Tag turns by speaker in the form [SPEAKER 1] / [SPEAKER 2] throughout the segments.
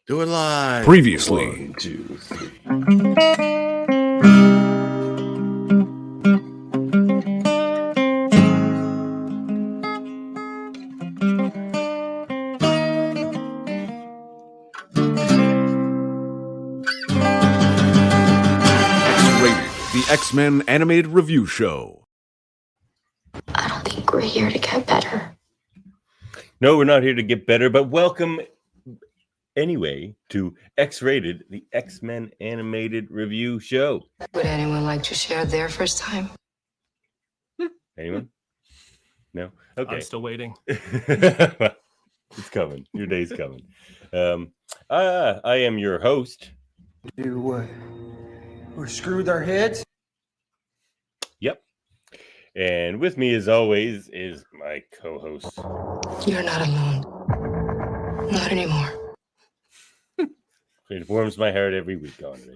[SPEAKER 1] Do it live.
[SPEAKER 2] Previously.
[SPEAKER 3] 1, 2, 3.
[SPEAKER 2] X-Rated, the X-Men animated review show.
[SPEAKER 4] I don't think we're here to get better.
[SPEAKER 3] No, we're not here to get better, but welcome anyway to X-Rated, the X-Men animated review show.
[SPEAKER 5] Would anyone like to share their first time?
[SPEAKER 3] Anyone? No? Okay.
[SPEAKER 6] I'm still waiting.
[SPEAKER 3] Well, it's coming. Your day's coming. I am your host.
[SPEAKER 7] Do what? We're screwed our heads?
[SPEAKER 3] Yep. And with me, as always, is my co-host.
[SPEAKER 5] You're not alone. Not anymore.
[SPEAKER 3] It warms my heart every week, Andre.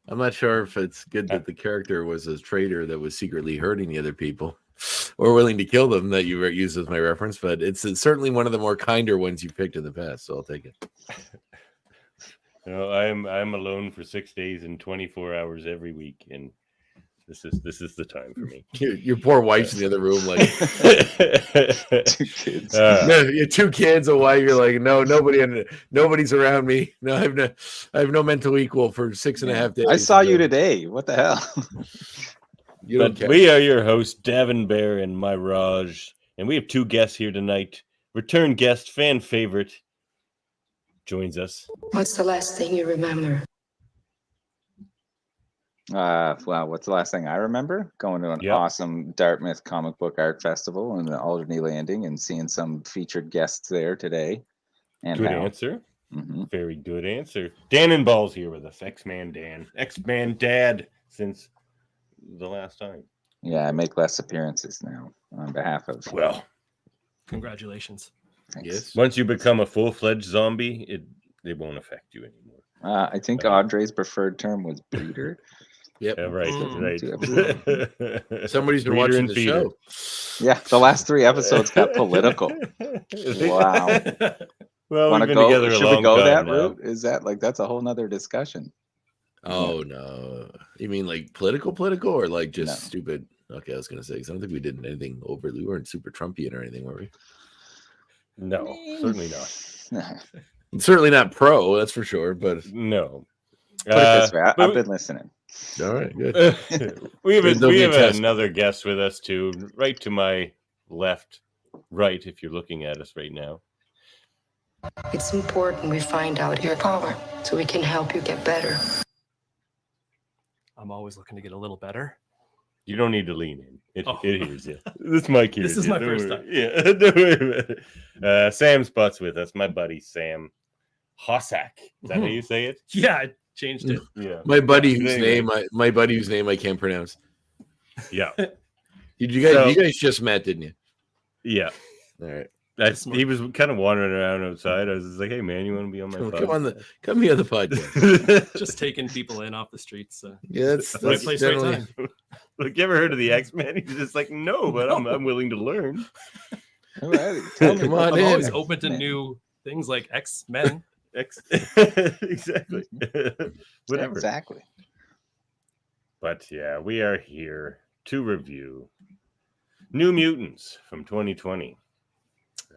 [SPEAKER 1] I'm not sure if it's good that the character was a traitor that was secretly hurting the other people or willing to kill them that you used as my reference, but it's certainly one of the more kinder ones you picked in the past, so I'll take it.
[SPEAKER 3] No, I'm alone for 6 days and 24 hours every week, and this is the time for me.
[SPEAKER 1] Your poor wife's in the other room, like
[SPEAKER 8] 2 kids.
[SPEAKER 1] you 2 kids, a wife. You're like, no, nobody's around me. No, I have no mental equal for 6.5 days.
[SPEAKER 8] I saw you today. What the hell?
[SPEAKER 3] But we are your hosts, Davin Bear and my Raj, and we have 2 guests here tonight. Return guest, fan favorite, joins us.
[SPEAKER 5] What's the last thing you remember?
[SPEAKER 8] Well, what's the last thing I remember? Going to an awesome Dartmouth comic book art festival in the Alderney Landing and seeing some featured guests there today. And
[SPEAKER 3] good answer. Mm-hmm. Very good answer. Dan and Ball's here with us. X-Man Dan. X-Man Dad since the last time.
[SPEAKER 8] Yeah, I make less appearances now on behalf of...
[SPEAKER 3] Well,
[SPEAKER 6] congratulations.
[SPEAKER 8] Thanks.
[SPEAKER 1] Yes.
[SPEAKER 3] Once you become a full-fledged zombie, it won't affect you anymore.
[SPEAKER 8] I think Audrey's preferred term was breeder.
[SPEAKER 3] Yep. Yeah, right.
[SPEAKER 1] Somebody's been watching the show.
[SPEAKER 8] Yeah, the last 3 episodes got political. Wow.
[SPEAKER 3] Well,
[SPEAKER 8] Wanna go?
[SPEAKER 3] Together
[SPEAKER 8] Should we go that
[SPEAKER 3] now.
[SPEAKER 8] route? Is that that's a whole nother discussion?
[SPEAKER 1] Oh no, you mean like political, or like just stupid? Okay, I was gonna say because I don't think we did anything overly. We weren't super Trumpian or anything, were we?
[SPEAKER 3] No, certainly not.
[SPEAKER 1] Certainly not pro, that's for sure. But
[SPEAKER 3] no.
[SPEAKER 8] Put it this way, I've been listening.
[SPEAKER 1] All right, good.
[SPEAKER 3] we have another guest with us too, right to my left, right if you're looking at us right now.
[SPEAKER 5] It's important we find out your power so we can help you get better.
[SPEAKER 6] I'm always looking to get a little better.
[SPEAKER 3] You don't need to lean in. It hears you. This mic hears
[SPEAKER 6] This is
[SPEAKER 3] you.
[SPEAKER 6] my first time.
[SPEAKER 3] Yeah. Don't worry about it. Sam Spot's with us. My buddy Sam Hossack. Is that how you say it?
[SPEAKER 6] Yeah, I changed it.
[SPEAKER 3] Yeah.
[SPEAKER 1] My buddy whose name I can't pronounce.
[SPEAKER 3] Yeah.
[SPEAKER 1] You guys just met, didn't you?
[SPEAKER 3] Yeah.
[SPEAKER 1] All right.
[SPEAKER 3] He was kind of wandering around outside. I was just like, "Hey, man, you want to be on my podcast?
[SPEAKER 1] Come here on the podcast."
[SPEAKER 6] Just taking people in off the streets.
[SPEAKER 1] Yeah, that's
[SPEAKER 6] place, right time.
[SPEAKER 3] Look, you ever heard of the X-Men? He's just like, no, but I'm willing to learn.
[SPEAKER 8] All right,
[SPEAKER 1] come on
[SPEAKER 6] I'm
[SPEAKER 1] in.
[SPEAKER 6] always open to new things like X-Men.
[SPEAKER 3] Exactly. Whatever.
[SPEAKER 8] Exactly.
[SPEAKER 3] But yeah, we are here to review New Mutants from 2020.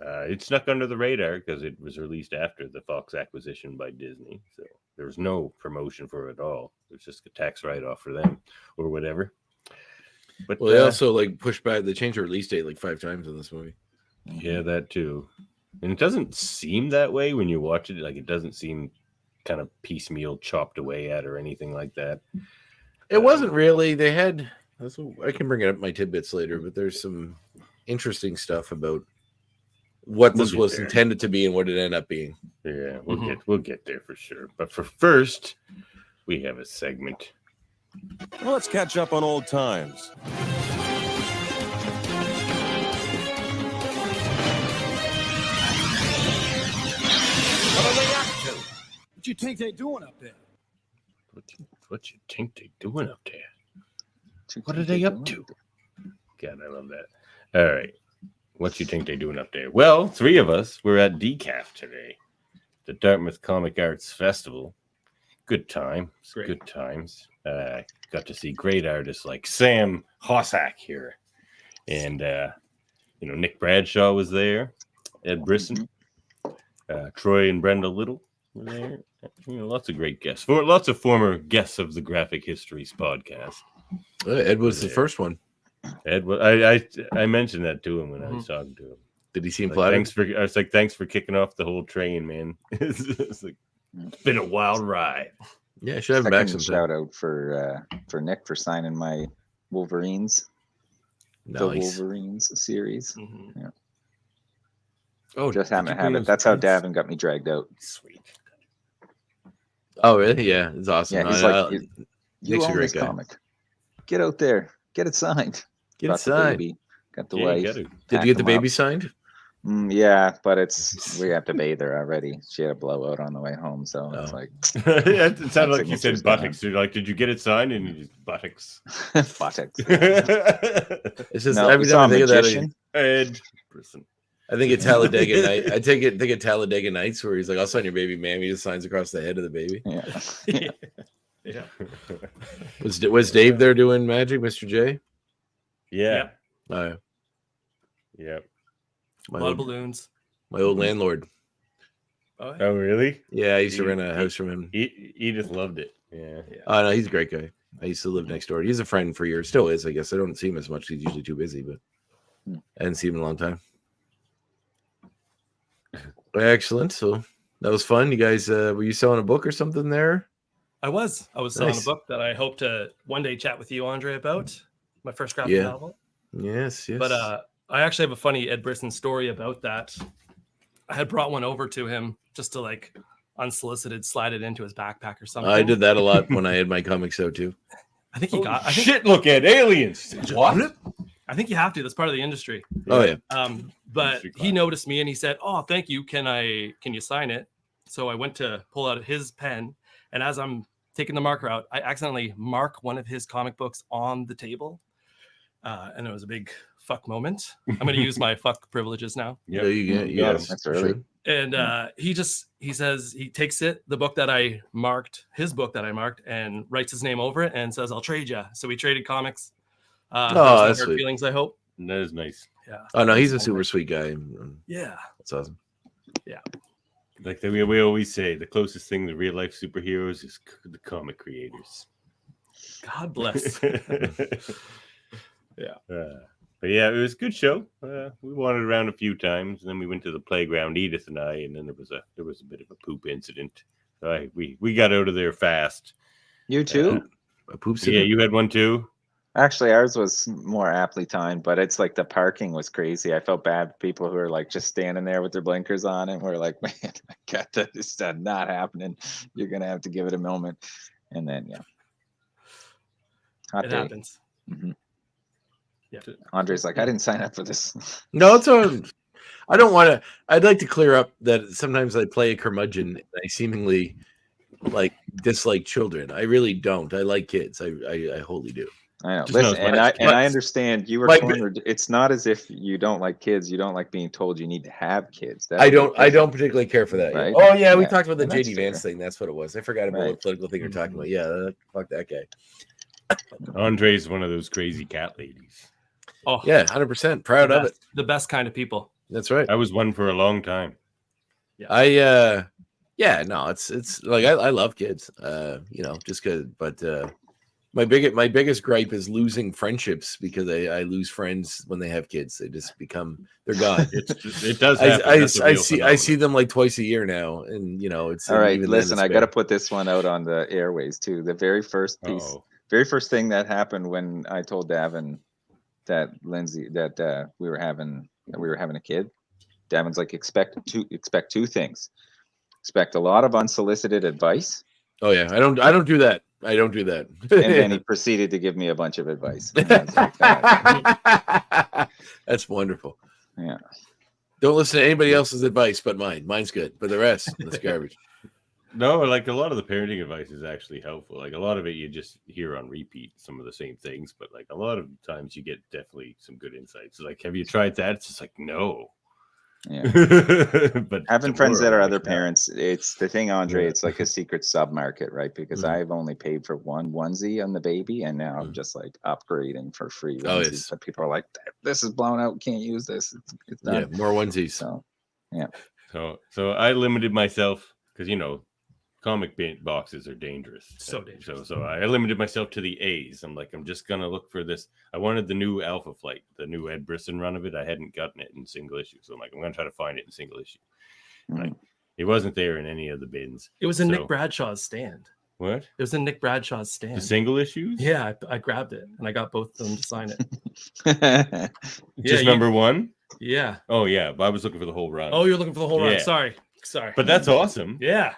[SPEAKER 3] It snuck under the radar because it was released after the Fox acquisition by Disney. So there was no promotion for it at all. It was just a tax write-off for them or whatever. But
[SPEAKER 1] they also pushed back. They changed the release date 5 times in this movie.
[SPEAKER 3] Yeah, that too. And it doesn't seem that way when you watch it. It doesn't seem kind of piecemeal chopped away at or anything like that.
[SPEAKER 1] It wasn't really. They had. I can bring it up in my tidbits later, but there's some interesting stuff about what this was intended to be and what it ended up being.
[SPEAKER 3] Yeah, we'll get there for sure. But for first, we have a segment.
[SPEAKER 9] Well, let's catch up on old times.
[SPEAKER 7] What you think they doing up there?
[SPEAKER 3] What you think they doing up there? What are they up to? God, I love that. All right. What you think they doing up there? Well, 3 of us were at Decaf today the Dartmouth Comic Arts Festival. Good time.
[SPEAKER 6] Great.
[SPEAKER 3] Good times. Got to see great artists like Sam Hossack here. And, Nick Bradshaw was there. Ed Brisson. Troy and Brenda Little were there. Lots of great guests. Lots of former guests of the Graphic Histories podcast.
[SPEAKER 1] Ed was the first one.
[SPEAKER 3] Ed, I mentioned that to him when I was talking to him.
[SPEAKER 1] Did he seem
[SPEAKER 3] flattered?
[SPEAKER 1] flattered?
[SPEAKER 3] I was like, thanks for kicking off the whole train, man. It's been a wild ride.
[SPEAKER 1] Yeah, I should have him back
[SPEAKER 8] Second
[SPEAKER 1] sometime.
[SPEAKER 8] shout out for Nick for signing my Wolverines, the
[SPEAKER 1] Nice.
[SPEAKER 8] Wolverines series.
[SPEAKER 6] Mhm.
[SPEAKER 8] Yeah.
[SPEAKER 3] Oh,
[SPEAKER 8] Just haven't had it. That's how Davin got me dragged out.
[SPEAKER 3] Sweet.
[SPEAKER 1] Oh, really? Yeah, it's awesome.
[SPEAKER 8] Yeah, he's you
[SPEAKER 1] Nick's a
[SPEAKER 8] own
[SPEAKER 1] great
[SPEAKER 8] this
[SPEAKER 1] guy.
[SPEAKER 8] comic. Get out there, get it signed.
[SPEAKER 1] Get it
[SPEAKER 8] Brought the
[SPEAKER 1] signed.
[SPEAKER 8] baby, got the
[SPEAKER 3] Yeah,
[SPEAKER 8] wife.
[SPEAKER 3] you gotta-
[SPEAKER 1] Did you get the baby signed?
[SPEAKER 8] Yeah, but we have to bathe her already. She had a blowout on the way home, so it's
[SPEAKER 1] Oh.
[SPEAKER 8] like
[SPEAKER 3] It sounded like you said
[SPEAKER 8] Signature's gone.
[SPEAKER 3] buttocks. You're like, did you get it signed? And you just buttocks.
[SPEAKER 8] buttocks.
[SPEAKER 1] It's just
[SPEAKER 8] No,
[SPEAKER 1] every
[SPEAKER 8] we saw
[SPEAKER 1] time I
[SPEAKER 8] a
[SPEAKER 1] think of that,
[SPEAKER 8] magician.
[SPEAKER 3] Ed Brisson.
[SPEAKER 1] I think of Talladega Night. I think of Talladega Nights where he's like, "I'll sign your baby, ma'am." He just signs across the head of the baby.
[SPEAKER 8] Yeah.
[SPEAKER 6] Yeah.
[SPEAKER 1] Was Dave there doing magic, Mr. J?
[SPEAKER 3] Yeah.
[SPEAKER 1] Oh,
[SPEAKER 3] Yeah.
[SPEAKER 6] A
[SPEAKER 1] my
[SPEAKER 6] lot of
[SPEAKER 1] old,
[SPEAKER 6] balloons.
[SPEAKER 1] my old landlord.
[SPEAKER 6] Oh, yeah.
[SPEAKER 3] Oh, really?
[SPEAKER 1] Yeah, I used to rent a house from him.
[SPEAKER 3] Edith loved it. Yeah.
[SPEAKER 1] Oh no, he's a great guy. I used to live next door. He's a friend for years, still is, I guess. I don't see him as much. He's usually too busy, but I hadn't seen him in a long time. Excellent. So that was fun. You guys, were you selling a book or something there?
[SPEAKER 6] I was selling
[SPEAKER 1] Nice.
[SPEAKER 6] a book that I hope to one day chat with you, Andre, about my first graphic novel.
[SPEAKER 1] Yes.
[SPEAKER 6] But I actually have a funny Ed Brisson story about that. I had brought one over to him just to like unsolicited slide it into his backpack or something.
[SPEAKER 1] I did that a lot when I had my comics out too.
[SPEAKER 6] I think he got. I think,
[SPEAKER 3] Shit, look at aliens. What?
[SPEAKER 6] I think you have to. That's part of the industry.
[SPEAKER 1] Oh yeah.
[SPEAKER 6] But
[SPEAKER 3] Industry
[SPEAKER 6] he
[SPEAKER 3] class.
[SPEAKER 6] noticed me and he said, "Oh, thank you. Can you sign it?" So I went to pull out his pen, and as I'm taking the marker out, I accidentally mark one of his comic books on the table, and it was a big fuck moment. I'm going to use my fuck privileges now.
[SPEAKER 3] Yep.
[SPEAKER 1] Yeah, you get.
[SPEAKER 3] Got
[SPEAKER 1] Yes,
[SPEAKER 8] That's
[SPEAKER 1] for
[SPEAKER 8] early.
[SPEAKER 1] sure.
[SPEAKER 6] And he says he takes it, the book that I marked, his book that I marked, and writes his name over it and says, "I'll trade you." So we traded comics. There's no
[SPEAKER 1] that's
[SPEAKER 6] hard
[SPEAKER 1] sweet.
[SPEAKER 6] feelings, I hope.
[SPEAKER 3] That is nice.
[SPEAKER 6] Yeah.
[SPEAKER 1] Oh no, he's a super sweet guy.
[SPEAKER 6] Yeah.
[SPEAKER 1] That's awesome.
[SPEAKER 3] Like we always say, the closest thing to real life superheroes is the comic creators.
[SPEAKER 6] God bless.
[SPEAKER 3] Yeah. But yeah, it was a good show. We wandered around a few times, and then we went to the playground, Edith and I, and then there was a bit of a poop incident. So we got out of there fast.
[SPEAKER 8] You too?
[SPEAKER 1] A poop
[SPEAKER 3] Yeah, you had one too.
[SPEAKER 8] Actually, ours was more aptly timed, but it's like the parking was crazy. I felt bad for people who are like just standing there with their blinkers on, and we're like, man, I got that. It's not happening. You're gonna have to give it a moment. And then hot
[SPEAKER 6] It
[SPEAKER 8] day.
[SPEAKER 6] happens.
[SPEAKER 8] Mhm.
[SPEAKER 6] Yeah.
[SPEAKER 8] Andre's like, I didn't sign up for this.
[SPEAKER 1] No, it's all. I don't want to. I'd like to clear up that sometimes I play a curmudgeon. And I seemingly like dislike children. I really don't. I like kids. I wholly do.
[SPEAKER 8] I know.
[SPEAKER 3] Just
[SPEAKER 8] Listen,
[SPEAKER 3] knows
[SPEAKER 8] and
[SPEAKER 3] what-
[SPEAKER 8] I understand you were
[SPEAKER 1] my-
[SPEAKER 8] cornered. It's not as if you don't like kids. You don't like being told you need to have kids. That's
[SPEAKER 1] I don't
[SPEAKER 8] different.
[SPEAKER 1] particularly care for that.
[SPEAKER 8] Right?
[SPEAKER 1] Oh yeah, we
[SPEAKER 8] Yeah.
[SPEAKER 1] talked about the
[SPEAKER 8] And that's
[SPEAKER 1] JD Vance
[SPEAKER 8] fair.
[SPEAKER 1] thing. That's what it was. I forgot about
[SPEAKER 8] Right.
[SPEAKER 1] what political thing you're talking about. Yeah, fuck that guy.
[SPEAKER 3] Andre's one of those crazy cat ladies.
[SPEAKER 6] Oh,
[SPEAKER 1] Yeah, 100% proud of it.
[SPEAKER 6] The best kind of people.
[SPEAKER 1] That's right.
[SPEAKER 3] I was one for a long time.
[SPEAKER 1] Yeah, no, it's like I love kids. Just cause, but my biggest gripe is losing friendships because I lose friends when they have kids. They just they're gone.
[SPEAKER 3] It does happen.
[SPEAKER 1] I see them like twice a year now, and it's
[SPEAKER 8] All right,
[SPEAKER 1] even then
[SPEAKER 8] listen,
[SPEAKER 1] it's
[SPEAKER 8] I got to
[SPEAKER 1] bad.
[SPEAKER 8] put this one out on the airways too. The very first piece,
[SPEAKER 3] Uh-oh.
[SPEAKER 8] very first thing that happened when I told Davin that Lindsay that we were having a kid. Davin's like, expect two things. Expect a lot of unsolicited advice,
[SPEAKER 1] Oh yeah, I don't do that. I don't do that.
[SPEAKER 8] and then he proceeded to give me a bunch of advice. And I was like,
[SPEAKER 1] That's wonderful.
[SPEAKER 8] yeah.
[SPEAKER 1] Don't listen to anybody else's advice but mine. Mine's good, but the rest that's garbage.
[SPEAKER 3] No, like a lot of the parenting advice is actually helpful. Like a lot of it you just hear on repeat, some of the same things, but like a lot of times you get definitely some good insights. Like, have you tried that? It's just like, no.
[SPEAKER 8] Yeah.
[SPEAKER 3] But
[SPEAKER 8] Having friends that
[SPEAKER 3] tomorrow,
[SPEAKER 8] are
[SPEAKER 3] I
[SPEAKER 8] other
[SPEAKER 3] shall.
[SPEAKER 8] parents, it's the thing, Andre.
[SPEAKER 3] Yeah.
[SPEAKER 8] It's like a secret sub market, right? Because
[SPEAKER 1] Mhm.
[SPEAKER 8] I've only paid for one onesie on the baby, and now I'm
[SPEAKER 1] Mhm.
[SPEAKER 8] just like upgrading for free
[SPEAKER 1] Oh,
[SPEAKER 8] onesies.
[SPEAKER 1] yes.
[SPEAKER 8] But people are like, "This is blown out. Can't use this. It's
[SPEAKER 1] Yeah,
[SPEAKER 8] done."
[SPEAKER 1] more onesies.
[SPEAKER 8] So, yeah.
[SPEAKER 3] So I limited myself because comic boxes are dangerous.
[SPEAKER 6] So dangerous.
[SPEAKER 3] So I limited myself to the A's. I'm like, I'm just gonna look for this. I wanted the new Alpha Flight, the new Ed Brisson run of it. I hadn't gotten it in single issue, so I'm like, I'm gonna try to find it in single issue. Like, it wasn't there in any of the bins.
[SPEAKER 6] It was in
[SPEAKER 3] So-
[SPEAKER 6] Nick Bradshaw's stand.
[SPEAKER 3] What?
[SPEAKER 6] It was in Nick Bradshaw's stand.
[SPEAKER 3] The single issues?
[SPEAKER 6] Yeah, I grabbed it and I got both of them to sign it.
[SPEAKER 3] Just number one?
[SPEAKER 6] Yeah.
[SPEAKER 3] Oh yeah, but I was looking for the whole run.
[SPEAKER 6] Oh, you're looking for the whole run.
[SPEAKER 3] Yeah.
[SPEAKER 6] Sorry.
[SPEAKER 3] But that's awesome.
[SPEAKER 6] Yeah.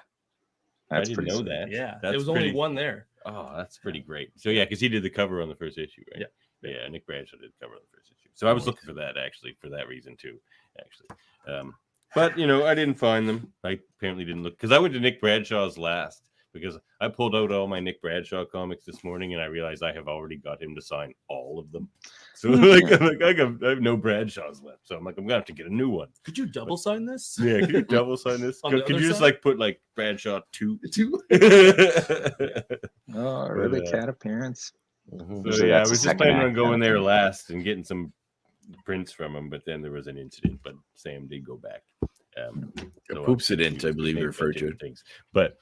[SPEAKER 8] That's
[SPEAKER 3] I didn't
[SPEAKER 8] pretty
[SPEAKER 3] know
[SPEAKER 8] sweet.
[SPEAKER 3] that.
[SPEAKER 6] Yeah.
[SPEAKER 3] That's
[SPEAKER 6] It was
[SPEAKER 3] pretty,
[SPEAKER 6] only one there.
[SPEAKER 3] Oh, that's pretty great. So yeah, because he did the cover on the first issue, right?
[SPEAKER 6] Yeah.
[SPEAKER 3] Yeah, Nick Bradshaw did the cover on the first issue. So I was looking for that actually for that reason too. Actually, but I didn't find them. I apparently didn't look because I went to Nick Bradshaw's last because I pulled out all my Nick Bradshaw comics this morning and I realized I have already got him to sign all of them. So I have no Bradshaws left. So I'm like, I'm gonna have to get a new one.
[SPEAKER 6] Could you double sign this?
[SPEAKER 3] Yeah, can you double sign this?
[SPEAKER 6] On the
[SPEAKER 3] Could
[SPEAKER 6] other
[SPEAKER 3] you just
[SPEAKER 6] side?
[SPEAKER 3] like put like Bradshaw 2?
[SPEAKER 8] Oh, really? Cat appearance?
[SPEAKER 3] So
[SPEAKER 8] Usually
[SPEAKER 3] yeah, I
[SPEAKER 8] that's
[SPEAKER 3] was
[SPEAKER 8] the
[SPEAKER 3] just
[SPEAKER 8] second
[SPEAKER 3] planning
[SPEAKER 8] act
[SPEAKER 3] on going
[SPEAKER 8] kind of
[SPEAKER 3] there
[SPEAKER 8] thing.
[SPEAKER 3] last and getting some prints from him, but then there was an incident. But Sam did go back. So
[SPEAKER 1] Poopsident, I believe you referred to it.
[SPEAKER 3] things. But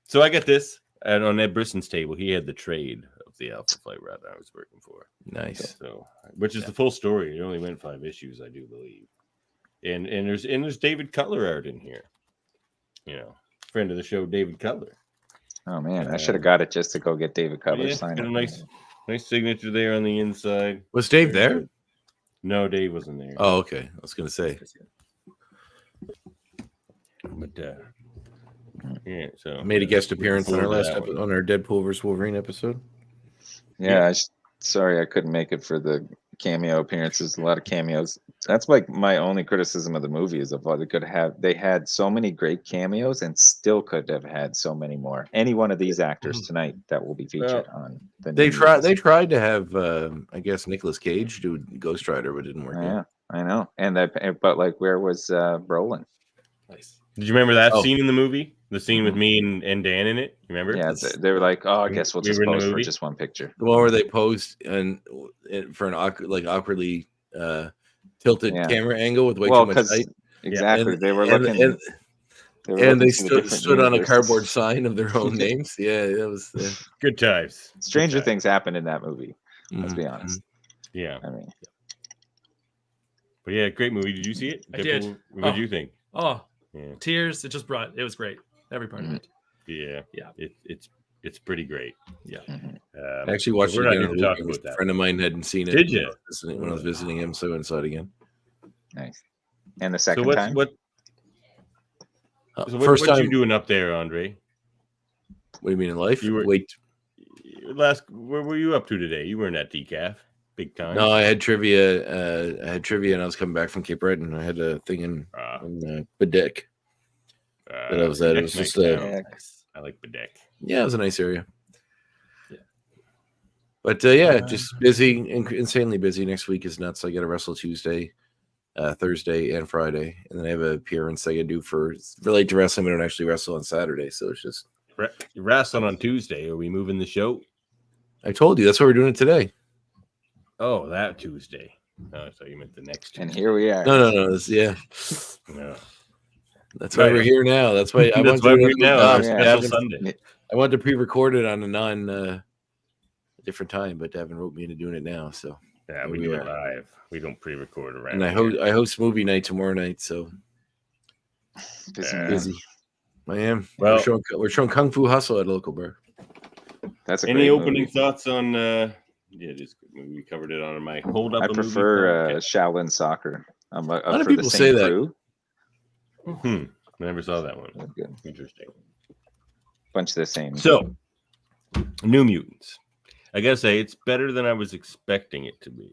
[SPEAKER 3] so I got this, and on Ed Brisson's table, he had the trade of the Alpha Flight route I was working for.
[SPEAKER 1] Nice.
[SPEAKER 3] So, which is the full story. It only went 5 issues, I do believe. And there's David Cutler art in here. Friend of the show, David Cutler.
[SPEAKER 8] Oh man, I should have got it just to go get David Cutler
[SPEAKER 3] Yeah,
[SPEAKER 8] signed.
[SPEAKER 3] got a nice signature there on the inside.
[SPEAKER 1] Was Dave
[SPEAKER 3] Very
[SPEAKER 1] there?
[SPEAKER 3] good. No, Dave wasn't there.
[SPEAKER 1] Oh, okay. I was gonna say.
[SPEAKER 3] But yeah, so
[SPEAKER 1] Made a guest appearance on our last
[SPEAKER 3] episode.
[SPEAKER 1] on our Deadpool vs Wolverine episode.
[SPEAKER 8] Yeah, sorry I couldn't make it for the cameo appearances. A lot of cameos. That's like my only criticism of the movie is of what they had so many great cameos and still could have had so many more. Any one of these actors tonight that will be featured on the
[SPEAKER 1] They
[SPEAKER 8] new
[SPEAKER 1] tried. They
[SPEAKER 8] movies.
[SPEAKER 1] tried to have, I guess, Nicolas Cage do Ghost Rider, but it didn't work.
[SPEAKER 8] Yeah, I know. But like, where was Brolin?
[SPEAKER 6] Nice.
[SPEAKER 3] Did you remember that
[SPEAKER 1] Oh.
[SPEAKER 3] scene in the movie? The scene with me and Dan in it? You remember?
[SPEAKER 8] Yeah, they were like, oh, I guess we'll
[SPEAKER 3] We
[SPEAKER 8] just
[SPEAKER 3] were in the
[SPEAKER 8] pose for
[SPEAKER 3] movie?
[SPEAKER 8] just one picture.
[SPEAKER 1] The one where they posed and for an awkwardly tilted
[SPEAKER 8] Yeah.
[SPEAKER 1] camera angle with way
[SPEAKER 8] Well,
[SPEAKER 1] too much
[SPEAKER 8] because
[SPEAKER 1] light.
[SPEAKER 8] exactly,
[SPEAKER 1] And-
[SPEAKER 8] they were
[SPEAKER 1] and-
[SPEAKER 8] looking.
[SPEAKER 1] and-
[SPEAKER 8] they were
[SPEAKER 1] And
[SPEAKER 8] looking
[SPEAKER 1] they
[SPEAKER 8] to the different
[SPEAKER 1] stood on a
[SPEAKER 8] universes.
[SPEAKER 1] cardboard sign of their own names. Yeah, that was.
[SPEAKER 3] Good times.
[SPEAKER 8] Stranger
[SPEAKER 3] Good times.
[SPEAKER 8] things happened in that movie. Let's be
[SPEAKER 1] Mhm.
[SPEAKER 8] honest.
[SPEAKER 3] Yeah.
[SPEAKER 8] I mean,
[SPEAKER 3] But yeah, great movie. Did you see it?
[SPEAKER 6] I did.
[SPEAKER 3] What
[SPEAKER 6] Oh.
[SPEAKER 3] did you think?
[SPEAKER 6] Oh,
[SPEAKER 3] Yeah.
[SPEAKER 6] tears. It was great. Every part of it.
[SPEAKER 3] Yeah.
[SPEAKER 6] Yeah.
[SPEAKER 3] It's pretty great.
[SPEAKER 6] Yeah.
[SPEAKER 1] I actually watched it
[SPEAKER 3] we're not
[SPEAKER 1] again.
[SPEAKER 3] here
[SPEAKER 1] on
[SPEAKER 3] to
[SPEAKER 1] the
[SPEAKER 3] talk
[SPEAKER 1] weekend.
[SPEAKER 3] about
[SPEAKER 1] A
[SPEAKER 3] that.
[SPEAKER 1] friend of mine hadn't seen it.
[SPEAKER 3] Did you?
[SPEAKER 1] When I was visiting him, so I went and saw it again.
[SPEAKER 8] nice. And the
[SPEAKER 3] So
[SPEAKER 8] second
[SPEAKER 3] what's
[SPEAKER 8] time,
[SPEAKER 3] what?
[SPEAKER 1] Uh,
[SPEAKER 3] So what
[SPEAKER 1] first
[SPEAKER 3] what
[SPEAKER 1] time.
[SPEAKER 3] you doing up there, Andre?
[SPEAKER 1] What do you mean in life?
[SPEAKER 3] You were-
[SPEAKER 1] Wait.
[SPEAKER 3] Where were you up to today? You weren't at Decaf, big time.
[SPEAKER 1] No, I had trivia. And I was coming back from Cape Breton. I had a thing in Bedeck. That I was at. It was
[SPEAKER 3] Bedek's
[SPEAKER 1] just
[SPEAKER 3] nice
[SPEAKER 8] Yeah.
[SPEAKER 3] town. I like Bedeck.
[SPEAKER 1] Yeah, it was a nice area.
[SPEAKER 6] Yeah.
[SPEAKER 1] But yeah, just busy, insanely busy. Next week is nuts. I got to wrestle Tuesday, Thursday, and Friday, and then I have a appearance I got to do for relate to wrestling. I don't actually wrestle on Saturday, so it's just.
[SPEAKER 3] You're wrestling on Tuesday. Are we moving the show?
[SPEAKER 1] I told you that's why we're doing it today.
[SPEAKER 3] Oh, that Tuesday. Oh, I thought you meant the next Tuesday.
[SPEAKER 8] and here we are.
[SPEAKER 1] No. Yeah,
[SPEAKER 3] No.
[SPEAKER 1] that's why we're here now. That's why I
[SPEAKER 3] That's
[SPEAKER 1] want
[SPEAKER 3] why
[SPEAKER 1] to.
[SPEAKER 3] we're now.
[SPEAKER 8] Yeah.
[SPEAKER 3] Our special Sunday.
[SPEAKER 1] I want to pre-record it on a different time, but Davin wrote me into doing it now. So,
[SPEAKER 3] Yeah, we do it live. We don't pre-record around.
[SPEAKER 1] and I
[SPEAKER 3] here.
[SPEAKER 1] host movie night tomorrow night. So
[SPEAKER 8] Busy
[SPEAKER 3] Yeah.
[SPEAKER 8] man.
[SPEAKER 1] busy. I am.
[SPEAKER 3] Well-
[SPEAKER 1] we're showing Kung Fu Hustle at a local bar.
[SPEAKER 8] That's a
[SPEAKER 3] Any
[SPEAKER 8] great
[SPEAKER 3] opening
[SPEAKER 8] movie.
[SPEAKER 3] thoughts on? Yeah, this movie. We covered it on my hold up.
[SPEAKER 8] I
[SPEAKER 3] a movie
[SPEAKER 8] prefer
[SPEAKER 3] podcast.
[SPEAKER 8] Shaolin Soccer. I'm up
[SPEAKER 1] lot of
[SPEAKER 8] for the
[SPEAKER 1] people
[SPEAKER 8] same
[SPEAKER 1] say that.
[SPEAKER 8] crew.
[SPEAKER 3] I never saw that one.
[SPEAKER 8] That's good.
[SPEAKER 3] Interesting.
[SPEAKER 8] Bunch of the same.
[SPEAKER 3] So, New Mutants. I gotta say, it's better than I was expecting it to be.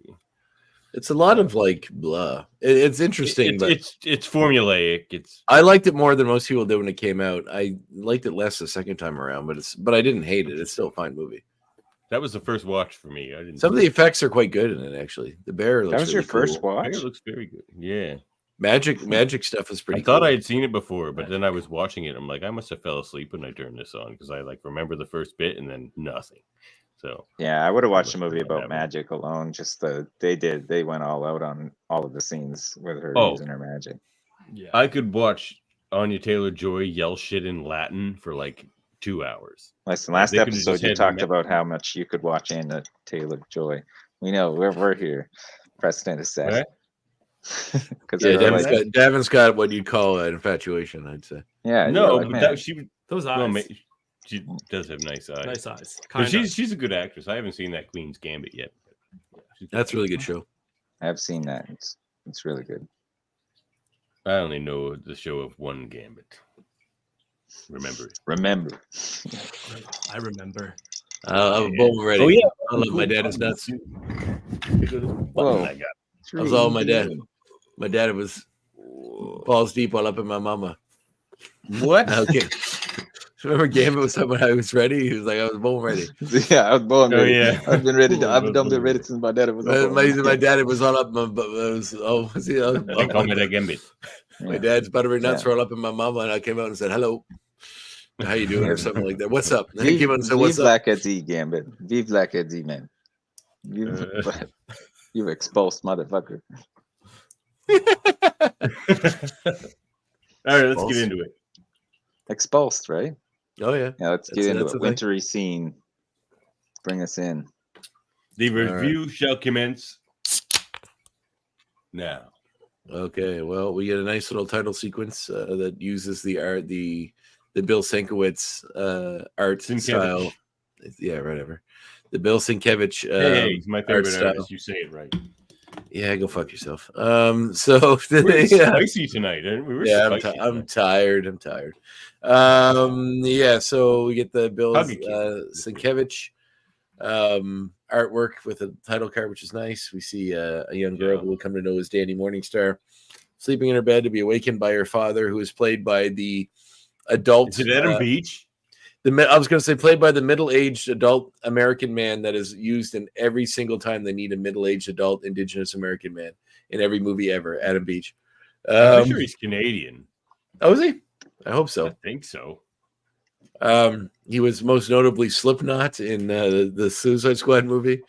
[SPEAKER 1] It's a lot of like blah. It's interesting, but
[SPEAKER 3] It's formulaic. It's
[SPEAKER 1] I liked it more than most people did when it came out. I liked it less the second time around, but I didn't hate it. It's still a fine movie.
[SPEAKER 3] that was the first watch for me. I didn't.
[SPEAKER 1] Some of the effects are quite good in it, actually. The bear looks
[SPEAKER 8] that was your
[SPEAKER 1] really
[SPEAKER 8] first
[SPEAKER 1] cool.
[SPEAKER 8] watch.
[SPEAKER 3] It looks very good. Yeah.
[SPEAKER 1] Magic stuff is pretty.
[SPEAKER 3] I thought
[SPEAKER 1] cool.
[SPEAKER 3] I had seen it before, but then I was watching it. I'm like, I must have fell asleep when I turned this on because I like remember the first bit and then nothing. So
[SPEAKER 8] Yeah, I would have watched a
[SPEAKER 3] must
[SPEAKER 8] movie
[SPEAKER 3] not
[SPEAKER 8] about
[SPEAKER 3] have it.
[SPEAKER 8] magic alone. Just they went all out on all of the scenes with her
[SPEAKER 3] Oh.
[SPEAKER 8] using her magic.
[SPEAKER 6] Yeah.
[SPEAKER 3] I could watch Anya Taylor-Joy yell shit in Latin for like 2 hours.
[SPEAKER 8] Listen,
[SPEAKER 3] Like,
[SPEAKER 8] last
[SPEAKER 3] they could've
[SPEAKER 8] episode
[SPEAKER 3] just
[SPEAKER 8] you
[SPEAKER 3] had
[SPEAKER 8] talked
[SPEAKER 3] ma-
[SPEAKER 8] about how much you could watch Anna Taylor Joy. We know we're here. Precedent is set.
[SPEAKER 3] What?
[SPEAKER 8] Because
[SPEAKER 1] Yeah,
[SPEAKER 3] Devin's
[SPEAKER 1] Davin's got what you'd call an infatuation, I'd say.
[SPEAKER 8] yeah,
[SPEAKER 3] No,
[SPEAKER 8] you're like,
[SPEAKER 3] but
[SPEAKER 8] man,
[SPEAKER 3] that she
[SPEAKER 6] Those
[SPEAKER 3] well,
[SPEAKER 6] eyes.
[SPEAKER 3] she does have nice eyes.
[SPEAKER 6] Nice eyes.
[SPEAKER 3] But
[SPEAKER 6] Kind
[SPEAKER 3] she's a good actress. I haven't seen that Queen's Gambit yet. But yeah, she's good.
[SPEAKER 1] That's a really good show.
[SPEAKER 8] I've seen that. It's really good.
[SPEAKER 3] I only know the show of one Gambit. Remember it.
[SPEAKER 8] Remember,
[SPEAKER 6] I remember.
[SPEAKER 1] I'm both ready.
[SPEAKER 3] Oh, yeah.
[SPEAKER 1] I love my dad is nuts.
[SPEAKER 8] Whoa.
[SPEAKER 3] I got.
[SPEAKER 1] That was all my dad. My dad was balls deep all up in my mama.
[SPEAKER 3] What?
[SPEAKER 1] Okay. Remember Gambit was something I was ready? He was like, I was born ready.
[SPEAKER 8] Yeah, I was born
[SPEAKER 3] Oh,
[SPEAKER 8] ready.
[SPEAKER 3] yeah.
[SPEAKER 8] I've been ready. I've
[SPEAKER 3] Was
[SPEAKER 8] done been
[SPEAKER 3] born
[SPEAKER 8] ready
[SPEAKER 3] ready.
[SPEAKER 8] since my dad was.
[SPEAKER 1] My dad was all up my
[SPEAKER 3] They call me that Gambit.
[SPEAKER 1] my dad's buttery nuts were all up in my mama, and I came out and said, hello. How you doing? Or something like that. What's up? And he came out and said, what's
[SPEAKER 8] Vive
[SPEAKER 1] up?
[SPEAKER 8] l'Acadie, Gambit. Vive l'Acadie, man. You exposed motherfucker.
[SPEAKER 3] All right, let's get into it.
[SPEAKER 8] Exposed, right?
[SPEAKER 1] Oh yeah.
[SPEAKER 8] Yeah, let's get into
[SPEAKER 1] That's
[SPEAKER 8] it.
[SPEAKER 1] the thing.
[SPEAKER 8] Wintry scene. Bring us in.
[SPEAKER 3] The
[SPEAKER 1] right.
[SPEAKER 3] review shall commence now.
[SPEAKER 1] Okay. Well, we get a nice little title sequence that uses the art, the Bill Sienkiewicz art
[SPEAKER 3] Sienkiewicz.
[SPEAKER 1] style. Yeah, whatever. The Bill Sienkiewicz
[SPEAKER 3] Hey, he's my
[SPEAKER 1] art
[SPEAKER 3] favorite
[SPEAKER 1] style.
[SPEAKER 3] artist. You say it right.
[SPEAKER 1] Yeah, go fuck yourself. So
[SPEAKER 3] We're
[SPEAKER 1] yeah.
[SPEAKER 3] spicy tonight. We were
[SPEAKER 1] Yeah,
[SPEAKER 3] spicy
[SPEAKER 1] I'm
[SPEAKER 3] tonight.
[SPEAKER 1] tired. I'm tired. Yeah, so we get the Bill
[SPEAKER 3] Hug a kid.
[SPEAKER 1] Sienkiewicz artwork with a title card, which is nice. We see a young girl
[SPEAKER 3] Yeah.
[SPEAKER 1] who will come to know as Danny Morningstar, sleeping in her bed to be awakened by her father, who is played by the adult.
[SPEAKER 3] Is it Adam Beach?
[SPEAKER 1] I was going to say played by the middle-aged adult American man that is used in every single time they need a middle-aged adult Indigenous American man in every movie ever. Adam Beach.
[SPEAKER 3] I'm sure he's Canadian.
[SPEAKER 1] Oh, is he? I hope
[SPEAKER 3] I
[SPEAKER 1] so.
[SPEAKER 3] think so.
[SPEAKER 1] He was most notably Slipknot in the Suicide Squad movie,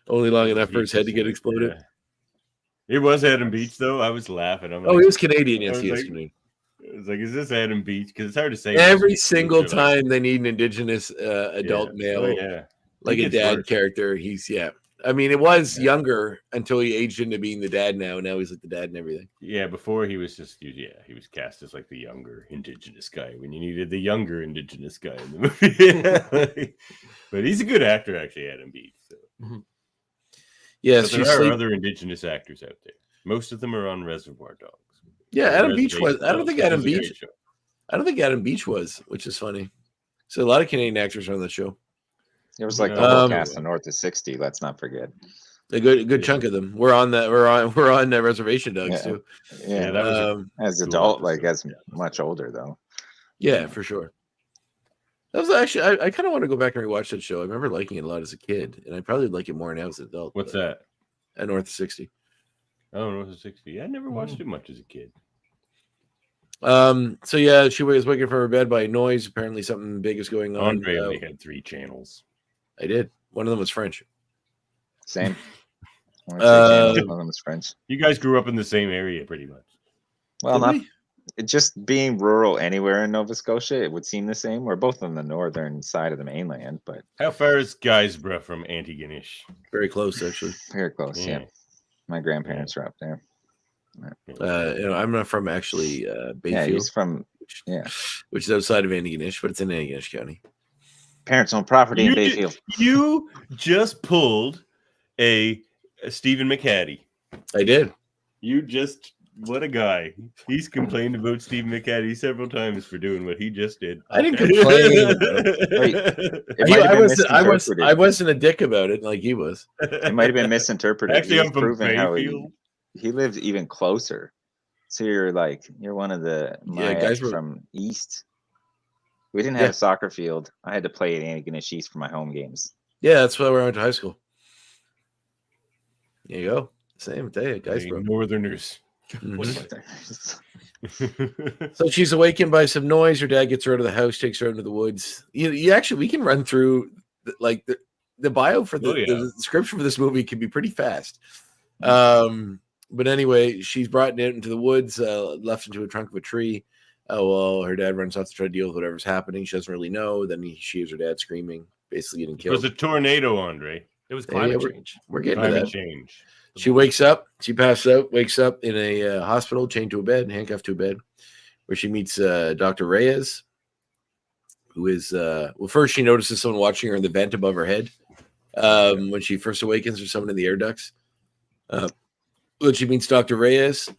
[SPEAKER 1] only long enough for his head to get exploded.
[SPEAKER 3] Yeah. It was Adam Beach, though. I was laughing. I'm
[SPEAKER 1] Oh,
[SPEAKER 3] like,
[SPEAKER 1] he was Canadian.
[SPEAKER 3] I
[SPEAKER 1] Yes,
[SPEAKER 3] was
[SPEAKER 1] he is
[SPEAKER 3] like-
[SPEAKER 1] Canadian.
[SPEAKER 3] I was like, is this Adam Beach? Because it's hard to say.
[SPEAKER 1] Every
[SPEAKER 3] Most
[SPEAKER 1] single
[SPEAKER 3] movies are like-
[SPEAKER 1] time they need an Indigenous adult
[SPEAKER 3] Yeah.
[SPEAKER 1] male,
[SPEAKER 3] Oh, yeah.
[SPEAKER 1] like
[SPEAKER 3] He
[SPEAKER 1] a
[SPEAKER 3] gets
[SPEAKER 1] dad
[SPEAKER 3] worse.
[SPEAKER 1] character, he's I mean, it was
[SPEAKER 3] Yeah.
[SPEAKER 1] younger until he aged into being the dad. Now he's like the dad and everything.
[SPEAKER 3] Yeah, before he was just he was cast as like the younger Indigenous guy when you needed the younger Indigenous guy in the movie. But he's a good actor, actually, Adam Beach. So.
[SPEAKER 1] Yes,
[SPEAKER 3] But there are other Indigenous actors out there. Most of them are on Reservoir Dogs.
[SPEAKER 1] Yeah,
[SPEAKER 3] Or
[SPEAKER 1] Adam Beach was.
[SPEAKER 3] Reservation
[SPEAKER 1] I don't
[SPEAKER 3] Dogs,
[SPEAKER 1] think
[SPEAKER 3] which
[SPEAKER 1] Adam
[SPEAKER 3] is a great
[SPEAKER 1] Beach.
[SPEAKER 3] show.
[SPEAKER 1] I don't think Adam Beach was, which is funny. So a lot of Canadian actors are on the show.
[SPEAKER 8] There was like the
[SPEAKER 3] No,
[SPEAKER 8] whole
[SPEAKER 1] Um,
[SPEAKER 8] cast of North of 60. Let's not forget.
[SPEAKER 1] A good
[SPEAKER 3] Yeah.
[SPEAKER 1] chunk of them. We're on the Reservation Dogs
[SPEAKER 8] Yeah.
[SPEAKER 1] too.
[SPEAKER 8] Yeah,
[SPEAKER 3] that was a
[SPEAKER 8] as
[SPEAKER 3] cool
[SPEAKER 8] adult, like
[SPEAKER 3] episode.
[SPEAKER 8] as much older though.
[SPEAKER 1] Yeah, for sure. That was actually I kind of want to go back and rewatch that show. I remember liking it a lot as a kid, and I probably like it more now as an adult.
[SPEAKER 3] What's
[SPEAKER 1] but-
[SPEAKER 3] that?
[SPEAKER 1] At North of 60.
[SPEAKER 3] Oh, North of 60. I never watched it much as a kid.
[SPEAKER 1] So yeah, she was waking from her bed by noise. Apparently something big is going on.
[SPEAKER 3] Andre only had 3 channels.
[SPEAKER 1] I did. One of them was French.
[SPEAKER 8] Same. I wanna
[SPEAKER 1] Uh,
[SPEAKER 8] say James, one of them is French.
[SPEAKER 3] You guys grew up in the same area, pretty much.
[SPEAKER 8] Well,
[SPEAKER 1] Did
[SPEAKER 8] not
[SPEAKER 1] we?
[SPEAKER 8] it just being rural anywhere in Nova Scotia, it would seem the same. We're both on the northern side of the mainland, but
[SPEAKER 3] How far is Guysborough from Antigonish?
[SPEAKER 1] Very close, actually.
[SPEAKER 8] very close. Yeah, my grandparents are up there.
[SPEAKER 1] I'm not from actually
[SPEAKER 8] Yeah,
[SPEAKER 1] Bayfield,
[SPEAKER 8] he's from. Yeah,
[SPEAKER 1] which is outside of Antigonish, but it's in Antigonish County.
[SPEAKER 8] parents own property in
[SPEAKER 3] You
[SPEAKER 8] Bayfield.
[SPEAKER 3] You just pulled a Stephen McHattie.
[SPEAKER 1] I did.
[SPEAKER 3] What a guy. He's complained about Stephen McHattie several times for doing what he just did.
[SPEAKER 1] I didn't complain.
[SPEAKER 8] Wait, it might have been misinterpreted.
[SPEAKER 1] I wasn't a dick about it like he was.
[SPEAKER 8] It might have been misinterpreted.
[SPEAKER 3] Actually,
[SPEAKER 8] He was
[SPEAKER 3] I'm from
[SPEAKER 8] proving how
[SPEAKER 3] Bayfield.
[SPEAKER 8] he lived even closer. So you're one of the
[SPEAKER 1] guys
[SPEAKER 8] Mayas
[SPEAKER 1] were-
[SPEAKER 8] from East. We didn't have
[SPEAKER 1] Yeah.
[SPEAKER 8] a soccer field. I had to play at Antigonish East for my home games.
[SPEAKER 1] Yeah, that's why I went to high school. There you go. Same day, guys,
[SPEAKER 3] The
[SPEAKER 1] bro.
[SPEAKER 3] Northerners.
[SPEAKER 1] So she's awakened by some noise. Her dad gets her out of the house, takes her out into the woods. You actually, we can run through like the bio for the description for this movie can be pretty fast. But anyway, she's brought out into the woods, left into a trunk of a tree. Oh, well, her dad runs off to try to deal with whatever's happening. She doesn't really know. Then she hears her dad screaming, basically getting
[SPEAKER 3] It
[SPEAKER 1] killed.
[SPEAKER 3] was a tornado, Andre.
[SPEAKER 6] It was climate change.
[SPEAKER 1] We're getting to
[SPEAKER 3] Climate
[SPEAKER 1] that.
[SPEAKER 3] change.
[SPEAKER 1] She wakes up. She passes out, wakes up in a hospital, chained to a bed, handcuffed to a bed, where she meets Dr. Reyes, who is, well, first she notices someone watching her in the vent above her head. When she first awakens, there's someone in the air ducts. But she meets Dr. Reyes,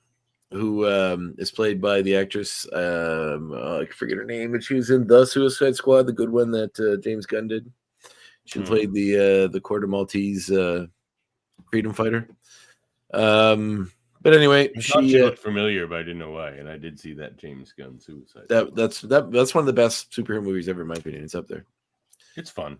[SPEAKER 1] who is played by the actress, I forget her name, but she was in The Suicide Squad, the good one that James Gunn did. She played the Quarter Maltese freedom fighter. But anyway,
[SPEAKER 3] I thought she looked familiar, but I didn't know why. And I did see that James Gunn Suicide.
[SPEAKER 1] That's one of the best superhero movies ever, in my opinion. It's up there.
[SPEAKER 3] It's fun.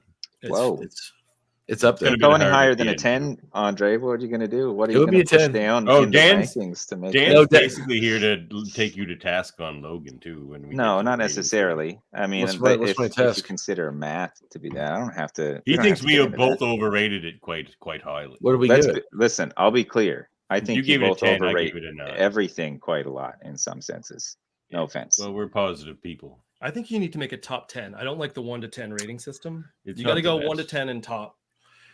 [SPEAKER 1] It's up there.
[SPEAKER 8] Going higher than a 10, Andre. What are you going to do? What are you going to push down in the rankings to make?
[SPEAKER 3] Dan's basically here to take you to task on Logan too. When we
[SPEAKER 8] no, not necessarily. I mean,
[SPEAKER 1] what's my task?
[SPEAKER 8] If you consider math to be that, I don't have to.
[SPEAKER 3] He thinks we have both overrated it quite highly.
[SPEAKER 1] What do we give it?
[SPEAKER 8] Listen, I'll be clear. I think you both overrate
[SPEAKER 3] it
[SPEAKER 8] everything quite a lot in some senses. No offense.
[SPEAKER 3] Well, we're positive people.
[SPEAKER 6] I think you need to make a top 10. I don't like the 1 to 10 rating system.
[SPEAKER 3] It's
[SPEAKER 6] you got to go 1 to 10 and top.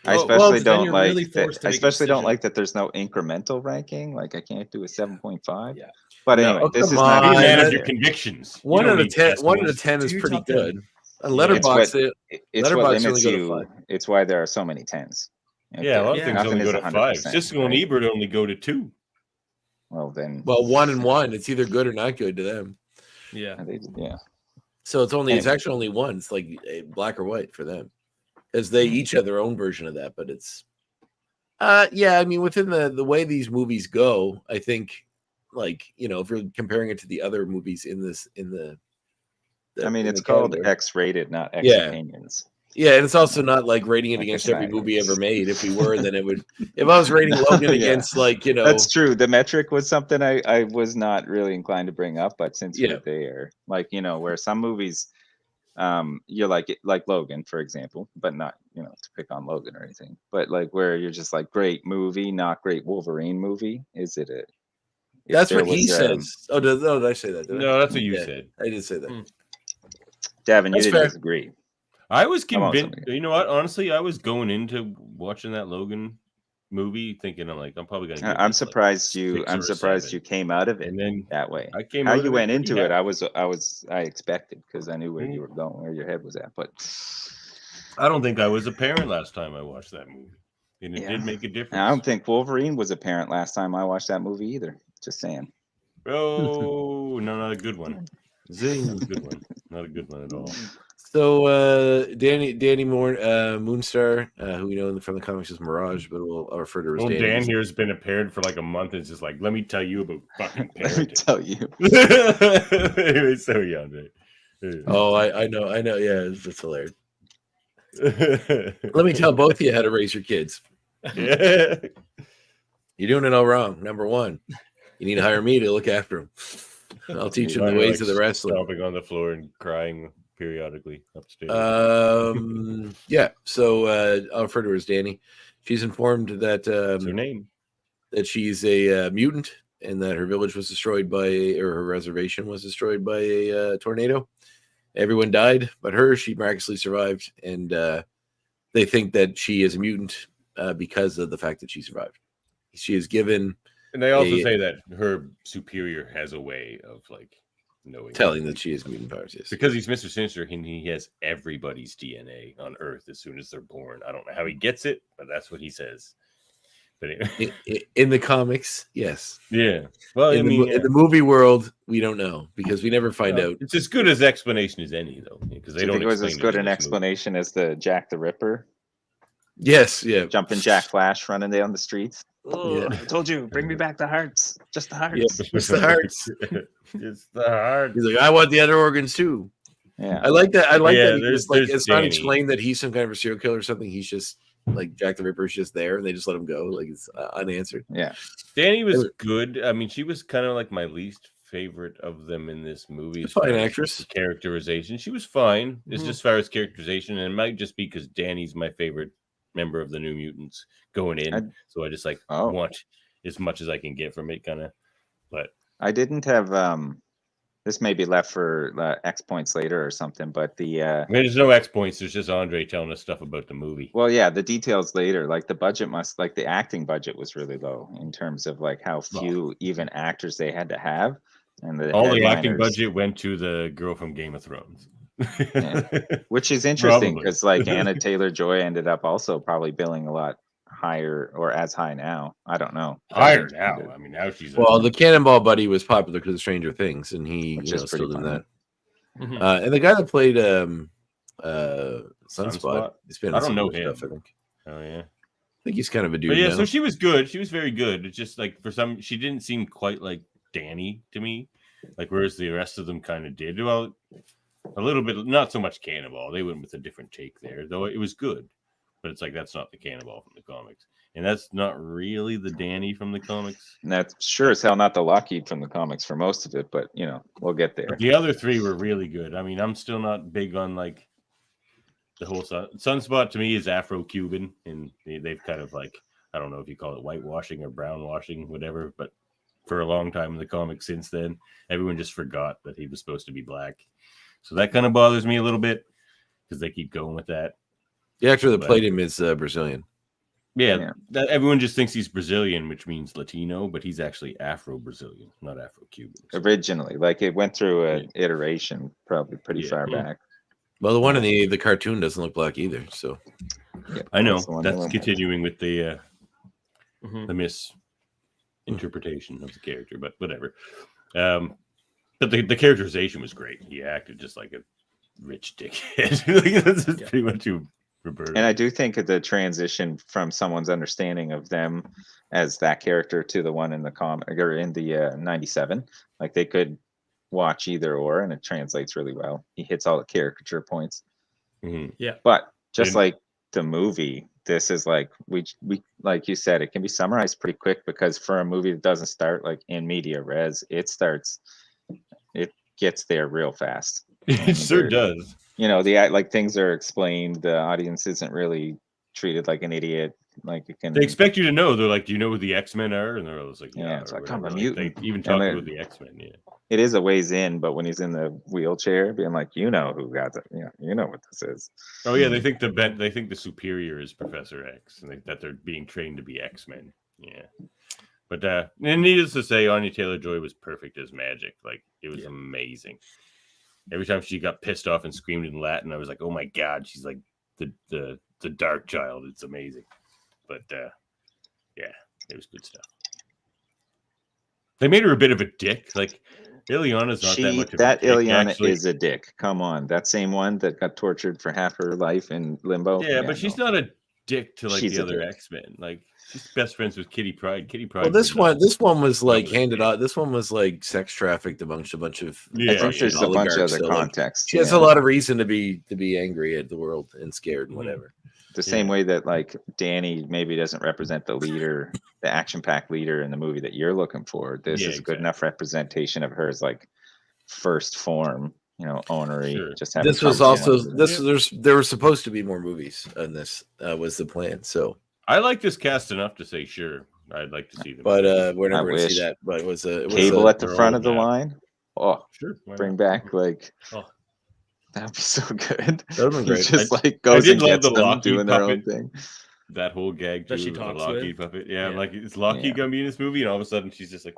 [SPEAKER 8] I especially don't like that. I especially don't like that there's no incremental ranking. Like I can't do a 7.5.
[SPEAKER 6] Yeah.
[SPEAKER 8] But anyway, this is not
[SPEAKER 3] a man of your convictions.
[SPEAKER 1] 1 out of 10. 1 out of 10 is pretty good. On Letterboxd,
[SPEAKER 8] it's what limits you. It's why there are so many 10s.
[SPEAKER 3] Yeah, a lot of things only go to 5. Siskel and Ebert only go to 2.
[SPEAKER 8] Well, then.
[SPEAKER 1] Well, 1 and 1. It's either good or not good to them.
[SPEAKER 6] Yeah.
[SPEAKER 8] Yeah.
[SPEAKER 1] So it's actually only 1. It's like black or white for them, as they each have their own version of that. But it's, I mean, within the way these movies go, I think, like, if you're comparing it to the other movies in the
[SPEAKER 8] I mean, it's called X-rated, not X opinions.
[SPEAKER 1] Yeah, and it's also not like rating it against every movie ever made. If we were, then it would. If I was rating Logan against,
[SPEAKER 8] that's true. The metric was something I was not really inclined to bring up, but since you're there, where some movies, you're like Logan, for example, but not to pick on Logan or anything, but like where you're just like great movie, not great Wolverine movie. Is it a?
[SPEAKER 1] That's what he says. Did I say that?
[SPEAKER 3] No, that's what you said.
[SPEAKER 1] I did say that.
[SPEAKER 8] Davin, you didn't disagree.
[SPEAKER 3] I was convinced. You know what? Honestly, I was going into watching that Logan movie thinking I'm probably gonna.
[SPEAKER 8] I'm surprised you. I'm surprised you came out of it
[SPEAKER 3] and then
[SPEAKER 8] that way.
[SPEAKER 3] I came.
[SPEAKER 8] How you went into it? I expected because I knew where you were going, where your head was at. But
[SPEAKER 3] I don't think I was a parent last time I watched that movie, and it did make a difference.
[SPEAKER 8] I don't think Wolverine was a parent last time I watched that movie either. Just saying.
[SPEAKER 3] Oh no, not a good one. Zing, not a good one. Not a good one at all.
[SPEAKER 1] So Danny Moonstar, who we know from the comics as Mirage, but I'll refer to her as Danny.
[SPEAKER 3] Dan here has been a parent for like a month. And it's just like, let me tell you about fucking parenting.
[SPEAKER 8] Let me tell you.
[SPEAKER 3] He's so young, right?
[SPEAKER 1] Oh, I know. Yeah, it's hilarious. Let me tell both of you how to raise your kids.
[SPEAKER 3] Yeah.
[SPEAKER 1] You're doing it all wrong. Number 1, you need to hire me to look after them. I'll teach them the ways of the wrestler.
[SPEAKER 3] Stomping on the floor and crying periodically upstairs.
[SPEAKER 1] So I'll refer to her as Danny. She's informed that
[SPEAKER 3] What's her name?
[SPEAKER 1] That she's a mutant and that her village was destroyed or her reservation was destroyed by a tornado. Everyone died but her. She miraculously survived, and they think that she is a mutant because of the fact that she survived. She is given.
[SPEAKER 3] And they also say that her superior has a way of knowing,
[SPEAKER 1] telling that she has mutant powers. Yes,
[SPEAKER 3] because he's Mr. Sinister and he has everybody's DNA on Earth as soon as they're born. I don't know how he gets it, but that's what he says. But anyway.
[SPEAKER 1] in the comics, yes.
[SPEAKER 3] Yeah. Well,
[SPEAKER 1] in the movie world, we don't know because we never find out.
[SPEAKER 3] It's as good as explanation as any, though, because they don't.
[SPEAKER 8] Think it was as good an explanation as the Jack the Ripper.
[SPEAKER 1] Yes. Yeah.
[SPEAKER 8] Jumping Jack Flash running down the streets.
[SPEAKER 1] Oh,
[SPEAKER 8] I told you, bring me back the hearts. Just the hearts.
[SPEAKER 1] Yeah, just the hearts.
[SPEAKER 3] It's the heart.
[SPEAKER 1] He's like, I want the other organs too.
[SPEAKER 8] Yeah.
[SPEAKER 1] I like that. I like that.
[SPEAKER 3] It's
[SPEAKER 1] not explained that he's some kind of a serial killer or something. He's just like Jack the Ripper's just there and they just let him go, like it's unanswered.
[SPEAKER 8] Yeah.
[SPEAKER 3] Danny was good. I mean, she was kind of like my least favorite of them in this movie.
[SPEAKER 1] She's a fine actress.
[SPEAKER 3] Characterization, she was fine. It's just as far as characterization, and it might just be because Danny's my favorite member of the New Mutants going in, so I just like want as much as I can get from it, kind of. But
[SPEAKER 8] I didn't have this may be left for X points later or something, but the
[SPEAKER 3] I mean, there's no X points. There's just Andre telling us stuff about the movie.
[SPEAKER 8] well, yeah, the details later. Like the budget like the acting budget was really low in terms of like how few even actors they had to have, and
[SPEAKER 3] all the acting budget went to the girl from Game of Thrones.
[SPEAKER 8] Yeah. Which is interesting because like Anna Taylor-Joy ended up also probably billing a lot higher or as high now. I don't know.
[SPEAKER 3] Higher now. I mean, now she's
[SPEAKER 1] the Cannonball Buddy was popular because of Stranger Things, and he still doing that. And the guy that played Sunspot, he's been
[SPEAKER 3] I don't know him.
[SPEAKER 1] Stuff, I think.
[SPEAKER 3] Oh yeah,
[SPEAKER 1] I think he's kind of a dude.
[SPEAKER 3] But yeah,
[SPEAKER 1] now.
[SPEAKER 3] so she was good. She was very good. It's just like she didn't seem quite like Danny to me. Like whereas the rest of them kind of did. Well, a little bit, not so much Cannonball. They went with a different take there, though it was good. But it's like that's not the Cannonball from the comics, and that's not really the Danny from the comics.
[SPEAKER 8] And that's sure as hell not the Lockheed from the comics for most of it, but we'll get there.
[SPEAKER 3] But the other three were really good. I mean, I'm still not big on like the whole Sunspot. To me is Afro-Cuban, and they've kind of like, I don't know if you call it whitewashing or brownwashing, whatever, but for a long time in the comics since then, everyone just forgot that he was supposed to be black. So that kind of bothers me a little bit because they keep going with that.
[SPEAKER 1] The actor that played him is Brazilian.
[SPEAKER 3] Yeah. Everyone just thinks he's Brazilian, which means Latino, but he's actually Afro-Brazilian, not Afro-Cuban. So.
[SPEAKER 8] Originally, like it went through an iteration, probably pretty far back.
[SPEAKER 1] Well, the one in the cartoon doesn't look black either. So
[SPEAKER 3] I know that's continuing with the misinterpretation of the character, but whatever. But the characterization was great. He acted just like a rich dickhead. That's pretty much who Roberto.
[SPEAKER 8] And I do think of the transition from someone's understanding of them as that character to the one in the comic or in the 97. Like they could watch either or, and it translates really well. He hits all the caricature points.
[SPEAKER 3] Mm-hmm.
[SPEAKER 6] Yeah.
[SPEAKER 8] But just like the movie, this is like we like you said, it can be summarized pretty quick because for a movie that doesn't start like in media res, it gets there real fast.
[SPEAKER 3] It sure does.
[SPEAKER 8] Like things are explained. The audience isn't really treated like an idiot. Like it can.
[SPEAKER 3] They expect you to know. They're like, "Do you know who the X-Men are?" And they're always like, "Yeah."
[SPEAKER 8] It's like I'm a
[SPEAKER 3] like,
[SPEAKER 8] mutant.
[SPEAKER 3] they even talk about the X-Men. Yeah.
[SPEAKER 8] It is a ways in, but when he's in the wheelchair, being like, "You know who got it? You know what this is."
[SPEAKER 3] Oh yeah, they think the superior is Professor X, and that they're being trained to be X-Men. Yeah. But and needless to say, Anya Taylor-Joy was perfect as Magic. Like it was amazing. Every time she got pissed off and screamed in Latin, I was like, "Oh my god, she's like the Dark Child." It's amazing. But yeah, it was good stuff. They made her a bit of a dick. Like Ileana's not that much of a dick.
[SPEAKER 8] Ileana
[SPEAKER 3] actually.
[SPEAKER 8] is a dick. Come on, that same one that got tortured for half her life in limbo.
[SPEAKER 3] Yeah, but she's not a dick to like the other X-Men. Like she's best friends with Kitty Pryde. Kitty Pryde.
[SPEAKER 1] Well, this one was like handed out. This one was like sex trafficked amongst a bunch of.
[SPEAKER 8] I think there's a bunch of other context.
[SPEAKER 1] She has a lot of reason to be angry at the world and scared and whatever.
[SPEAKER 8] The same way that like Danny maybe doesn't represent the leader, the action-packed leader in the movie that you're looking for. This is a good enough representation of her as like first form, ownery.
[SPEAKER 3] Sure.
[SPEAKER 8] Just
[SPEAKER 1] this was also there were supposed to be more movies, and this was the plan. So
[SPEAKER 3] I like this cast enough to say sure. I'd like to see them,
[SPEAKER 1] but we're never going to see that. But it was
[SPEAKER 8] Cable at the front of the line. Oh,
[SPEAKER 3] sure.
[SPEAKER 8] Bring back like. Oh. That'd be so good.
[SPEAKER 1] That would be great.
[SPEAKER 8] Just like goes and gets them doing their own thing.
[SPEAKER 3] That whole gag too,
[SPEAKER 6] that she
[SPEAKER 3] the
[SPEAKER 6] talks
[SPEAKER 3] Lockheed
[SPEAKER 6] with.
[SPEAKER 3] puppet. Yeah, like is Lockheed gonna be in this movie? And all of a sudden she's just like,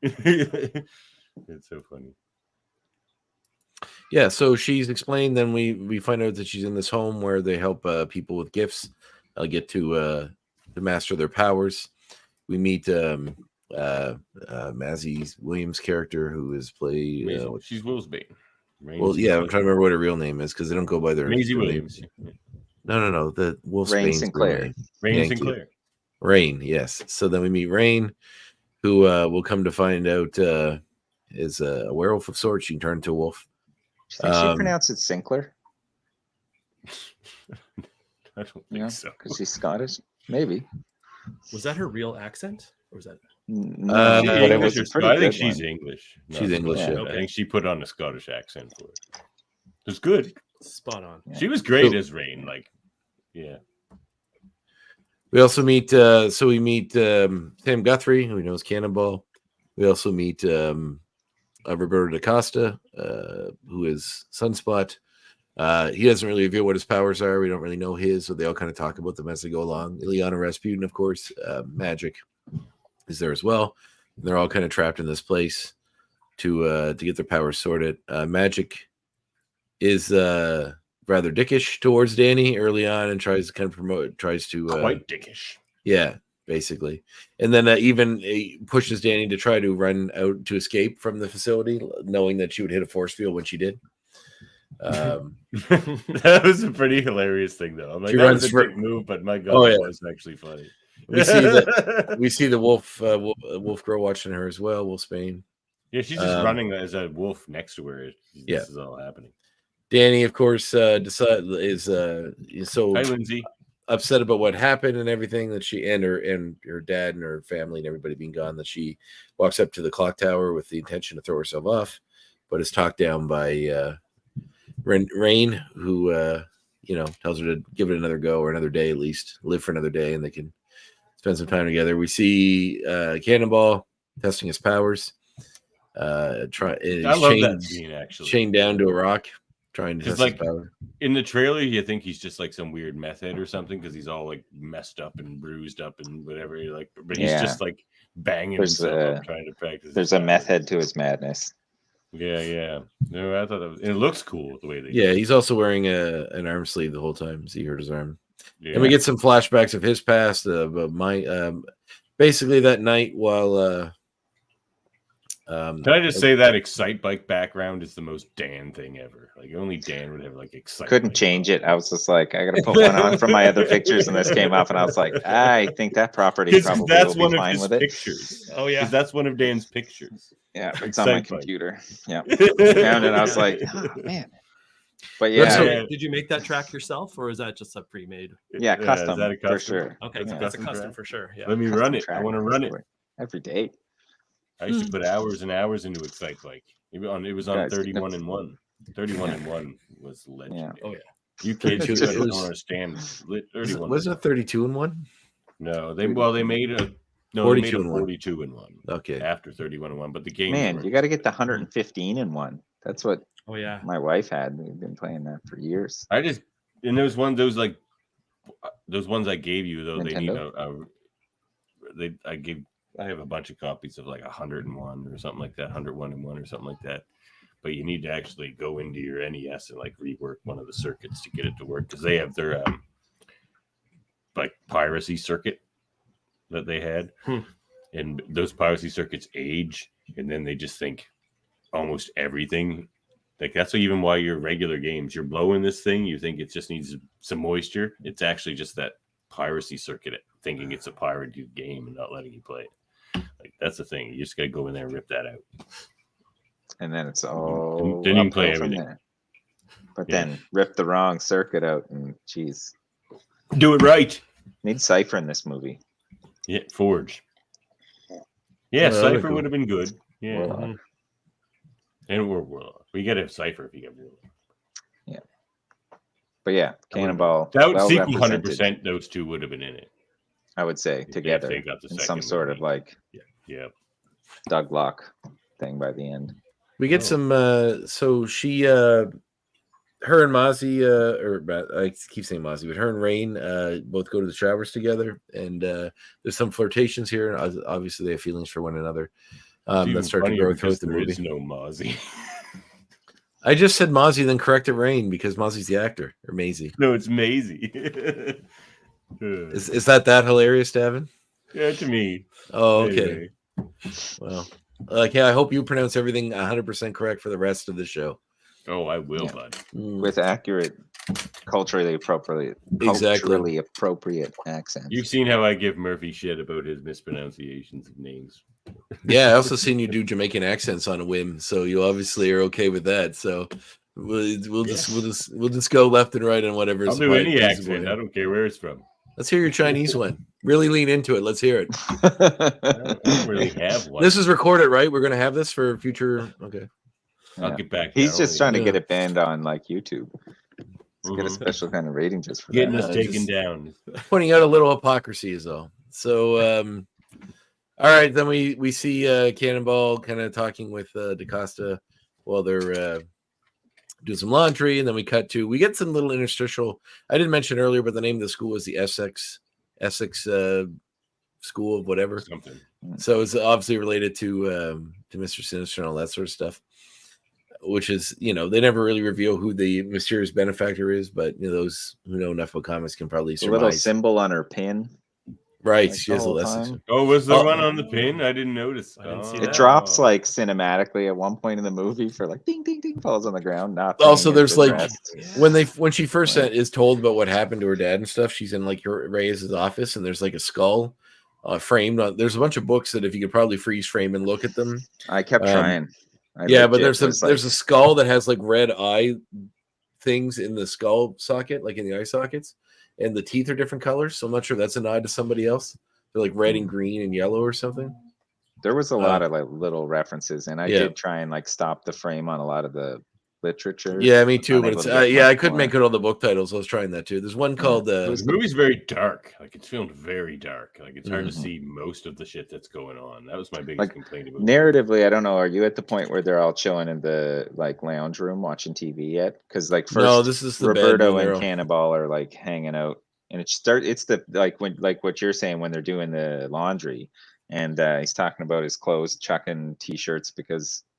[SPEAKER 3] it's so funny.
[SPEAKER 1] Yeah, so she's explained. Then we find out that she's in this home where they help people with gifts get to master their powers. We meet Maisie Williams' character, who is played.
[SPEAKER 3] She's Willsbane.
[SPEAKER 1] Well, yeah, I'm trying to remember what her real name is because they don't go by their
[SPEAKER 3] Maisie Williams.
[SPEAKER 1] No. The Wolf
[SPEAKER 8] Rain Sinclair.
[SPEAKER 3] Rain Sinclair.
[SPEAKER 1] Rain, yes. So then we meet Rain, who will come to find out is a werewolf of sorts. She can turn into a wolf.
[SPEAKER 8] Did she pronounce it Sinclair?
[SPEAKER 3] I don't
[SPEAKER 8] Yeah,
[SPEAKER 3] think so.
[SPEAKER 8] because she's Scottish. Maybe.
[SPEAKER 6] Was that her real accent, or was that?
[SPEAKER 8] No,
[SPEAKER 3] She
[SPEAKER 8] but it
[SPEAKER 3] English
[SPEAKER 8] was a
[SPEAKER 3] or
[SPEAKER 8] pretty
[SPEAKER 3] I think
[SPEAKER 8] good
[SPEAKER 3] she's
[SPEAKER 8] one.
[SPEAKER 3] English.
[SPEAKER 1] She's
[SPEAKER 3] not
[SPEAKER 1] English,
[SPEAKER 3] Scottish.
[SPEAKER 8] yeah.
[SPEAKER 3] I
[SPEAKER 6] Okay.
[SPEAKER 3] think she put on a Scottish accent for it. It was good.
[SPEAKER 6] Spot on.
[SPEAKER 8] Yeah.
[SPEAKER 3] She was great
[SPEAKER 1] So-
[SPEAKER 3] as Rain. Like, yeah.
[SPEAKER 1] We also meet. We meet Sam Guthrie, who knows Cannonball. We also meet Roberto da Costa, who is Sunspot. He doesn't really reveal what his powers are. We don't really know his, so they all kind of talk about them as they go along. Ileana Rasputin, of course, Magic is there as well. And they're all kind of trapped in this place to get their powers sorted. Magic is rather dickish towards Danny early on and tries to kind of tries to
[SPEAKER 3] Quite dickish.
[SPEAKER 1] yeah, basically. And then even pushes Danny to try to run out to escape from the facility, knowing that she would hit a force field when she did.
[SPEAKER 3] That was a pretty hilarious thing, though. I'm like,
[SPEAKER 1] She
[SPEAKER 3] that
[SPEAKER 1] runs
[SPEAKER 3] was a
[SPEAKER 1] for-
[SPEAKER 3] big move, but my God,
[SPEAKER 1] Oh,
[SPEAKER 3] it
[SPEAKER 1] yeah.
[SPEAKER 3] was actually funny.
[SPEAKER 1] we see the wolf girl watching her as well, Wolfsbane.
[SPEAKER 3] Yeah, she's just running as a wolf next to her.
[SPEAKER 1] Yeah.
[SPEAKER 3] This is all happening.
[SPEAKER 1] Danny, of course, is so
[SPEAKER 3] Hi, Lindsay.
[SPEAKER 1] upset about what happened and everything that she and her dad and her family and everybody being gone, that she walks up to the clock tower with the intention to throw herself off, but is talked down by Rain, who tells her to give it another go, or another day at least, live for another day, and they can spend some time together. We see Cannonball testing his powers.
[SPEAKER 3] I love that scene, actually.
[SPEAKER 1] Chained down to a rock, trying to test
[SPEAKER 3] like,
[SPEAKER 1] his power.
[SPEAKER 3] In the trailer, you think he's just like some weird meth head or something because he's all like messed up and bruised up and whatever. Like, but he's just like banging himself up trying to practice.
[SPEAKER 8] There's a meth head to his madness.
[SPEAKER 3] Yeah. No, I thought that was. It looks cool the way they.
[SPEAKER 1] Yeah, he's also wearing an arm sleeve the whole time. So you hurt his arm.
[SPEAKER 3] Yeah.
[SPEAKER 1] And we get some flashbacks of his past. Basically that night while.
[SPEAKER 3] Can I just say that Excite Bike background is the most Dan thing ever? Like only Dan would have like Excite.
[SPEAKER 8] Couldn't change it. I was just like, I gotta put one on from my other pictures, and this came up, and I was like, I think that property probably
[SPEAKER 3] that's
[SPEAKER 8] will
[SPEAKER 3] one
[SPEAKER 8] be
[SPEAKER 3] of
[SPEAKER 8] fine
[SPEAKER 3] his
[SPEAKER 8] with it.
[SPEAKER 3] pictures.
[SPEAKER 6] Oh yeah,
[SPEAKER 3] That's one of Dan's pictures.
[SPEAKER 8] Yeah, it's on my
[SPEAKER 3] Excite Bike.
[SPEAKER 8] computer. Yeah, found it. I was like, oh, man. But yeah,
[SPEAKER 6] Did you make that track yourself, or is that just a pre-made?
[SPEAKER 8] yeah, custom,
[SPEAKER 3] is that a
[SPEAKER 8] for
[SPEAKER 3] custom?
[SPEAKER 8] sure.
[SPEAKER 6] Okay,
[SPEAKER 3] That's a
[SPEAKER 6] that's a
[SPEAKER 3] custom
[SPEAKER 6] custom
[SPEAKER 3] track?
[SPEAKER 6] for sure. Yeah.
[SPEAKER 3] Let me
[SPEAKER 8] Custom
[SPEAKER 3] run it. I
[SPEAKER 8] track
[SPEAKER 3] want to
[SPEAKER 8] for
[SPEAKER 3] run it.
[SPEAKER 8] sure. Every day.
[SPEAKER 3] I used to put hours and hours into Excite Bike. It was on
[SPEAKER 8] Guys,
[SPEAKER 3] 31 and 1. 31 and 1 was legendary.
[SPEAKER 6] Oh yeah.
[SPEAKER 3] You kids
[SPEAKER 1] It
[SPEAKER 3] don't
[SPEAKER 1] was-
[SPEAKER 3] understand. 31.
[SPEAKER 1] Wasn't it 32 and 1?
[SPEAKER 3] No, they made a
[SPEAKER 1] 42 and 1.
[SPEAKER 3] 42 and 1
[SPEAKER 1] Okay.
[SPEAKER 3] after 31 and 1, but the game
[SPEAKER 8] Man, you got to get the 115 in one. That's what
[SPEAKER 6] Oh yeah.
[SPEAKER 8] my wife had. We've been playing that for years.
[SPEAKER 3] And there's one those ones I gave you though.
[SPEAKER 8] Nintendo?
[SPEAKER 3] I have a bunch of copies of like 101 or something like that, 101 and 1 or something like that. But you need to actually go into your NES and like rework one of the circuits to get it to work because they have their like piracy circuit that they had, and those piracy circuits age, and then they just think almost everything. Like that's even why your regular games, you're blowing this thing, you think it just needs some moisture. It's actually just that piracy circuit thinking it's a pirated game and not letting you play it. Like that's the thing. You just gotta go in there and rip that out.
[SPEAKER 8] And then it's all
[SPEAKER 3] Then you can play
[SPEAKER 8] uphill from
[SPEAKER 3] everything.
[SPEAKER 8] there. But
[SPEAKER 3] Yeah.
[SPEAKER 8] then rip the wrong circuit out, and geez,
[SPEAKER 3] Do it right.
[SPEAKER 8] need Cypher in this movie.
[SPEAKER 3] Yeah, Forge. Yeah,
[SPEAKER 1] that'd be
[SPEAKER 3] Cypher
[SPEAKER 1] cool.
[SPEAKER 3] would have been good. Yeah.
[SPEAKER 8] Warlock.
[SPEAKER 3] And Warlock. We gotta have Cypher if you get Warlock.
[SPEAKER 8] But yeah, Cannonball.
[SPEAKER 3] That would
[SPEAKER 8] well
[SPEAKER 3] sequel
[SPEAKER 8] represented,
[SPEAKER 3] 100%. Those two would have been in it.
[SPEAKER 8] I would say
[SPEAKER 3] If
[SPEAKER 8] together
[SPEAKER 3] they got the
[SPEAKER 8] in
[SPEAKER 3] second
[SPEAKER 8] some sort of
[SPEAKER 3] movie.
[SPEAKER 8] like
[SPEAKER 3] Yeah.
[SPEAKER 8] Doug Lock thing by the end.
[SPEAKER 1] We get some so she her and Mozzie I keep saying Mozzie, but her and Rain both go to the showers together, and there's some flirtations here, and obviously they have feelings for one another.
[SPEAKER 3] It's even
[SPEAKER 1] That start to
[SPEAKER 3] funnier
[SPEAKER 1] grow
[SPEAKER 3] because
[SPEAKER 1] throughout the
[SPEAKER 3] there
[SPEAKER 1] movie.
[SPEAKER 3] is no Mozzie.
[SPEAKER 1] I just said Mozzie, then corrected Rain because Mozzie's the actor, or Maisie.
[SPEAKER 3] No, it's Maisie.
[SPEAKER 1] Is that hilarious, Davin?
[SPEAKER 3] Yeah, to me.
[SPEAKER 1] Oh, okay.
[SPEAKER 3] Anyway.
[SPEAKER 1] Well, I hope you pronounce everything 100% correct for the rest of the show.
[SPEAKER 3] Oh, I will,
[SPEAKER 8] Yeah.
[SPEAKER 3] bud.
[SPEAKER 8] With accurate, culturally appropriate accents.
[SPEAKER 3] You've seen how I give Murphy shit about his mispronunciations of names.
[SPEAKER 1] Yeah, I also seen you do Jamaican accents on a whim, so you obviously are okay with that. So We'll just go left and right on whatever.
[SPEAKER 3] I'll do any accent. I don't care where it's from.
[SPEAKER 1] Let's hear your Chinese one. Really lean into it. Let's hear it.
[SPEAKER 3] I don't really have one.
[SPEAKER 1] This is recorded, right? We're gonna have this for future. Okay.
[SPEAKER 3] I'll get back.
[SPEAKER 8] He's just trying to get it banned on like YouTube. Let's get a special kind of rating just for
[SPEAKER 3] getting
[SPEAKER 8] that.
[SPEAKER 3] us taken down.
[SPEAKER 1] Pointing out a little hypocrisy is all. So, all right, then we see Cannonball kind of talking with DaCosta while they're doing some laundry, and then we get some little interstitial. I didn't mention earlier, but the name of the school is the Essex School of whatever.
[SPEAKER 3] Something.
[SPEAKER 1] So it's obviously related to Mr. Sinister and all that sort of stuff. Which is, they never really reveal who the mysterious benefactor is, but those who know enough about comics can probably surmise.
[SPEAKER 8] A little symbol on her pin.
[SPEAKER 1] Right.
[SPEAKER 8] Like
[SPEAKER 1] she has a lesson.
[SPEAKER 3] Oh, was there one on the pin? I didn't notice.
[SPEAKER 6] I didn't see
[SPEAKER 8] It
[SPEAKER 6] that.
[SPEAKER 8] drops like cinematically at one point in the movie for like ding ding ding, falls on the ground. Not
[SPEAKER 1] also there's like
[SPEAKER 8] rest.
[SPEAKER 1] when she first is told about what happened to her dad and stuff, she's in like Reyes' office, and there's like a skull framed. There's a bunch of books that if you could probably freeze frame and look at them.
[SPEAKER 8] I kept trying.
[SPEAKER 1] But there's a skull that has like red eye things in the skull socket, like in the eye sockets, and the teeth are different colors. So I'm not sure that's a nod to somebody else. They're like red and green and yellow or something.
[SPEAKER 8] There was a lot of like little references, and I did try and like stop the frame on a lot of the literature.
[SPEAKER 1] Yeah, me too. But it's I couldn't make out all the book titles. I was trying that too. There's one called
[SPEAKER 3] the movie's very dark. Like it's filmed very dark. Like it's hard to see most of the shit that's going on. That was my biggest complaint about
[SPEAKER 8] narratively. I don't know. Are you at the point where they're all chilling in the like lounge room watching TV yet? Because like first,
[SPEAKER 1] this is the
[SPEAKER 8] Roberto and Cannonball are like hanging out, and it's the like when like what you're saying when they're doing the laundry. And he's talking about his clothes, chucking t-shirts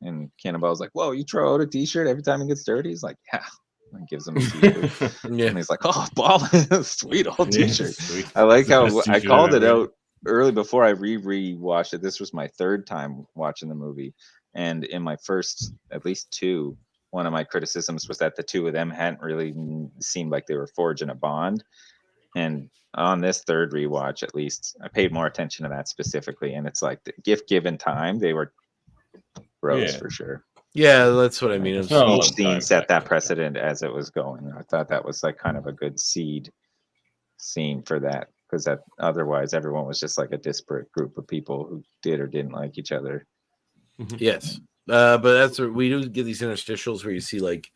[SPEAKER 8] and Cannonball's like, "Whoa, you throw out a t-shirt every time it gets dirty?" He's like, "Yeah," and gives him a t-shirt. And he's like, "Oh, ball, sweet old t-shirt." I like how I called it out early before I re-watched it. This was my third time watching the movie, and in my first at least two, one of my criticisms was that the two of them hadn't really seemed like they were forging a bond, and on this third rewatch, at least, I paid more attention to that specifically. And it's like, given time, they were bros for sure.
[SPEAKER 1] Yeah, that's what I mean.
[SPEAKER 8] Each scene set that precedent as it was going. I thought that was like kind of a good seed scene for that, because that otherwise everyone was just like a disparate group of people who did or didn't like each other.
[SPEAKER 1] Yes, but that's what we do get these interstitials where you see like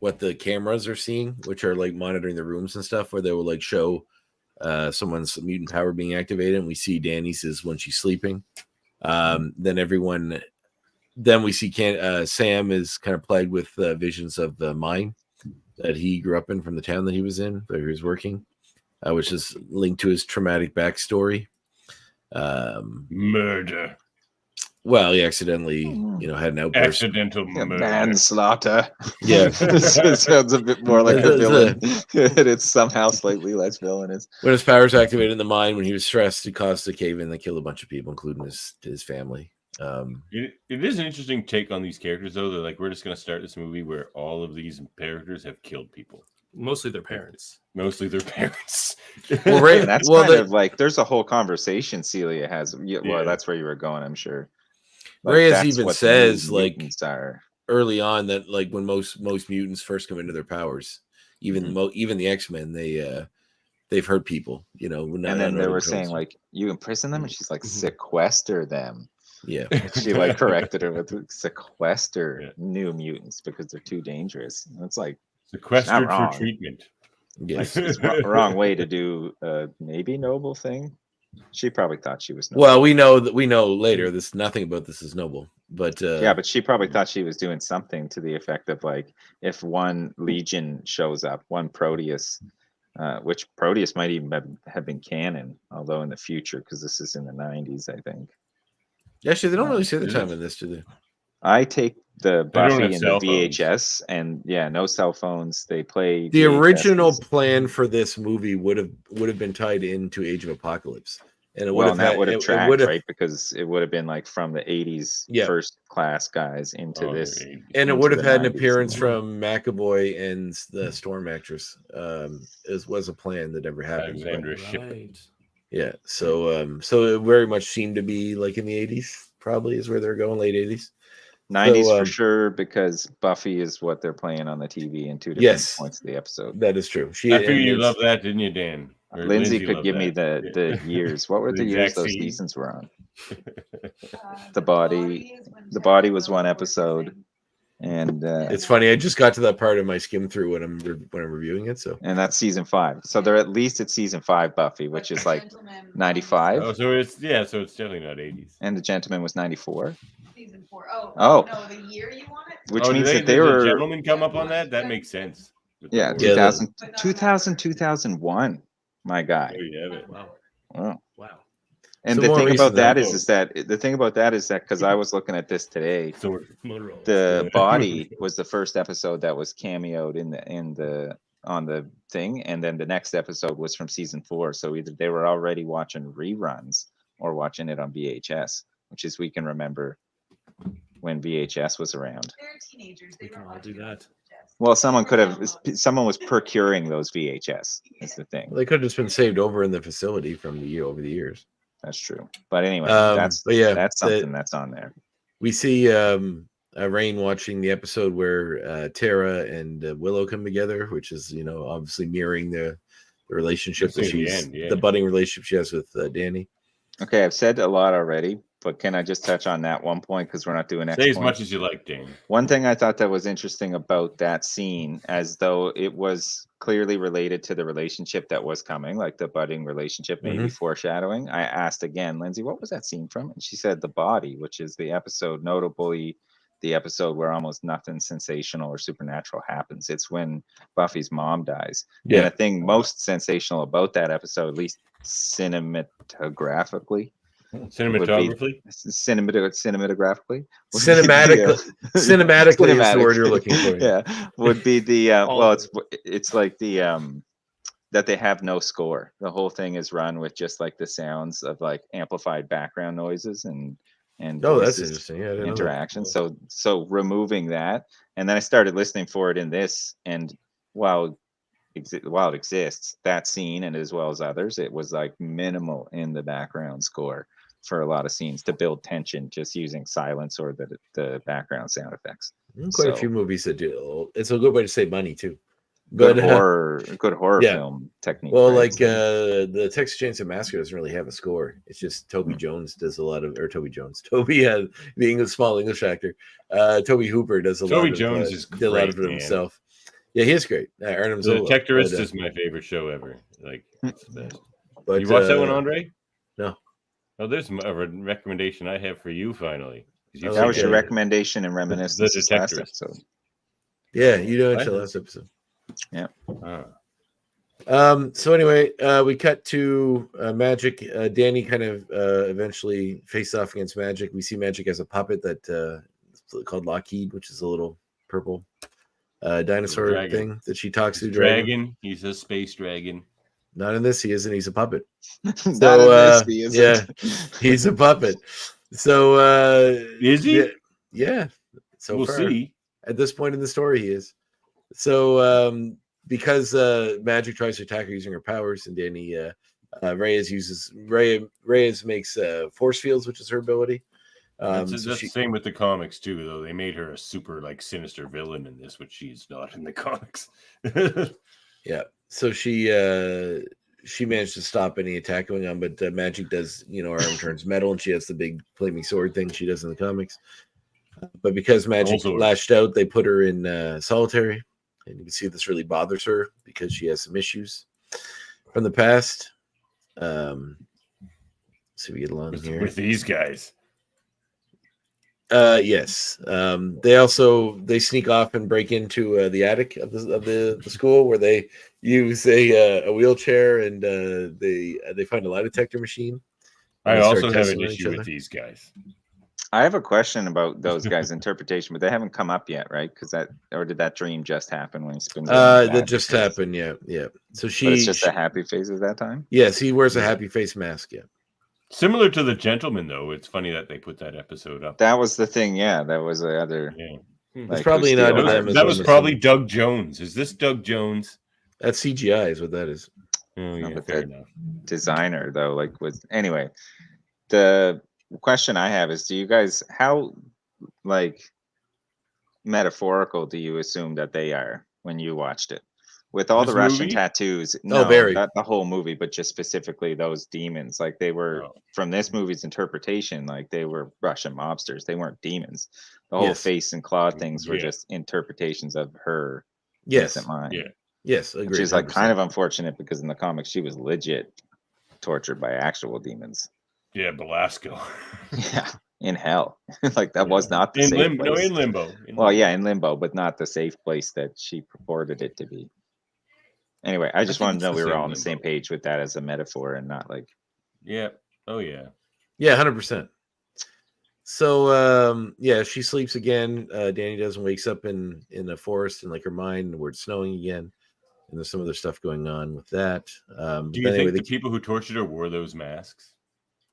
[SPEAKER 1] what the cameras are seeing, which are like monitoring the rooms and stuff, where they will like show someone's mutant power being activated, and we see Danny's is when she's sleeping. Then we see Sam is kind of plagued with visions of the mine that he grew up in from the town that he was in, where he was working, which is linked to his traumatic backstory.
[SPEAKER 3] Murder.
[SPEAKER 1] Well, he accidentally, had an outburst.
[SPEAKER 3] Accidental murder.
[SPEAKER 8] Manslaughter.
[SPEAKER 1] Yeah.
[SPEAKER 8] It sounds a bit more like a villain. And it's somehow slightly less villainous.
[SPEAKER 1] When his powers activated in the mind, when he was stressed, he caused a cave in that killed a bunch of people, including his family.
[SPEAKER 3] It is an interesting take on these characters, though. They're like, we're just going to start this movie where all of these characters have killed people.
[SPEAKER 6] Mostly their parents.
[SPEAKER 1] Well,
[SPEAKER 8] Right. And that's kind of like, there's a whole conversation Celia has. Well, that's where you were going, I'm sure.
[SPEAKER 1] Reyes even says like early on that like when most mutants first come into their powers, even the X-Men, they've hurt people, and
[SPEAKER 8] then they were saying like, you imprison them, and she's like, sequester them.
[SPEAKER 1] Yeah.
[SPEAKER 8] She like corrected her with sequester new mutants because they're too dangerous. And it's like
[SPEAKER 3] sequestered for treatment.
[SPEAKER 8] Yes. Like, it's wrong way to do a maybe noble thing. She probably thought she was noble.
[SPEAKER 1] Well, we know later this nothing about this is noble, but
[SPEAKER 8] but she probably thought she was doing something to the effect of like, if one Legion shows up, one Proteus, which Proteus might even have been canon, although in the future, because this is in the 90s, I think.
[SPEAKER 1] Actually, they don't really say the time in this, do they?
[SPEAKER 8] I take the Buffy and the VHS, and no cell phones. They play
[SPEAKER 1] the VHS. Original plan for this movie would have been tied into Age of Apocalypse, and would have tracked,
[SPEAKER 8] right? Because it would have been like from the 80s first class guys into this,
[SPEAKER 1] and it would have had an appearance from McAvoy and the Storm actress. Was a plan that never happened.
[SPEAKER 6] Right.
[SPEAKER 1] Yeah, so it very much seemed to be like in the 80s, probably is where they're going, late 80s.
[SPEAKER 8] 90s
[SPEAKER 1] So,
[SPEAKER 8] for sure, because Buffy is what they're playing on the TV in two different
[SPEAKER 1] yes,
[SPEAKER 8] points of the episode.
[SPEAKER 1] that is true.
[SPEAKER 3] I figured you loved that, didn't you, Dan? Or
[SPEAKER 8] Lindsay could
[SPEAKER 3] loved
[SPEAKER 8] give me
[SPEAKER 3] that.
[SPEAKER 8] the years. What were
[SPEAKER 3] The
[SPEAKER 8] the years
[SPEAKER 3] exact
[SPEAKER 8] those
[SPEAKER 3] scene?
[SPEAKER 8] seasons were on? The body was one episode, and
[SPEAKER 1] It's funny. I just got to that part of my skim through when I'm reviewing it. So
[SPEAKER 8] and that's season 5. So they're at least at season 5 Buffy, which is like 95.
[SPEAKER 3] Oh, so it's definitely not 80s.
[SPEAKER 8] And The Gentleman was 94.
[SPEAKER 10] Season 4.
[SPEAKER 8] Oh.
[SPEAKER 10] No, the year you want it?
[SPEAKER 8] Which
[SPEAKER 3] Oh,
[SPEAKER 8] means
[SPEAKER 3] did
[SPEAKER 8] that they
[SPEAKER 3] the
[SPEAKER 8] were
[SPEAKER 3] gentlemen come up on that? That makes sense. With the
[SPEAKER 8] yeah,
[SPEAKER 3] word.
[SPEAKER 8] 2000, 2001. My guy.
[SPEAKER 3] There you have it.
[SPEAKER 6] Wow.
[SPEAKER 8] Wow.
[SPEAKER 6] Wow.
[SPEAKER 8] And
[SPEAKER 1] So
[SPEAKER 8] the
[SPEAKER 1] more
[SPEAKER 8] thing
[SPEAKER 1] recent
[SPEAKER 8] about that
[SPEAKER 3] than
[SPEAKER 8] is that because I was looking at this today,
[SPEAKER 3] So Motorola.
[SPEAKER 8] the body was the first episode that was cameoed on the thing, and then the next episode was from season 4. So either they were already watching reruns or watching it on VHS, which is we can remember when VHS was around.
[SPEAKER 10] They're teenagers.
[SPEAKER 6] We can all do that.
[SPEAKER 8] Well, someone was procuring those VHS. Is the thing.
[SPEAKER 1] they could have just been saved over in the facility from over the years.
[SPEAKER 8] That's true. But anyway,
[SPEAKER 1] But yeah,
[SPEAKER 8] that's something that's on there.
[SPEAKER 1] We see Rain watching the episode where Tara and Willow come together, which is obviously mirroring the relationship that the budding relationship she has with Danny.
[SPEAKER 8] Okay, I've said a lot already, but can I just touch on that one point because we're not doing
[SPEAKER 3] Say as much as you like, Dan.
[SPEAKER 8] One thing I thought that was interesting about that scene, as though it was clearly related to the relationship that was coming, like the budding relationship, maybe foreshadowing. I asked again, Lindsay, what was that scene from? And she said The Body, which is the episode, notably the episode where almost nothing sensational or supernatural happens. It's when Buffy's mom dies.
[SPEAKER 1] Yeah.
[SPEAKER 8] And the thing most sensational about that episode, at least cinematographically,
[SPEAKER 3] cinematographically,
[SPEAKER 8] cinematically,
[SPEAKER 1] cinematically is the word you're looking for.
[SPEAKER 8] Yeah, would be the it's like the that they have no score. The whole thing is run with just like the sounds of like amplified background noises and
[SPEAKER 1] that's interesting. Yeah,
[SPEAKER 8] interaction. So removing that, and then I started listening for it in this, and while it exists, that scene and as well as others, it was like minimal in the background score for a lot of scenes to build tension, just using silence or the background sound effects.
[SPEAKER 1] Quite a few movies that do. It's a good way to save money too.
[SPEAKER 8] Good horror film technique.
[SPEAKER 1] Well, right? Like the Texas Chainsaw Massacre doesn't really have a score. It's just Toby Jones does a lot of, or Toby Jones, the small English actor. Toby Hooper does a lot.
[SPEAKER 3] Toby Jones is
[SPEAKER 1] did a lot of it himself. Yeah, he is great. Arnim
[SPEAKER 3] The
[SPEAKER 1] Zola.
[SPEAKER 3] Detectorist is my favorite show ever. Like, it's the best.
[SPEAKER 1] But
[SPEAKER 3] you watch that one, Andre?
[SPEAKER 1] No.
[SPEAKER 3] Oh, there's a recommendation I have for you. Finally,
[SPEAKER 8] that was your recommendation and reminiscence.
[SPEAKER 3] The Detectorist.
[SPEAKER 8] Last episode.
[SPEAKER 1] Yeah, you didn't watch the last episode.
[SPEAKER 8] Yeah.
[SPEAKER 1] So anyway, we cut to Magic. Danny kind of eventually face off against Magic. We see Magic as a puppet that called Lockheed, which is a little purple dinosaur thing that she talks to.
[SPEAKER 3] Dragon. He's a space dragon.
[SPEAKER 1] Not in this, he isn't. He's a puppet.
[SPEAKER 8] Not in this, he isn't.
[SPEAKER 1] Yeah, he's a puppet. So
[SPEAKER 3] is he?
[SPEAKER 1] Yeah. So
[SPEAKER 3] we'll see.
[SPEAKER 1] At this point in the story, he is. So because Magic tries to attack her using her powers, and Danny Reyes makes force fields, which is her ability.
[SPEAKER 3] That's the same with the comics too, though. They made her a super sinister villain in this, which she's not in the comics.
[SPEAKER 1] Yeah. So she managed to stop any attack going on, but Magic does, her arm turns metal, and she has the big flaming sword thing she does in the comics. But because Magic lashed out, they put her in solitary, and you can see this really bothers her because she has some issues from the past. So we get along here
[SPEAKER 3] with these guys.
[SPEAKER 1] Yes. They sneak off and break into the attic of the school where they use a wheelchair, and they find a lie detector machine.
[SPEAKER 3] I also have an issue with these guys.
[SPEAKER 8] I have a question about those guys' interpretation, but they haven't come up yet, right? Did that dream just happen when he's been?
[SPEAKER 1] That just happened. Yeah. So
[SPEAKER 8] but it's just a happy face at that time.
[SPEAKER 1] Yes, he wears a happy face mask. Yeah.
[SPEAKER 3] Similar to The Gentleman, though. It's funny that they put that episode up.
[SPEAKER 8] That was the thing. Yeah, that was the other.
[SPEAKER 3] Yeah.
[SPEAKER 1] It's probably not.
[SPEAKER 3] That was probably Doug Jones. Is this Doug Jones?
[SPEAKER 1] That's CGI, is what that is.
[SPEAKER 3] Oh yeah, fair enough.
[SPEAKER 8] Designer though, anyway, the question I have is, do you guys how metaphorical do you assume that they are when you watched it? With all
[SPEAKER 3] This
[SPEAKER 8] the Russian
[SPEAKER 3] movie?
[SPEAKER 8] tattoos, no,
[SPEAKER 1] very.
[SPEAKER 8] not the whole movie, but just specifically those demons. Like they were
[SPEAKER 3] Oh.
[SPEAKER 8] from this movie's interpretation, like they were Russian mobsters. They weren't demons. The whole
[SPEAKER 1] Yes.
[SPEAKER 8] face and claw things were
[SPEAKER 3] Yeah.
[SPEAKER 8] just interpretations of her
[SPEAKER 1] Yes.
[SPEAKER 8] innocent mind.
[SPEAKER 3] Yeah.
[SPEAKER 1] Yes,
[SPEAKER 8] Which
[SPEAKER 1] agreed.
[SPEAKER 8] is like
[SPEAKER 1] 100%.
[SPEAKER 8] kind of unfortunate because in the comics she was legit tortured by actual demons.
[SPEAKER 3] Yeah, Belasco.
[SPEAKER 8] Yeah, in hell. Like that
[SPEAKER 3] Yeah.
[SPEAKER 8] was not the
[SPEAKER 3] in
[SPEAKER 8] safe
[SPEAKER 3] limbo. No,
[SPEAKER 8] place.
[SPEAKER 3] in limbo. In
[SPEAKER 8] Well,
[SPEAKER 3] limbo.
[SPEAKER 8] yeah, in limbo, but not the safe place that she purported it to be. Anyway, I just
[SPEAKER 3] think
[SPEAKER 8] wanted
[SPEAKER 3] it's
[SPEAKER 8] to know
[SPEAKER 3] the
[SPEAKER 8] we were
[SPEAKER 3] same
[SPEAKER 8] all on the same
[SPEAKER 3] limbo.
[SPEAKER 8] page with that as a metaphor and not like
[SPEAKER 3] Yeah. Oh yeah.
[SPEAKER 1] Yeah, 100%. So yeah, she sleeps again. Danny does and wakes up in the forest in like her mind where it's snowing again. And there's some other stuff going on with that.
[SPEAKER 3] Do you think the people who tortured her wore those masks?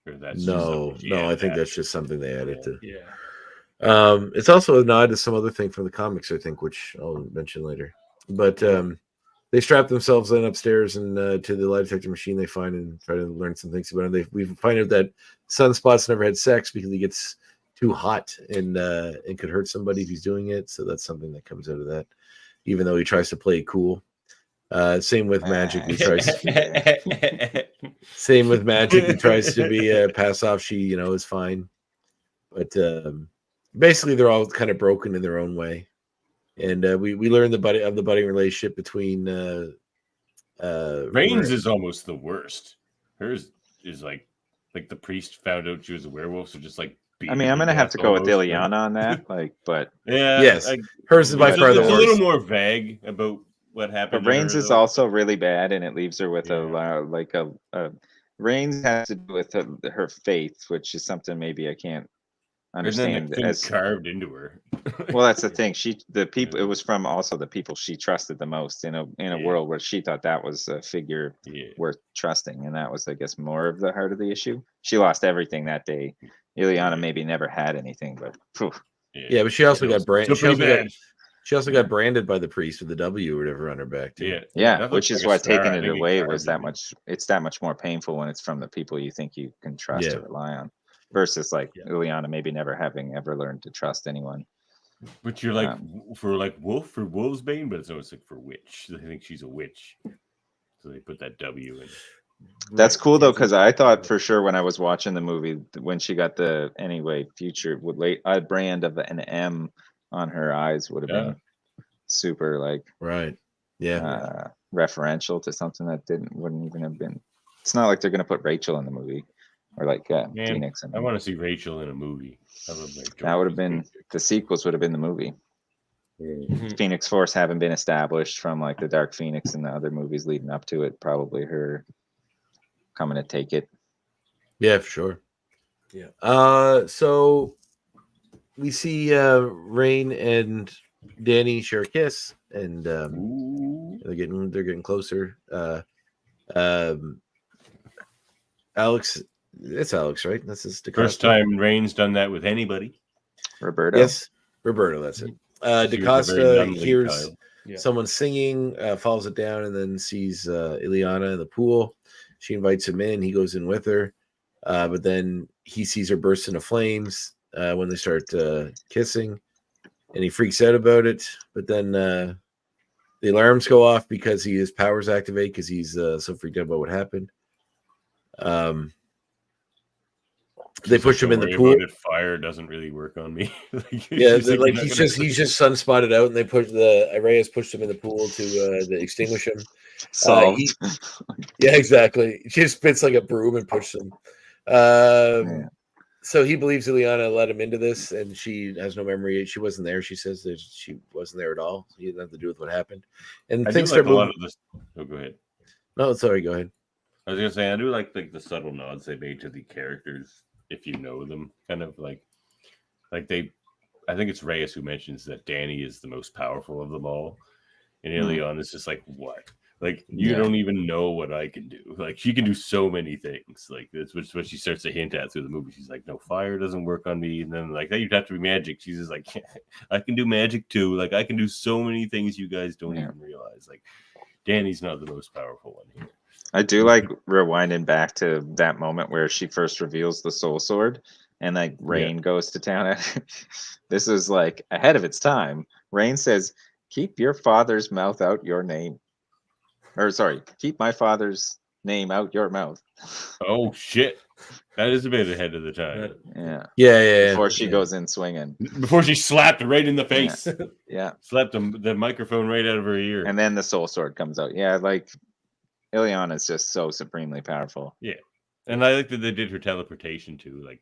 [SPEAKER 3] Or that's just
[SPEAKER 1] No,
[SPEAKER 3] something she
[SPEAKER 1] no, I
[SPEAKER 3] added
[SPEAKER 1] think
[SPEAKER 3] after?
[SPEAKER 1] that's just something they added to.
[SPEAKER 6] Yeah.
[SPEAKER 1] It's also a nod to some other thing from the comics, I think, which I'll mention later. But they strap themselves in upstairs and to the lie detector machine they find and try to learn some things about it. We find out that Sunspot's never had sex because he gets too hot and could hurt somebody if he's doing it. So that's something that comes out of that, even though he tries to play it cool. Same with Magic. He tries. Same with Magic. He tries to be pass off. She, is fine, but basically they're all kind of broken in their own way. And we learn the budding relationship between
[SPEAKER 3] Reigns is almost the worst. Hers is like the priest found out she was a werewolf, so just like.
[SPEAKER 8] I mean, I'm gonna have to go with Ileana on that, like, but
[SPEAKER 3] yeah,
[SPEAKER 1] yes, hers is by far the
[SPEAKER 3] it's
[SPEAKER 1] worst.
[SPEAKER 3] a little more vague about what happened.
[SPEAKER 8] But Reigns
[SPEAKER 3] to her,
[SPEAKER 8] is
[SPEAKER 3] though.
[SPEAKER 8] also really bad, and it leaves her with a Reigns has to do with her faith, which is something maybe I can't understand.
[SPEAKER 3] And then the thing carved into her.
[SPEAKER 8] Well, that's the thing. It was from also the people she trusted the most in a world where she thought that was a figure worth trusting, and that was, I guess, more of the heart of the issue. She lost everything that day. Ileana maybe never had anything, but
[SPEAKER 1] yeah, but she also got branded. She also got
[SPEAKER 3] Yeah.
[SPEAKER 1] branded by the priest with the W or whatever on her back too.
[SPEAKER 8] Yeah, which is why taking it away was that much. It's that much more painful when it's from the people you think you can trust or rely on, versus like Ileana maybe never having ever learned to trust anyone.
[SPEAKER 3] But you're like for Wolfsbane, but it's almost like for witch. They think she's a witch, so they put that W in.
[SPEAKER 8] That's cool though, because I thought for sure when I was watching the movie, when she got the future would a brand of an M on her eyes would have been super referential to something that wouldn't even have been. It's not like they're gonna put Rachel in the movie or like Phoenix.
[SPEAKER 3] I want to see Rachel in a movie.
[SPEAKER 8] That would have been the sequels. Would have been the movie. Phoenix Force haven't been established from like the Dark Phoenix and the other movies leading up to it. Probably her coming to take it.
[SPEAKER 1] Yeah, for sure. Yeah. So we see Rain and Danny share a kiss, and they're getting closer. Alex, it's Alex, right? That's his
[SPEAKER 3] first time Rain's done that with anybody.
[SPEAKER 8] Roberto.
[SPEAKER 1] Yes, Roberto. That's it. DaCosta hears someone singing, follows it down, and then sees Ileana in the pool. She invites him in. He goes in with her, but then he sees her burst into flames when they start kissing, and he freaks out about it. But then the alarms go off because his powers activate because he's so freaked out about what happened. They push him in the pool.
[SPEAKER 3] Fire doesn't really work on me.
[SPEAKER 1] He's just sunspotted out, and they push Reyes pushed him in the pool to extinguish him. Yeah, exactly. She just spits like a broom and pushes him. So he believes Ileana let him into this, and she has no memory. She wasn't there. She says that she wasn't there at all. He had nothing to do with what happened. And things start moving.
[SPEAKER 3] Oh, go ahead.
[SPEAKER 1] No, sorry. Go ahead.
[SPEAKER 3] I was gonna say I do like the subtle nods they made to the characters. If you know them, kind of like they, I think it's Reyes who mentions that Danny is the most powerful of them all, and Ileana is just like, what? Like you don't even know what I can do. Like she can do so many things. Like that's what she starts to hint at through the movie. She's like, no, fire doesn't work on me. And then like that, you'd have to be magic. She's just like, I can do magic too. Like I can do so many things you guys don't even realize. Like Danny's not the most powerful one here.
[SPEAKER 8] I do like rewinding back to that moment where she first reveals the soul sword and like Rain goes to town. This is like ahead of its time. Rain says, "Keep your father's mouth out your name," or sorry, keep my father's name out your mouth.
[SPEAKER 3] Oh shit, that is a bit ahead of the time.
[SPEAKER 8] Yeah. Before she goes in swinging.
[SPEAKER 3] Before she slapped right in the face.
[SPEAKER 8] Yeah.
[SPEAKER 3] Slapped the microphone right out of her ear.
[SPEAKER 8] And then the soul sword comes out. Yeah, like Ileana is just so supremely powerful.
[SPEAKER 3] Yeah. And I like that they did her teleportation too. Like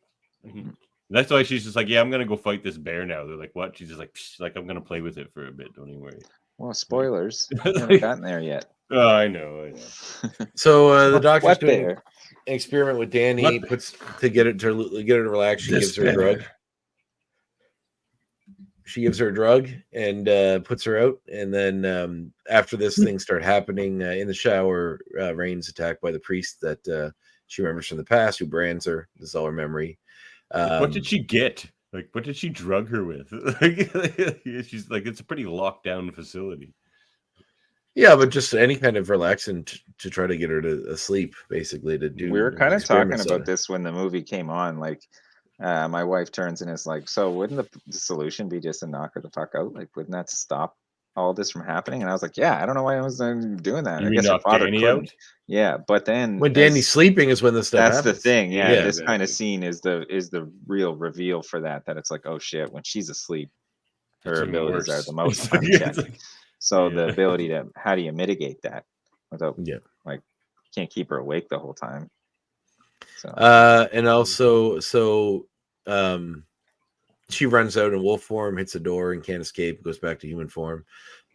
[SPEAKER 3] that's why she's just like, yeah, I'm gonna go fight this bear now. They're like, what? She's just like I'm gonna play with it for a bit. Don't even worry.
[SPEAKER 8] Well, spoilers. We haven't gotten there yet.
[SPEAKER 3] Oh, I know.
[SPEAKER 1] So the doctor's
[SPEAKER 8] What
[SPEAKER 1] doing
[SPEAKER 8] bear?
[SPEAKER 1] an experiment with Danny, puts to get her to relax. She gives her a drug. She gives her a drug and puts her out. And then after this, things start happening in the shower. Rain's attacked by the priest that she remembers from the past, who brands her. This is all her memory.
[SPEAKER 3] What did she get? Like, what did she drug her with? She's like, it's a pretty locked down facility.
[SPEAKER 1] Yeah, but just any kind of relaxant to try to get her to sleep, basically. To do.
[SPEAKER 8] We were kind of talking about this when the movie came on. Like, my wife turns and is like, "So wouldn't the solution be just to knock her the fuck out? Like, wouldn't that stop all this from happening?" And I was like, "Yeah, I don't know why I was doing that. I guess her father couldn't." Yeah, but then
[SPEAKER 1] when Danny's sleeping is when the stuff
[SPEAKER 8] that's
[SPEAKER 1] happens.
[SPEAKER 8] the thing. Yeah, this kind of scene is the real reveal for that. That it's like, oh shit, when she's asleep, her abilities are the most unchecked. So the ability to how do you mitigate that without like can't keep her awake the whole time. So
[SPEAKER 1] and also she runs out in wolf form, hits a door and can't escape, goes back to human form.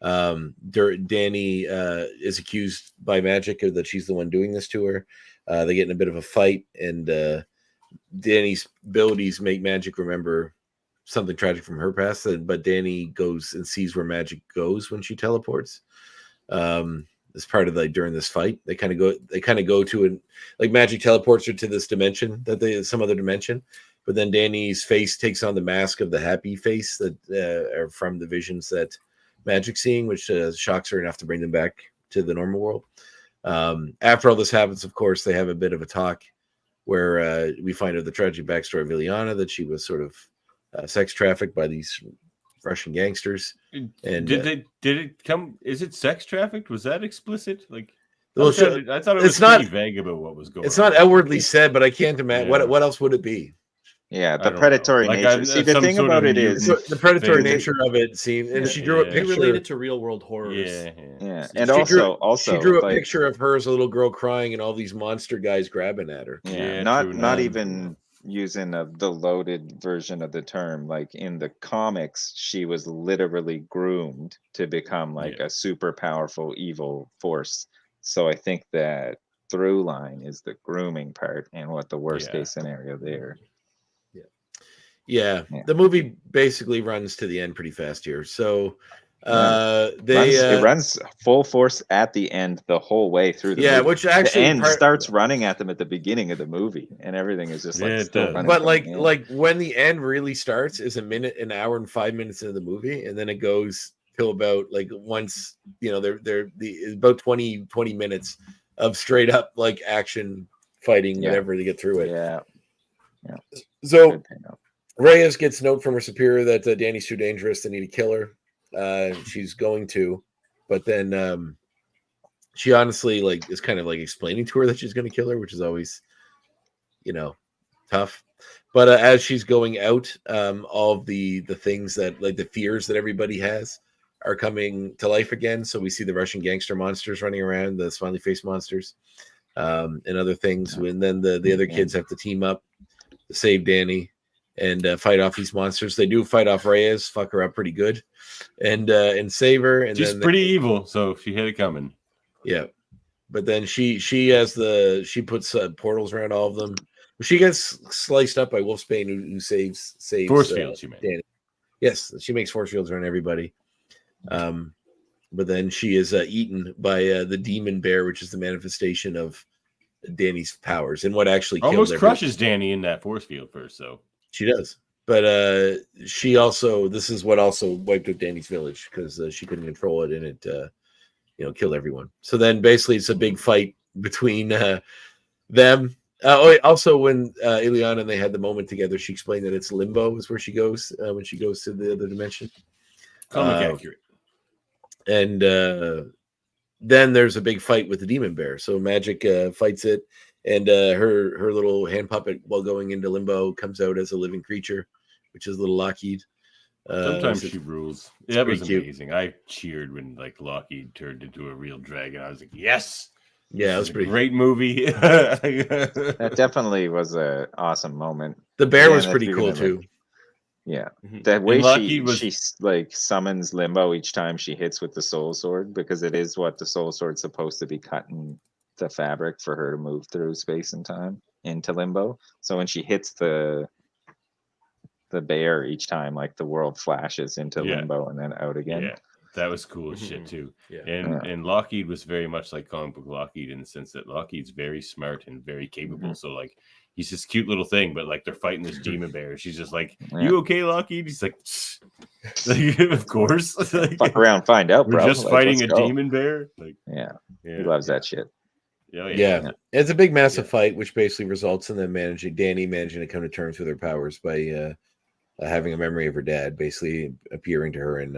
[SPEAKER 1] Danny is accused by magic that she's the one doing this to her. They get in a bit of a fight, and Danny's abilities make magic remember something tragic from her past, but Danny goes and sees where magic goes when she teleports. As part of like during this fight, they kind of go to an like magic teleports her to this dimension some other dimension, but then Danny's face takes on the mask of the happy face that are from the visions that Magic's seeing, which shocks her enough to bring them back to the normal world. After all this happens, of course, they have a bit of a talk where we find out the tragic backstory of Ileana, that she was sort of sex trafficked by these Russian gangsters. And
[SPEAKER 3] did it come? Is it sex trafficked? Was that explicit? Like,
[SPEAKER 1] well,
[SPEAKER 3] I thought it was pretty vague about what was going on.
[SPEAKER 1] It's not outwardly said, but I can't imagine what else would it be.
[SPEAKER 8] Yeah, the predatory nature. See, the thing about it is
[SPEAKER 1] the predatory nature of it seemed, and she drew a picture
[SPEAKER 6] related to real world horrors.
[SPEAKER 8] Yeah. And also
[SPEAKER 1] she drew a picture of her as a little girl crying, and all these monster guys grabbing at her.
[SPEAKER 8] Yeah, not even using the loaded version of the term. Like in the comics, she was literally groomed to become like a super powerful evil force. So I think that through line is the grooming part, and what the worst case scenario there.
[SPEAKER 1] Yeah, the movie basically runs to the end pretty fast here. So it
[SPEAKER 8] runs full force at the end the whole way through the movie.
[SPEAKER 1] Which actually
[SPEAKER 8] the end starts running at them at the beginning of the movie, and everything is just like still running.
[SPEAKER 1] But like when the end really starts is an hour and 5 minutes into the movie, and then it goes till about like once they're about 20 minutes of straight up like action fighting whatever to get through it.
[SPEAKER 8] Yeah.
[SPEAKER 1] So Reyes gets a note from her superior that Danny's too dangerous. They need to kill her. She's going to, but then she honestly is kind of like explaining to her that she's going to kill her, which is always, tough. But as she's going out, all of the things that like the fears that everybody has are coming to life again. So we see the Russian gangster monsters running around, the smiley face monsters, and other things. And then the other kids have to team up to save Danny and fight off these monsters. They do fight off Reyes, fuck her up pretty good, and save her. And
[SPEAKER 3] she's pretty evil, so she had it coming.
[SPEAKER 1] Yeah, but then she puts portals around all of them. She gets sliced up by Wolfsbane, who saves
[SPEAKER 3] force fields. You mean?
[SPEAKER 1] Danny. Yes, she makes force fields around everybody. But then she is eaten by the demon bear, which is the manifestation of Danny's powers, and what actually
[SPEAKER 3] almost crushes Danny in that force field first. So
[SPEAKER 1] she does, but she also this is what also wiped out Danny's village because she couldn't control it, and it killed everyone. So then basically it's a big fight between them. Also, when Ileana and they had the moment together, she explained that it's limbo is where she goes when she goes to the other dimension.
[SPEAKER 3] Comic accurate.
[SPEAKER 1] And then there's a big fight with the demon bear. So Magic fights it, and her little hand puppet, while going into limbo, comes out as a living creature, which is little Lockheed.
[SPEAKER 3] Sometimes
[SPEAKER 1] so
[SPEAKER 3] she rules. That was
[SPEAKER 1] cute.
[SPEAKER 3] amazing. I cheered when like Lockheed turned into a real dragon. I was like, yes.
[SPEAKER 1] Yeah, it was
[SPEAKER 3] a
[SPEAKER 1] pretty
[SPEAKER 3] great movie.
[SPEAKER 8] That definitely was a awesome moment.
[SPEAKER 1] The bear was
[SPEAKER 8] Again, if
[SPEAKER 1] pretty
[SPEAKER 8] you're
[SPEAKER 1] cool
[SPEAKER 8] gonna, like,
[SPEAKER 1] too.
[SPEAKER 8] Yeah,
[SPEAKER 3] Mhm.
[SPEAKER 8] the way
[SPEAKER 3] And Lockheed was
[SPEAKER 8] she like summons Limbo each time she hits with the Soul Sword, because it is what the Soul Sword's supposed to be cutting the fabric for her to move through space and time into Limbo. So when she hits the bear each time, like the world flashes into
[SPEAKER 3] Yeah.
[SPEAKER 8] Limbo and then out again.
[SPEAKER 3] yeah, that was cool as shit too.
[SPEAKER 6] Yeah.
[SPEAKER 3] And Lockheed was very much like comic book Lockheed in the sense that Lockheed's very smart and very capable. So like he's this cute little thing, but like they're fighting this demon bear. She's just like, "You okay, Lockheed?" He's like, like of course. Like,
[SPEAKER 8] Fuck around, find out,
[SPEAKER 3] we're
[SPEAKER 8] bro.
[SPEAKER 3] just
[SPEAKER 8] Like,
[SPEAKER 3] fighting
[SPEAKER 8] let's
[SPEAKER 3] a
[SPEAKER 8] go.
[SPEAKER 3] demon bear. Like,
[SPEAKER 8] Yeah,
[SPEAKER 3] yeah,
[SPEAKER 8] he loves that shit.
[SPEAKER 3] Oh,
[SPEAKER 1] Yeah. It's a big, massive fight, which basically results in them managing to come to terms with her powers by having a memory of her dad, basically appearing to her in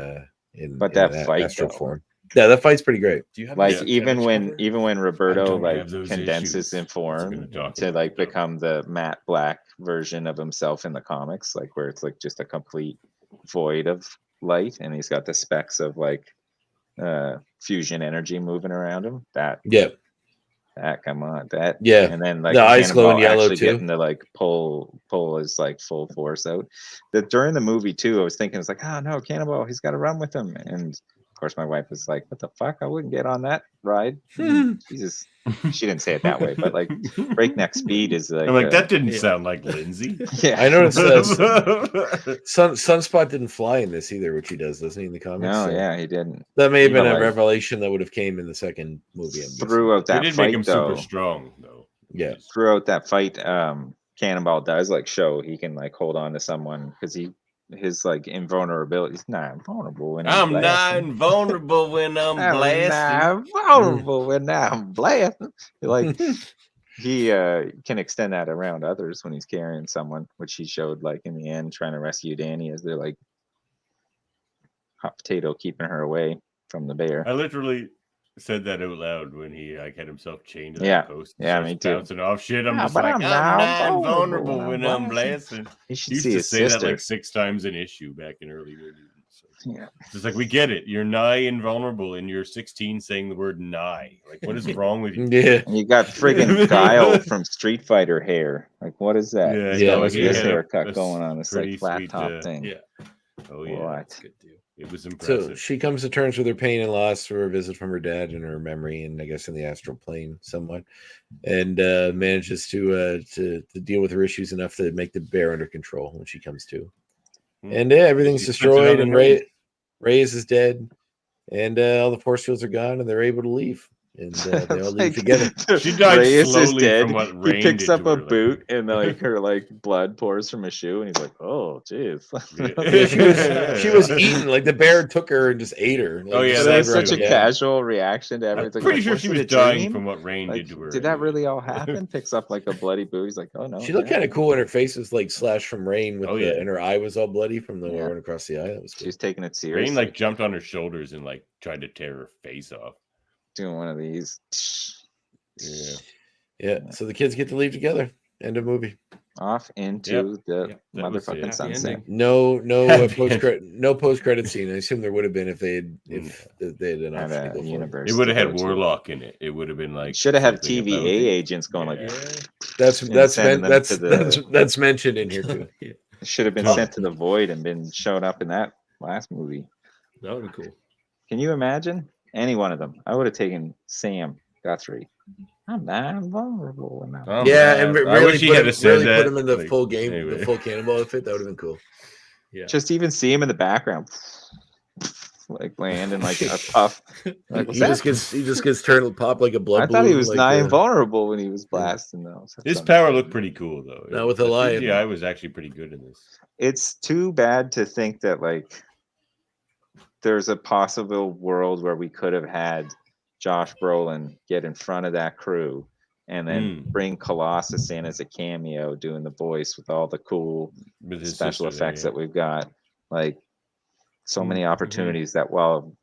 [SPEAKER 8] But that
[SPEAKER 1] an
[SPEAKER 8] fight,
[SPEAKER 1] astral
[SPEAKER 8] though.
[SPEAKER 1] form. Yeah, that fight's pretty great.
[SPEAKER 6] Do you have
[SPEAKER 8] Like
[SPEAKER 6] this
[SPEAKER 8] even
[SPEAKER 6] image
[SPEAKER 8] when
[SPEAKER 6] cover?
[SPEAKER 8] Roberto
[SPEAKER 3] don't
[SPEAKER 8] like
[SPEAKER 3] have those
[SPEAKER 8] condenses
[SPEAKER 3] issues.
[SPEAKER 8] in
[SPEAKER 3] That's what I'm gonna
[SPEAKER 8] form
[SPEAKER 3] talk
[SPEAKER 8] to
[SPEAKER 3] about,
[SPEAKER 8] like
[SPEAKER 3] though.
[SPEAKER 8] become the matte black version of himself in the comics, like where it's like just a complete void of light, and he's got the specks of like fusion energy moving around him. That come on, that
[SPEAKER 1] Yeah.
[SPEAKER 8] and then like
[SPEAKER 1] The eyes glowing
[SPEAKER 8] Cannonball
[SPEAKER 1] yellow,
[SPEAKER 8] actually
[SPEAKER 1] too.
[SPEAKER 8] getting to like pull his like full force out. That during the movie too, I was thinking it's like, oh no, Cannonball, he's got to run with him, and of course my wife was like, what the fuck, I wouldn't get on that ride. I mean, Jesus, she didn't say it that way, but like breakneck speed is like
[SPEAKER 3] I'm like, that didn't sound like Lindsay.
[SPEAKER 8] yeah,
[SPEAKER 1] I noticed Sunspot didn't fly in this either, which he does, doesn't he, in the comics?
[SPEAKER 8] no,
[SPEAKER 1] So
[SPEAKER 8] yeah, he didn't.
[SPEAKER 1] that may have been
[SPEAKER 8] But,
[SPEAKER 1] a
[SPEAKER 8] like,
[SPEAKER 1] revelation that would have came in the second movie. I'm guessing.
[SPEAKER 8] throughout
[SPEAKER 3] They
[SPEAKER 8] that
[SPEAKER 3] did
[SPEAKER 8] fight
[SPEAKER 3] make him
[SPEAKER 8] though,
[SPEAKER 3] super strong though.
[SPEAKER 1] Yeah.
[SPEAKER 8] throughout that fight, Cannonball does like show he can like hold on to someone because his like invulnerability. He's not invulnerable when
[SPEAKER 3] I'm not
[SPEAKER 8] blasting.
[SPEAKER 3] invulnerable when I'm blasting.
[SPEAKER 8] not vulnerable when I'm blasting. Like he can extend that around others when he's carrying someone, which he showed like in the end trying to rescue Danny as they're like hot potato keeping her away from the bear.
[SPEAKER 3] I literally said that out loud when he like had himself chained to that
[SPEAKER 8] Yeah.
[SPEAKER 3] post. And
[SPEAKER 8] Yeah,
[SPEAKER 3] starts
[SPEAKER 8] me too.
[SPEAKER 3] bouncing off shit. I'm
[SPEAKER 8] Ah,
[SPEAKER 3] just
[SPEAKER 8] but
[SPEAKER 3] like,
[SPEAKER 8] I'm
[SPEAKER 3] I'm
[SPEAKER 8] not
[SPEAKER 3] not
[SPEAKER 8] vulnerable
[SPEAKER 3] vulnerable when I'm blasting.
[SPEAKER 8] You
[SPEAKER 3] He
[SPEAKER 8] should
[SPEAKER 3] used
[SPEAKER 8] see
[SPEAKER 3] to
[SPEAKER 8] his
[SPEAKER 3] say that
[SPEAKER 8] sister.
[SPEAKER 3] like 6 times an issue back in early Mutants. So
[SPEAKER 8] Yeah.
[SPEAKER 3] it's just like, we get it. You're nigh invulnerable and you're 16 saying the word nigh. Like, what is wrong with you?
[SPEAKER 1] Yeah.
[SPEAKER 8] And you got friggin' Guile from Street Fighter hair. Like, what is that?
[SPEAKER 3] Yeah,
[SPEAKER 8] He's
[SPEAKER 1] yeah,
[SPEAKER 8] got like
[SPEAKER 1] he
[SPEAKER 8] this
[SPEAKER 1] had
[SPEAKER 8] haircut going on. This like
[SPEAKER 3] pretty
[SPEAKER 8] flat
[SPEAKER 3] sweet,
[SPEAKER 8] top thing.
[SPEAKER 6] Yeah.
[SPEAKER 3] Oh yeah,
[SPEAKER 8] What?
[SPEAKER 6] That's good too.
[SPEAKER 3] it was
[SPEAKER 1] So
[SPEAKER 3] impressive.
[SPEAKER 1] she comes to terms with her pain and loss through her visit from her dad and her memory, and I guess in the astral plane somewhat, and manages to deal with her issues enough to make the bear under control when she comes to. And everything's
[SPEAKER 3] She puts it
[SPEAKER 1] destroyed,
[SPEAKER 3] on
[SPEAKER 1] and
[SPEAKER 3] the nose.
[SPEAKER 1] Reyes is dead, and all the force fields are gone, and they're able to leave, and they all leave
[SPEAKER 8] Like,
[SPEAKER 1] together.
[SPEAKER 3] She died
[SPEAKER 8] Reyes is
[SPEAKER 3] slowly
[SPEAKER 8] dead.
[SPEAKER 3] from what
[SPEAKER 8] He
[SPEAKER 3] Rain
[SPEAKER 8] picks
[SPEAKER 3] did
[SPEAKER 8] up
[SPEAKER 3] to
[SPEAKER 8] a
[SPEAKER 3] her, like-
[SPEAKER 8] boot and like her like blood pours from a shoe, and he's like, "Oh, jeez."
[SPEAKER 3] Yeah.
[SPEAKER 1] She was eaten, like the bear took her and just ate her. Like,
[SPEAKER 3] Oh, yeah,
[SPEAKER 1] just
[SPEAKER 8] But
[SPEAKER 3] that
[SPEAKER 8] it was
[SPEAKER 1] slammed her
[SPEAKER 8] such a
[SPEAKER 1] on the head.
[SPEAKER 8] casual reaction to
[SPEAKER 3] I'm
[SPEAKER 8] everything.
[SPEAKER 3] pretty
[SPEAKER 8] like,
[SPEAKER 3] sure
[SPEAKER 8] was
[SPEAKER 3] she
[SPEAKER 8] it
[SPEAKER 3] was
[SPEAKER 8] a
[SPEAKER 3] dying
[SPEAKER 8] dream?
[SPEAKER 3] from what Rain
[SPEAKER 8] Like,
[SPEAKER 3] did to her.
[SPEAKER 8] did that
[SPEAKER 3] anyway.
[SPEAKER 8] really all happen? Picks up like a bloody boot. He's like, "Oh no."
[SPEAKER 1] She looked
[SPEAKER 8] yeah."
[SPEAKER 1] kind of cool, and her face was like slashed from rain with
[SPEAKER 3] Oh, yeah.
[SPEAKER 1] and her eye was all bloody from the
[SPEAKER 8] Yeah.
[SPEAKER 1] run across the eye. That was cool.
[SPEAKER 8] She's taking it seriously.
[SPEAKER 3] Rain like jumped on her shoulders and like tried to tear her face off.
[SPEAKER 8] doing one of these.
[SPEAKER 3] Yeah.
[SPEAKER 1] Yeah. So the kids get to leave together. End of movie.
[SPEAKER 8] Off into the
[SPEAKER 3] Yep, that was it.
[SPEAKER 8] motherfucking
[SPEAKER 3] Happy
[SPEAKER 8] sunset.
[SPEAKER 6] ending.
[SPEAKER 1] No
[SPEAKER 3] Happy
[SPEAKER 1] post credit scene. I assume there would have been if they had an
[SPEAKER 8] Had
[SPEAKER 1] option to
[SPEAKER 8] a
[SPEAKER 1] go for it.
[SPEAKER 8] universe.
[SPEAKER 3] It would have
[SPEAKER 8] to
[SPEAKER 3] had
[SPEAKER 8] go to.
[SPEAKER 3] Warlock in it. It would have been like
[SPEAKER 8] Should have had
[SPEAKER 3] something
[SPEAKER 8] TVA
[SPEAKER 3] about-
[SPEAKER 8] agents going like.
[SPEAKER 6] Yeah.
[SPEAKER 1] That's
[SPEAKER 8] And sending them to the-
[SPEAKER 1] that's mentioned in here too.
[SPEAKER 6] Yeah.
[SPEAKER 8] Should have been
[SPEAKER 3] Oh.
[SPEAKER 8] sent to the void and been shown up in that last movie.
[SPEAKER 6] That would be cool.
[SPEAKER 8] Can you imagine any one of them? I would have taken Sam Guthrie. I'm not vulnerable. And I'm
[SPEAKER 1] Yeah,
[SPEAKER 3] man,
[SPEAKER 1] and
[SPEAKER 3] I
[SPEAKER 1] really
[SPEAKER 3] wish he
[SPEAKER 1] put
[SPEAKER 3] had
[SPEAKER 1] him,
[SPEAKER 3] said
[SPEAKER 1] really
[SPEAKER 3] that.
[SPEAKER 1] put him in the
[SPEAKER 3] like,
[SPEAKER 1] full game,
[SPEAKER 3] anyway.
[SPEAKER 1] the full cannonball outfit. That would have been cool.
[SPEAKER 6] Yeah.
[SPEAKER 8] just even see him in the background, like land in like a puff. Like, what's
[SPEAKER 1] He
[SPEAKER 8] that?
[SPEAKER 1] just gets turned pop like a blood.
[SPEAKER 8] I thought he
[SPEAKER 1] balloon,
[SPEAKER 8] was
[SPEAKER 1] like,
[SPEAKER 8] nigh invulnerable when he was blasting those.
[SPEAKER 3] His power looked pretty cool though.
[SPEAKER 1] Not with the lion.
[SPEAKER 3] CGI was actually pretty good in this.
[SPEAKER 8] It's too bad to think that like there's a possible world where we could have had Josh Brolin get in front of that crew and then bring Colossus in as a cameo, doing the voice with all the cool
[SPEAKER 3] With his
[SPEAKER 8] special
[SPEAKER 3] sister there,
[SPEAKER 8] effects that we've got. Like so many
[SPEAKER 3] Mm-hmm.
[SPEAKER 8] opportunities that while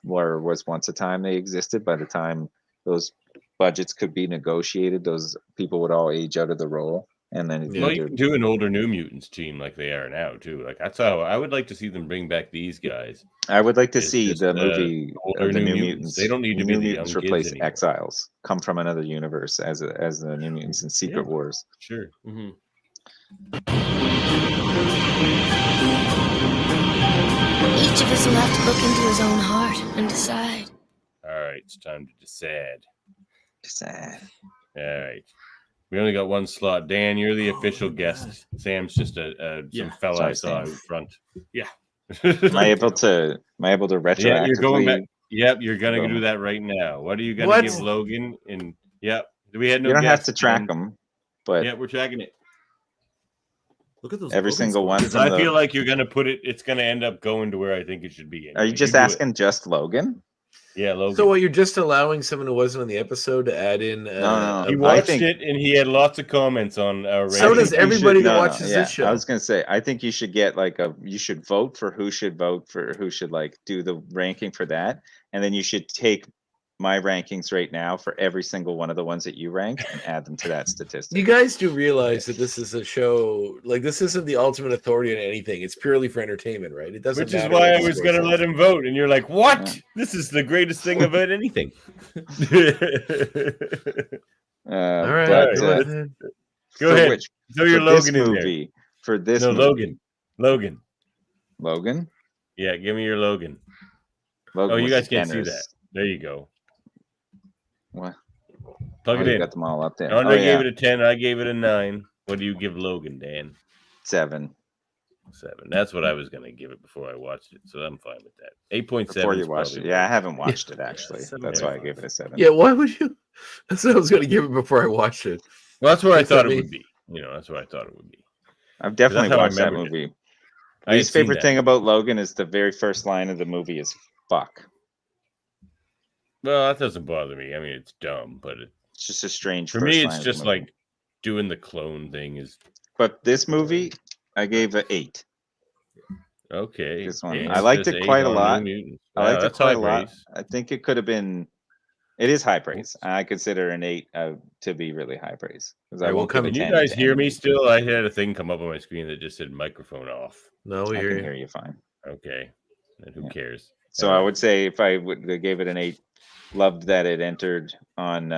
[SPEAKER 8] there was once a time they existed, by the time those budgets could be negotiated, those people would all age out of the role. And then
[SPEAKER 3] Well, you can do an older New Mutants team like they are now too. Like that's how I would like to see them bring back these guys.
[SPEAKER 8] I would like to
[SPEAKER 3] It's
[SPEAKER 8] see
[SPEAKER 3] just,
[SPEAKER 8] the movie
[SPEAKER 3] older
[SPEAKER 8] the
[SPEAKER 3] New
[SPEAKER 8] New
[SPEAKER 3] Mutants. They don't need to be
[SPEAKER 8] New
[SPEAKER 3] the
[SPEAKER 8] Mutants
[SPEAKER 3] young kids
[SPEAKER 8] replace
[SPEAKER 3] anymore.
[SPEAKER 8] Exiles, come from another universe as the New Mutants in Secret
[SPEAKER 3] Yeah.
[SPEAKER 8] Wars.
[SPEAKER 3] Sure.
[SPEAKER 6] Mhm.
[SPEAKER 4] Each of us will have to look into his own heart and decide.
[SPEAKER 3] All right, it's time to decide.
[SPEAKER 8] Decide.
[SPEAKER 3] All right. We only got one slot. Dan, you're the official guest. Sam's just some fella
[SPEAKER 8] Sorry,
[SPEAKER 3] I saw
[SPEAKER 8] Sam.
[SPEAKER 3] out front.
[SPEAKER 6] Yeah.
[SPEAKER 8] Am I able to retroactively?
[SPEAKER 3] Yeah, you're going back. Yep, you're gonna
[SPEAKER 8] Boom.
[SPEAKER 3] do that right now. What are you gonna
[SPEAKER 1] What?
[SPEAKER 3] give Logan? And yep, we had no.
[SPEAKER 8] You don't have
[SPEAKER 3] guests,
[SPEAKER 8] to track
[SPEAKER 3] Dan.
[SPEAKER 8] them, but
[SPEAKER 3] Yeah, we're tracking it.
[SPEAKER 6] Look at those.
[SPEAKER 8] every
[SPEAKER 6] Logan
[SPEAKER 8] single one.
[SPEAKER 6] scores.
[SPEAKER 8] from
[SPEAKER 3] I
[SPEAKER 8] the-
[SPEAKER 3] feel like you're gonna put it. It's gonna end up going to where I think it should be.
[SPEAKER 8] Are you
[SPEAKER 3] anyway.
[SPEAKER 8] just
[SPEAKER 3] do it.
[SPEAKER 8] asking just Logan?
[SPEAKER 3] Yeah, Logan.
[SPEAKER 1] So what? You're just allowing someone who wasn't on the episode to add in?
[SPEAKER 8] No.
[SPEAKER 3] He
[SPEAKER 8] I
[SPEAKER 3] watched
[SPEAKER 8] think-
[SPEAKER 3] it and he had lots of comments on our.
[SPEAKER 1] So
[SPEAKER 3] rating.
[SPEAKER 1] does everybody that watches
[SPEAKER 8] yeah,
[SPEAKER 1] this show.
[SPEAKER 8] I was gonna say, I think you should get like you should vote for who should vote for who should like do the ranking for that, and then you should take my rankings right now for every single one of the ones that you rank and add them to that statistic.
[SPEAKER 1] You guys do realize that this is a show, like this isn't the ultimate authority on anything. It's purely for entertainment, right? It doesn't.
[SPEAKER 3] Which is
[SPEAKER 1] matter
[SPEAKER 3] why
[SPEAKER 1] what
[SPEAKER 3] I
[SPEAKER 1] the
[SPEAKER 3] was
[SPEAKER 1] score
[SPEAKER 3] going to
[SPEAKER 1] says.
[SPEAKER 3] let him vote. And you're like, what?
[SPEAKER 8] Yeah.
[SPEAKER 3] This is the greatest thing about anything.
[SPEAKER 1] All right,
[SPEAKER 8] but,
[SPEAKER 1] go ahead.
[SPEAKER 3] Go
[SPEAKER 8] for
[SPEAKER 3] ahead.
[SPEAKER 8] which-
[SPEAKER 3] Throw your
[SPEAKER 8] for this
[SPEAKER 3] Logan in there.
[SPEAKER 8] movie, for this
[SPEAKER 3] No,
[SPEAKER 8] movie,
[SPEAKER 3] Logan.
[SPEAKER 8] Logan.
[SPEAKER 3] Yeah, give me your Logan.
[SPEAKER 8] Logan
[SPEAKER 3] Oh, you
[SPEAKER 8] was
[SPEAKER 3] guys can't see
[SPEAKER 8] generous.
[SPEAKER 3] that. There you go.
[SPEAKER 8] What?
[SPEAKER 3] Plug
[SPEAKER 8] Oh,
[SPEAKER 3] it
[SPEAKER 8] you
[SPEAKER 3] in.
[SPEAKER 8] got them all up there.
[SPEAKER 3] Andre
[SPEAKER 8] Oh, yeah.
[SPEAKER 3] gave it a 10. I gave it a 9. What do you give Logan, Dan?
[SPEAKER 8] 7.
[SPEAKER 3] 7. That's what I was going to give it before I watched it. So I'm fine with that. 8.7.
[SPEAKER 8] Before you
[SPEAKER 3] is
[SPEAKER 8] watched it.
[SPEAKER 3] probably
[SPEAKER 8] Yeah, I
[SPEAKER 3] right.
[SPEAKER 8] haven't watched it actually.
[SPEAKER 6] seven
[SPEAKER 8] That's
[SPEAKER 6] point
[SPEAKER 8] why I
[SPEAKER 6] five.
[SPEAKER 8] gave it a 7.
[SPEAKER 1] Yeah, why would you? That's what I was going to give it before I watched it.
[SPEAKER 3] Well, that's where I
[SPEAKER 1] Looks at
[SPEAKER 3] thought it
[SPEAKER 1] me.
[SPEAKER 3] would be. You know, that's what I thought it would be.
[SPEAKER 8] I've definitely
[SPEAKER 3] how I
[SPEAKER 8] watched that
[SPEAKER 3] remembered it.
[SPEAKER 8] movie.
[SPEAKER 3] I had
[SPEAKER 8] Least
[SPEAKER 3] seen
[SPEAKER 8] favorite
[SPEAKER 3] that.
[SPEAKER 8] thing about Logan is the very first line of the movie is "fuck."
[SPEAKER 3] Well, that doesn't bother me. I mean, it's dumb, but
[SPEAKER 8] It's just a strange.
[SPEAKER 3] for
[SPEAKER 8] first
[SPEAKER 3] me,
[SPEAKER 8] line
[SPEAKER 3] it's
[SPEAKER 8] of the
[SPEAKER 3] just
[SPEAKER 8] movie.
[SPEAKER 3] like doing the clone thing is
[SPEAKER 8] But this movie, I gave it 8.
[SPEAKER 3] okay.
[SPEAKER 8] This one.
[SPEAKER 3] Dan
[SPEAKER 8] I liked
[SPEAKER 3] says
[SPEAKER 8] it
[SPEAKER 3] 8
[SPEAKER 8] quite a
[SPEAKER 3] on
[SPEAKER 8] lot.
[SPEAKER 3] New Mutants.
[SPEAKER 8] I
[SPEAKER 3] Wow,
[SPEAKER 8] liked it
[SPEAKER 3] that's
[SPEAKER 8] quite
[SPEAKER 3] high
[SPEAKER 8] a lot.
[SPEAKER 3] praise.
[SPEAKER 8] I think it could have been. It is high praise. I consider an 8 to be really high praise because I
[SPEAKER 1] I will
[SPEAKER 8] won't
[SPEAKER 1] come-
[SPEAKER 8] give a
[SPEAKER 3] Can you
[SPEAKER 8] 10
[SPEAKER 3] guys
[SPEAKER 8] to
[SPEAKER 3] hear me
[SPEAKER 8] anything.
[SPEAKER 3] still? I had a thing come up on my screen that just said microphone off.
[SPEAKER 1] No, we
[SPEAKER 8] I
[SPEAKER 1] hear
[SPEAKER 8] can
[SPEAKER 1] you.
[SPEAKER 8] hear you fine.
[SPEAKER 3] Okay. And who
[SPEAKER 8] Yeah.
[SPEAKER 3] cares?
[SPEAKER 8] So I would say if I would have gave it an 8, loved that it entered on,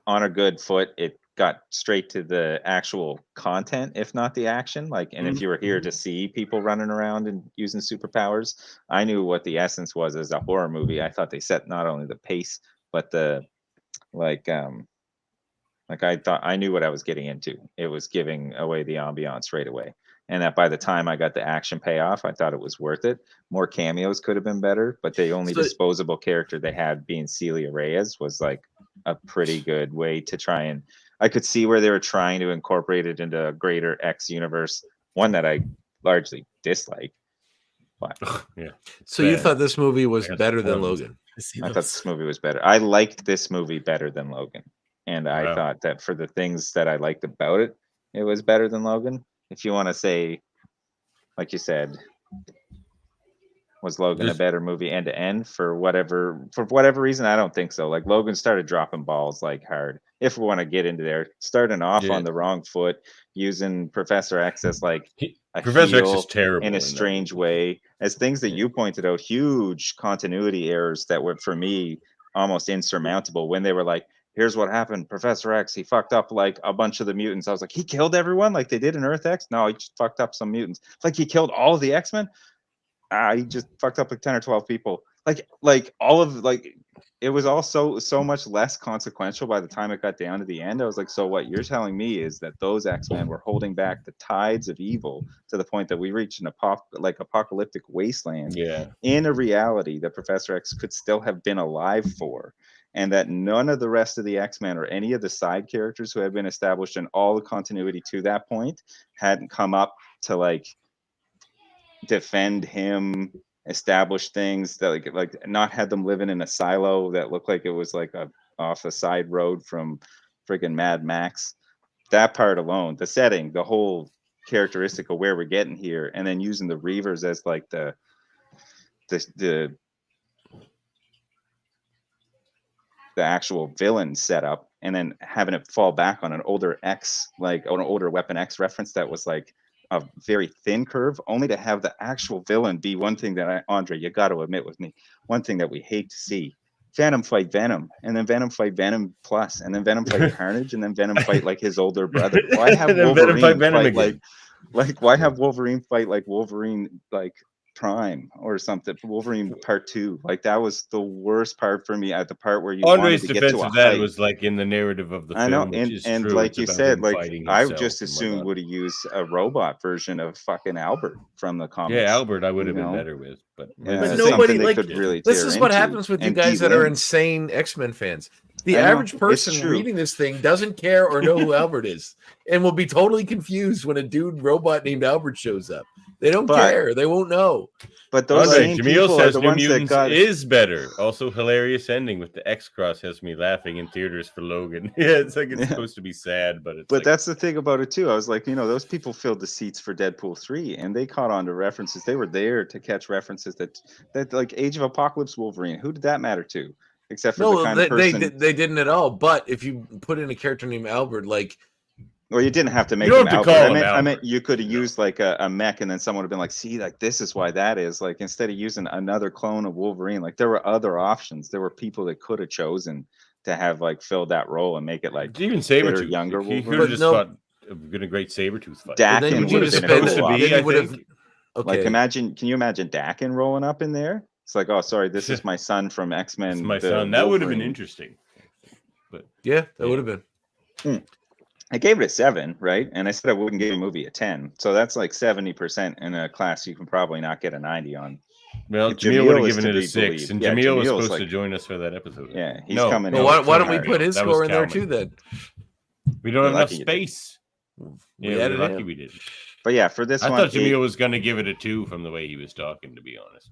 [SPEAKER 8] on a good foot. It got straight to the actual content, if not the action. Like, and if you were here to see people running around and using superpowers, I knew what the essence was as a horror movie. I thought they set not only the pace, but the like I thought I knew what I was getting into. It was giving away the ambiance right away. And that by the time I got the action payoff, I thought it was worth it. More cameos could have been better, but the only
[SPEAKER 1] So-
[SPEAKER 8] disposable character they had being Celia Reyes was like a pretty good way to try and I could see where they were trying to incorporate it into a greater X universe, one that I largely dislike. But
[SPEAKER 3] Yeah.
[SPEAKER 1] So you
[SPEAKER 3] Bad.
[SPEAKER 1] thought this movie was
[SPEAKER 3] That's
[SPEAKER 1] better than
[SPEAKER 3] horrible.
[SPEAKER 1] Logan?
[SPEAKER 8] I thought this movie was better. I liked this movie better than Logan. And I
[SPEAKER 3] Wow.
[SPEAKER 8] thought that for the things that I liked about it, it was better than Logan. If you want to say, like you said, was Logan a
[SPEAKER 3] This-
[SPEAKER 8] better movie end to end for whatever reason? I don't think so. Like Logan started dropping balls like hard. If we want to get into there, starting off
[SPEAKER 3] Yeah.
[SPEAKER 8] on the wrong foot, using Professor X as like a
[SPEAKER 3] Professor X
[SPEAKER 8] heel
[SPEAKER 3] is terrible
[SPEAKER 8] in a
[SPEAKER 3] that
[SPEAKER 8] strange
[SPEAKER 3] movie.
[SPEAKER 8] way, as things that
[SPEAKER 3] Yeah.
[SPEAKER 8] you pointed out, huge continuity errors that were for me almost insurmountable when they were like, here's what happened. Professor X, he fucked up like a bunch of the mutants. I was like, he killed everyone like they did in Earth X? No, he just fucked up some mutants. Like he killed all of the X-Men? He just fucked up like 10 or 12 people. Like all of like it was all so much less consequential by the time it got down to the end. I was like, so what you're telling me is that those X-Men were holding back the tides of evil to the point that we reached an apocalyptic wasteland
[SPEAKER 3] Yeah.
[SPEAKER 8] in a reality that Professor X could still have been alive for, and that none of the rest of the X-Men or any of the side characters who had been established in all the continuity to that point hadn't come up to like defend him, establish things that like not had them living in a silo that looked like it was like a off the side road from friggin' Mad Max. That part alone, the setting, the whole characteristic of where we're getting here, and then using the Reavers as like the actual villain setup, and then having it fall back on an older X, like on an older Weapon X reference that was like a very thin curve, only to have the actual villain be one thing that Andre, you got to admit with me, one thing that we hate to see. Venom fight Venom, and then Venom fight Venom Plus, and then Venom fight Carnage, and then Venom fight like his older brother. Why have
[SPEAKER 3] And then
[SPEAKER 8] Wolverine
[SPEAKER 3] Venom fight Venom
[SPEAKER 8] fight
[SPEAKER 3] again.
[SPEAKER 8] like why have Wolverine fight like Wolverine like Prime or something? Wolverine Part 2, like that was the worst part for me. At the part where you
[SPEAKER 3] Andre's
[SPEAKER 8] wanted to get
[SPEAKER 3] defense
[SPEAKER 8] to a
[SPEAKER 3] of that
[SPEAKER 8] height.
[SPEAKER 3] was like in the narrative of the
[SPEAKER 8] I
[SPEAKER 3] film,
[SPEAKER 8] know,
[SPEAKER 3] which is
[SPEAKER 8] and
[SPEAKER 3] true.
[SPEAKER 8] like
[SPEAKER 3] It's
[SPEAKER 8] you
[SPEAKER 3] about
[SPEAKER 8] said,
[SPEAKER 3] him
[SPEAKER 8] like
[SPEAKER 3] fighting
[SPEAKER 8] I
[SPEAKER 3] himself
[SPEAKER 8] just
[SPEAKER 3] and
[SPEAKER 8] assumed
[SPEAKER 3] whatnot.
[SPEAKER 8] would have used a robot version of fucking Albert from the comics.
[SPEAKER 3] Yeah, Albert, I would have
[SPEAKER 8] you
[SPEAKER 3] been
[SPEAKER 8] know?
[SPEAKER 3] better with, but
[SPEAKER 8] Yeah,
[SPEAKER 1] But
[SPEAKER 8] it's
[SPEAKER 1] nobody
[SPEAKER 8] something they
[SPEAKER 1] like
[SPEAKER 8] could really
[SPEAKER 1] this
[SPEAKER 8] tear
[SPEAKER 1] is what
[SPEAKER 8] into.
[SPEAKER 1] happens with you
[SPEAKER 8] And
[SPEAKER 1] guys
[SPEAKER 8] Pete
[SPEAKER 1] that are
[SPEAKER 8] Lynn.
[SPEAKER 1] insane X-Men fans. The
[SPEAKER 8] I know,
[SPEAKER 1] average
[SPEAKER 8] it's
[SPEAKER 1] person
[SPEAKER 8] true.
[SPEAKER 1] reading this thing doesn't care or know who Albert is, and will be totally confused when a dude robot named Albert shows up. They don't
[SPEAKER 8] But-
[SPEAKER 1] care. They won't know.
[SPEAKER 8] But those
[SPEAKER 3] Andre,
[SPEAKER 8] same
[SPEAKER 3] Jamil
[SPEAKER 8] people are
[SPEAKER 3] says
[SPEAKER 8] the
[SPEAKER 3] New
[SPEAKER 8] ones that
[SPEAKER 3] Mutants
[SPEAKER 8] got
[SPEAKER 3] is better. Also, hilarious ending with the X cross has me laughing in theaters for Logan. Yeah, it's like it's
[SPEAKER 8] Yeah.
[SPEAKER 3] supposed to be sad, but it's
[SPEAKER 8] But
[SPEAKER 3] like,
[SPEAKER 8] that's the thing about it too. I was like, those people filled the seats for Deadpool 3, and they caught on to references. They were there to catch references that like Age of Apocalypse Wolverine. Who did that matter to? Except for the
[SPEAKER 1] No,
[SPEAKER 8] kind of person.
[SPEAKER 1] they didn't at all. But if you put in a character named Albert, like
[SPEAKER 8] Well, you didn't have to make
[SPEAKER 3] don't
[SPEAKER 8] him
[SPEAKER 3] have to
[SPEAKER 8] Albert.
[SPEAKER 3] call
[SPEAKER 8] I
[SPEAKER 3] him
[SPEAKER 8] meant
[SPEAKER 3] Albert.
[SPEAKER 8] you could have used like a mech, and then someone would have been like, "See, like this is why that is." Like instead of using another clone of Wolverine, like there were other options. There were people that could have chosen to have like filled that role and make it like
[SPEAKER 3] even
[SPEAKER 8] fitter,
[SPEAKER 3] Sabretooth.
[SPEAKER 8] younger
[SPEAKER 3] He could
[SPEAKER 8] Wolverine.
[SPEAKER 3] have
[SPEAKER 1] But
[SPEAKER 3] just
[SPEAKER 1] no-
[SPEAKER 3] fought a great Sabretooth fight.
[SPEAKER 8] Dakin
[SPEAKER 1] then you
[SPEAKER 8] would
[SPEAKER 1] would
[SPEAKER 8] have
[SPEAKER 1] have
[SPEAKER 8] been a
[SPEAKER 3] supposed
[SPEAKER 8] cool
[SPEAKER 3] to be,
[SPEAKER 8] option.
[SPEAKER 1] then
[SPEAKER 3] I
[SPEAKER 1] you would have.
[SPEAKER 3] think.
[SPEAKER 1] Okay,
[SPEAKER 8] Like can you imagine Dakin rolling up in there? It's like, oh, sorry, this is my son from X-Men.
[SPEAKER 3] It's my
[SPEAKER 8] the
[SPEAKER 3] son. That would have been
[SPEAKER 8] Wolverine.
[SPEAKER 3] interesting. But
[SPEAKER 1] yeah, that
[SPEAKER 3] Yeah.
[SPEAKER 1] would have been.
[SPEAKER 8] I gave it a 7, right? And I said I wouldn't give a movie a 10. So that's like 70% in a class you can probably not get a 90 on.
[SPEAKER 3] well,
[SPEAKER 8] If
[SPEAKER 3] Jamil would have
[SPEAKER 8] Jamil is
[SPEAKER 3] given
[SPEAKER 8] to
[SPEAKER 3] it a
[SPEAKER 8] be
[SPEAKER 3] 6,
[SPEAKER 8] believed.
[SPEAKER 3] and
[SPEAKER 8] Yeah,
[SPEAKER 3] Jamil was
[SPEAKER 8] Jamil's
[SPEAKER 3] supposed to
[SPEAKER 8] like-
[SPEAKER 3] join us for that episode.
[SPEAKER 8] Yeah, he's
[SPEAKER 3] No,
[SPEAKER 8] coming
[SPEAKER 3] no,
[SPEAKER 8] in.
[SPEAKER 1] Well, why don't we
[SPEAKER 3] sorry,
[SPEAKER 1] put
[SPEAKER 3] no,
[SPEAKER 1] his
[SPEAKER 3] that was
[SPEAKER 1] score in there
[SPEAKER 3] Calvin.
[SPEAKER 1] too? Then
[SPEAKER 3] We don't have
[SPEAKER 8] You're
[SPEAKER 3] enough
[SPEAKER 8] lucky you did.
[SPEAKER 3] space.
[SPEAKER 1] we
[SPEAKER 3] Yeah, we're
[SPEAKER 1] added
[SPEAKER 3] lucky
[SPEAKER 1] him.
[SPEAKER 3] we did.
[SPEAKER 8] But yeah, for this
[SPEAKER 3] I
[SPEAKER 8] one,
[SPEAKER 3] thought Jamil was going to give it a 2 from the way he was talking, to be honest.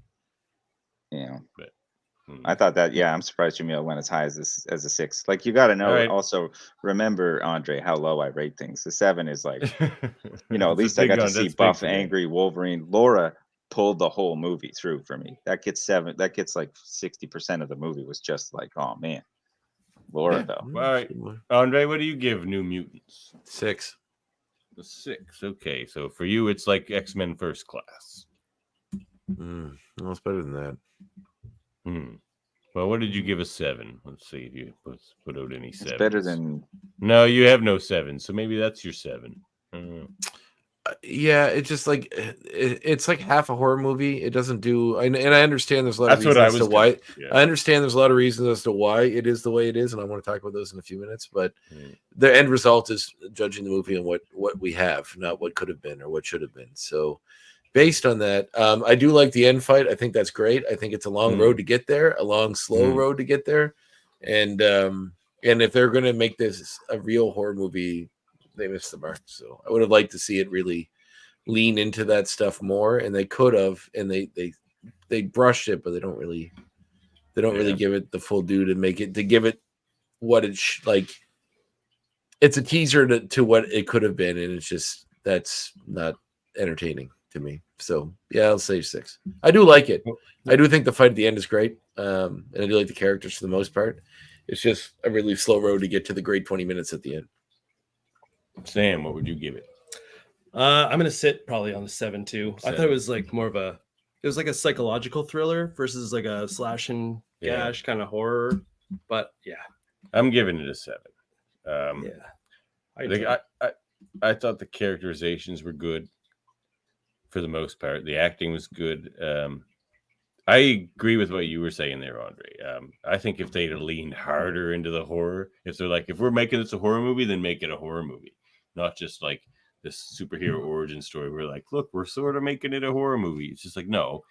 [SPEAKER 8] I thought that, yeah, I'm surprised Jamil went as high as a 6. Like, you got to know,
[SPEAKER 3] All right.
[SPEAKER 8] also remember, Andre, how low I rate things. The 7 is like, at
[SPEAKER 3] It's
[SPEAKER 8] least
[SPEAKER 3] a
[SPEAKER 8] I
[SPEAKER 3] big
[SPEAKER 8] got to
[SPEAKER 3] gun,
[SPEAKER 8] see
[SPEAKER 3] that's big
[SPEAKER 8] buff,
[SPEAKER 3] for me.
[SPEAKER 8] angry Wolverine. Laura pulled the whole movie through for me. That gets like 60% of the movie was just like, oh man. Laura, though.
[SPEAKER 3] All right, Andre, what do you give New Mutants?
[SPEAKER 1] 6.
[SPEAKER 3] A 6. Okay, so for you, it's like X-Men First Class.
[SPEAKER 1] Well, it's better than that.
[SPEAKER 3] Well, what did you give a 7? Let's see if you put out any 7s.
[SPEAKER 8] It's better than.
[SPEAKER 3] No, you have no 7, so maybe that's your 7.
[SPEAKER 1] Yeah, it's just like it's like half a horror movie. It doesn't do, and I understand there's a lot of
[SPEAKER 3] That's what
[SPEAKER 1] reasons
[SPEAKER 3] I
[SPEAKER 1] as
[SPEAKER 3] was
[SPEAKER 1] to why.
[SPEAKER 3] yeah.
[SPEAKER 1] I understand there's a lot of reasons as to why it is the way it is, and I want to talk about those in a few minutes. But the end result is judging the movie and what we have, not what could have been or what should have been. So, based on that, I do like the end fight. I think that's great. I think it's a long road to get there, a long, slow road to get there, and if they're going to make this a real horror movie, they missed the mark. So I would have liked to see it really lean into that stuff more, and they could have, and they brushed it, but they don't really give it the full due to give it what it's like. It's a teaser to what it could have been, and it's just that's not entertaining to me. So yeah, I'll say 6. I do like it. I do think the fight at the end is great, and I do like the characters for the most part. It's just a really slow road to get to the great 20 minutes at the end.
[SPEAKER 3] Sam, what would you give it?
[SPEAKER 6] I'm gonna sit probably on the 7 too. I thought
[SPEAKER 3] 7.
[SPEAKER 6] it was like more of a, it was like a psychological thriller versus like a slash and gash kind of horror. But yeah,
[SPEAKER 3] I'm giving it a 7.
[SPEAKER 6] yeah,
[SPEAKER 3] I thought the characterizations were good for the most part. The acting was good. I agree with what you were saying there, Andre. I think if they'd have leaned harder into the horror, if they're like, if we're making this a horror movie, then make it a horror movie, not just like this superhero origin story. We're like, look, we're sort of making it a horror movie. It's just like, no,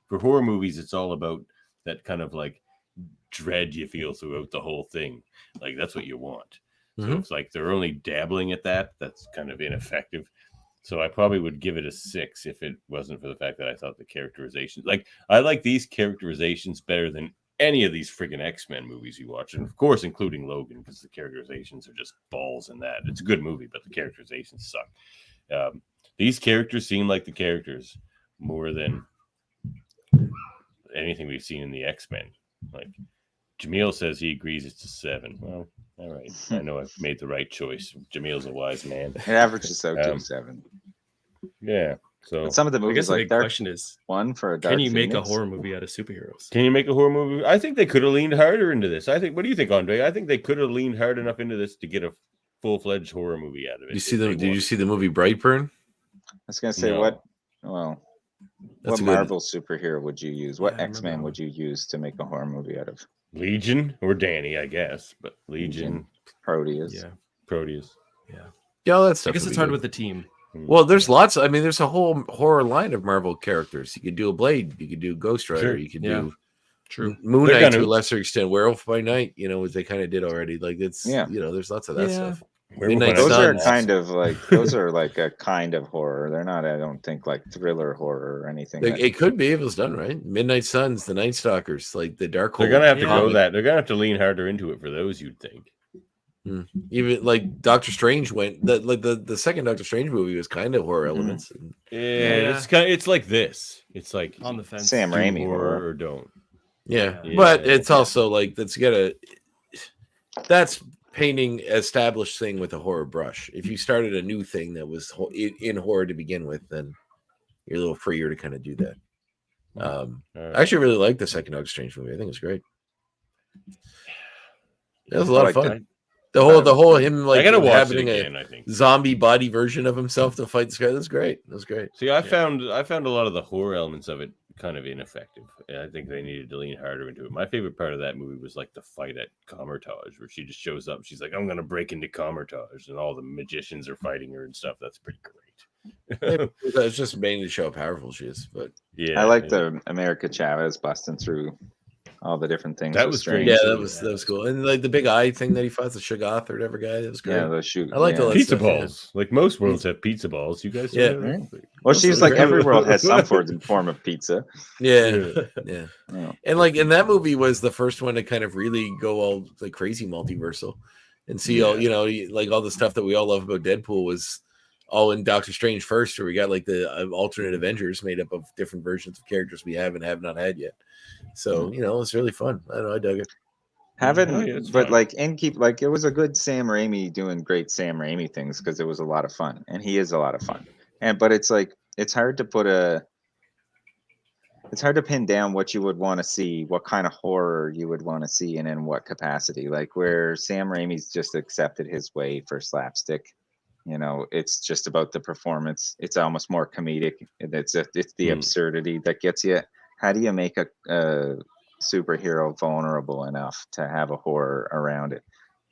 [SPEAKER 3] for horror movies, it's all about that kind of like dread you feel throughout the whole thing. Like that's what you want. So it's like they're only dabbling at that. That's kind of ineffective. So I probably would give it a 6 if it wasn't for the fact that I thought the characterizations, like I like these characterizations better than any of these friggin' X-Men movies you watch, and of course, including Logan, because the characterizations are just balls in that. It's a good movie, but the characterizations suck. These characters seem like the characters more than anything we've seen in the X-Men. Like Jamil says he agrees it's a 7. Well, all right. I know I've made the right choice. Jamil's a wise man.
[SPEAKER 8] It averages out to 7.
[SPEAKER 3] Yeah. So
[SPEAKER 8] But some of the
[SPEAKER 6] I
[SPEAKER 8] movies
[SPEAKER 6] guess the
[SPEAKER 8] like
[SPEAKER 6] big
[SPEAKER 8] Dark
[SPEAKER 6] question is,
[SPEAKER 8] One for a Dark
[SPEAKER 6] can you make a
[SPEAKER 8] Phoenix.
[SPEAKER 6] horror movie out of superheroes?
[SPEAKER 3] can you make a horror movie? I think they could have leaned harder into this. I think. What do you think, Andre? I think they could have leaned hard enough into this to get a full-fledged horror movie out of it.
[SPEAKER 1] You see them? Did you see the movie Brightburn?
[SPEAKER 8] I was gonna say
[SPEAKER 3] No.
[SPEAKER 8] what? Well,
[SPEAKER 1] That's
[SPEAKER 8] what
[SPEAKER 1] a good-
[SPEAKER 8] Marvel superhero would you use? What
[SPEAKER 6] Yeah, I remember
[SPEAKER 8] X-Men
[SPEAKER 6] that
[SPEAKER 8] would you use to make a horror movie out of?
[SPEAKER 3] Legion or Danny? I guess, but Legion,
[SPEAKER 8] Proteus.
[SPEAKER 6] Yeah,
[SPEAKER 3] Proteus.
[SPEAKER 1] Yeah, all that
[SPEAKER 6] I
[SPEAKER 1] stuff.
[SPEAKER 6] guess
[SPEAKER 1] would
[SPEAKER 6] it's
[SPEAKER 1] be
[SPEAKER 6] hard
[SPEAKER 1] good.
[SPEAKER 6] with the team.
[SPEAKER 1] Well, there's lots. I mean, there's a whole horror line of Marvel characters. You could do a Blade. You could do Ghost Rider.
[SPEAKER 3] Sure.
[SPEAKER 1] You could
[SPEAKER 6] Yeah.
[SPEAKER 1] do
[SPEAKER 6] True.
[SPEAKER 1] Moon
[SPEAKER 3] They're
[SPEAKER 1] Knight to a
[SPEAKER 3] gonna-
[SPEAKER 1] lesser extent. Werewolf by Night. You know, as they kind of did already. Like it's
[SPEAKER 8] Yeah.
[SPEAKER 1] there's lots of that
[SPEAKER 6] Yeah.
[SPEAKER 1] stuff.
[SPEAKER 3] Werewolf
[SPEAKER 1] Midnight
[SPEAKER 3] by Night.
[SPEAKER 8] Those are
[SPEAKER 1] Suns.
[SPEAKER 8] kind of like a kind of horror. They're not, I don't think, like thriller horror or anything.
[SPEAKER 1] Like, it could be if it was done right. Midnight Suns, the Night Stalkers, like the Dark Hole.
[SPEAKER 3] They're gonna have to
[SPEAKER 6] Yeah.
[SPEAKER 3] go that. They're gonna have to lean harder into it for those. You'd think.
[SPEAKER 1] Even like Doctor Strange went. The second Doctor Strange movie was kind of horror elements. And
[SPEAKER 3] Yeah, it's like this. It's like
[SPEAKER 6] On the fence.
[SPEAKER 8] Sam
[SPEAKER 3] do
[SPEAKER 8] Raimi
[SPEAKER 3] horror
[SPEAKER 8] horror.
[SPEAKER 3] or don't.
[SPEAKER 1] yeah,
[SPEAKER 3] Yeah.
[SPEAKER 1] but it's also like that's painting established thing with a horror brush. If you started a new thing that was in horror to begin with, then you're a little freer to kind of do that.
[SPEAKER 3] All right.
[SPEAKER 1] I actually really like the second Doctor Strange movie. I think it's great. It was a lot of
[SPEAKER 8] liked
[SPEAKER 1] fun. The whole him like
[SPEAKER 3] I gotta watch it
[SPEAKER 1] inhabiting
[SPEAKER 3] again.
[SPEAKER 1] a
[SPEAKER 3] I think.
[SPEAKER 1] zombie body version of himself to fight this guy. That's great. That's great.
[SPEAKER 3] See, I found a lot of the horror elements of it kind of ineffective. And I think they needed to lean harder into it. My favorite part of that movie was like the fight at Comertage, where she just shows up. She's like, "I'm gonna break into Comertage," and all the magicians are fighting her and stuff. That's pretty great.
[SPEAKER 1] It's just mainly to show how powerful she is. But
[SPEAKER 3] Yeah,
[SPEAKER 8] I like the America Chavez busting through all the different things.
[SPEAKER 3] That
[SPEAKER 8] with
[SPEAKER 3] was
[SPEAKER 8] Strange.
[SPEAKER 3] great.
[SPEAKER 1] yeah, that was cool. And like the big eye thing that he fought, the Shoggoth or whatever guy, that was great.
[SPEAKER 8] Yeah, the shoot.
[SPEAKER 1] I liked all that
[SPEAKER 3] pizza
[SPEAKER 1] stuff, yeah.
[SPEAKER 3] balls. Like most worlds have pizza balls. You guys,
[SPEAKER 1] Yeah.
[SPEAKER 8] Well, she's
[SPEAKER 1] Also
[SPEAKER 8] like
[SPEAKER 1] great.
[SPEAKER 8] every world has some form of pizza.
[SPEAKER 1] Yeah, yeah.
[SPEAKER 8] Yeah.
[SPEAKER 1] And like, and that movie was the first one to kind of really go all like crazy multiversal and see all, like all the stuff that we all love about Deadpool was all in Doctor Strange first, where we got like the alternate Avengers made up of different versions of characters we have and have not had yet. So, it's really fun. I don't know. I dug it.
[SPEAKER 8] But like, and keep like, it was a good Sam Raimi doing great Sam Raimi things because it was a lot of fun, and he is a lot of fun. But it's like, it's hard to pin down what you would want to see, what kind of horror you would want to see, and in what capacity. Like where Sam Raimi's just accepted his way for slapstick. It's just about the performance. It's almost more comedic. It's the absurdity that gets you. How do you make a superhero vulnerable enough to have a horror around it?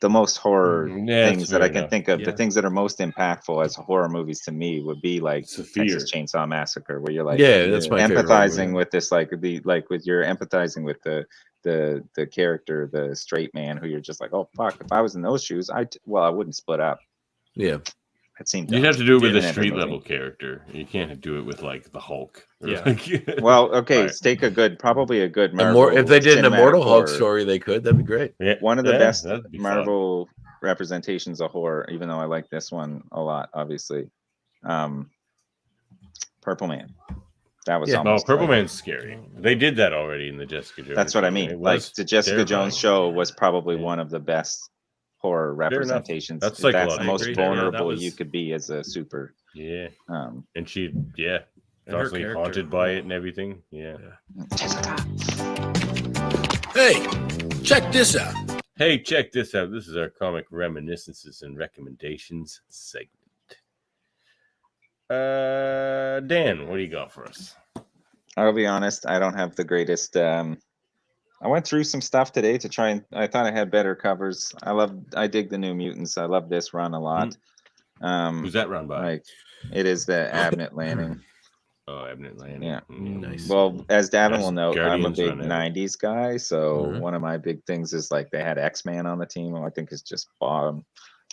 [SPEAKER 8] The most horror things that I can think of, the things that are most impactful as horror movies to me would be like Texas Chainsaw Massacre, where you're like,
[SPEAKER 1] that's my favorite
[SPEAKER 8] empathizing
[SPEAKER 1] movie.
[SPEAKER 8] with this, you're empathizing with the character, the straight man, who you're just like, oh fuck, if I was in those shoes, I wouldn't split up.
[SPEAKER 1] Yeah.
[SPEAKER 8] It seemed
[SPEAKER 3] You'd have to do it with a
[SPEAKER 8] in every
[SPEAKER 3] street
[SPEAKER 8] movie.
[SPEAKER 3] level character. You can't do it with like the Hulk. or
[SPEAKER 6] Yeah.
[SPEAKER 3] like-
[SPEAKER 8] Well, okay,
[SPEAKER 3] Right.
[SPEAKER 8] take probably a good Marvel.
[SPEAKER 1] If they did an
[SPEAKER 8] cinematic
[SPEAKER 1] Immortal Hulk
[SPEAKER 8] horror.
[SPEAKER 1] story, they could. That'd be great.
[SPEAKER 3] Yeah,
[SPEAKER 8] One of the
[SPEAKER 3] yeah,
[SPEAKER 8] best
[SPEAKER 3] that'd be fun.
[SPEAKER 8] Marvel representations of horror, even though I like this one a lot, obviously. Purple Man. That was
[SPEAKER 1] Yeah.
[SPEAKER 3] Oh,
[SPEAKER 8] almost
[SPEAKER 3] Purple
[SPEAKER 8] like-
[SPEAKER 3] Man's scary. They did that already in the Jessica Jones.
[SPEAKER 8] That's what I
[SPEAKER 3] show, and
[SPEAKER 8] mean.
[SPEAKER 3] it
[SPEAKER 8] Like
[SPEAKER 3] was
[SPEAKER 8] the Jessica
[SPEAKER 3] terrifying.
[SPEAKER 8] Jones show was probably
[SPEAKER 3] Yeah.
[SPEAKER 8] one of the best horror
[SPEAKER 3] enough.
[SPEAKER 8] representations.
[SPEAKER 3] That's
[SPEAKER 8] That's
[SPEAKER 3] psychological.
[SPEAKER 8] the most
[SPEAKER 6] I agree. Yeah, that
[SPEAKER 8] vulnerable
[SPEAKER 6] was-
[SPEAKER 8] you could be as a super.
[SPEAKER 3] Yeah,
[SPEAKER 8] Um,
[SPEAKER 3] and she,
[SPEAKER 6] And her
[SPEAKER 3] constantly
[SPEAKER 6] character.
[SPEAKER 3] haunted by it and everything. Yeah.
[SPEAKER 2] Hey, check this out.
[SPEAKER 3] Hey, check this out. This is our comic reminiscences and recommendations segment. Dan, what do you got for us?
[SPEAKER 8] I'll be honest, I don't have the greatest. I went through some stuff today to try and I thought I had better covers. I dig the New Mutants. I love this run a lot.
[SPEAKER 3] Who's that run by?
[SPEAKER 8] Like it is the Abnett Landing.
[SPEAKER 3] Oh, Abnett Landing.
[SPEAKER 8] Yeah.
[SPEAKER 1] Nice.
[SPEAKER 8] Well, as Davin
[SPEAKER 3] That's
[SPEAKER 8] will know, I'm a
[SPEAKER 3] Guardians
[SPEAKER 8] big
[SPEAKER 3] run, yeah.
[SPEAKER 8] 90s guy. So
[SPEAKER 1] Mhm.
[SPEAKER 8] one of my big things is like they had X-Man on the team, who I think is just bottom.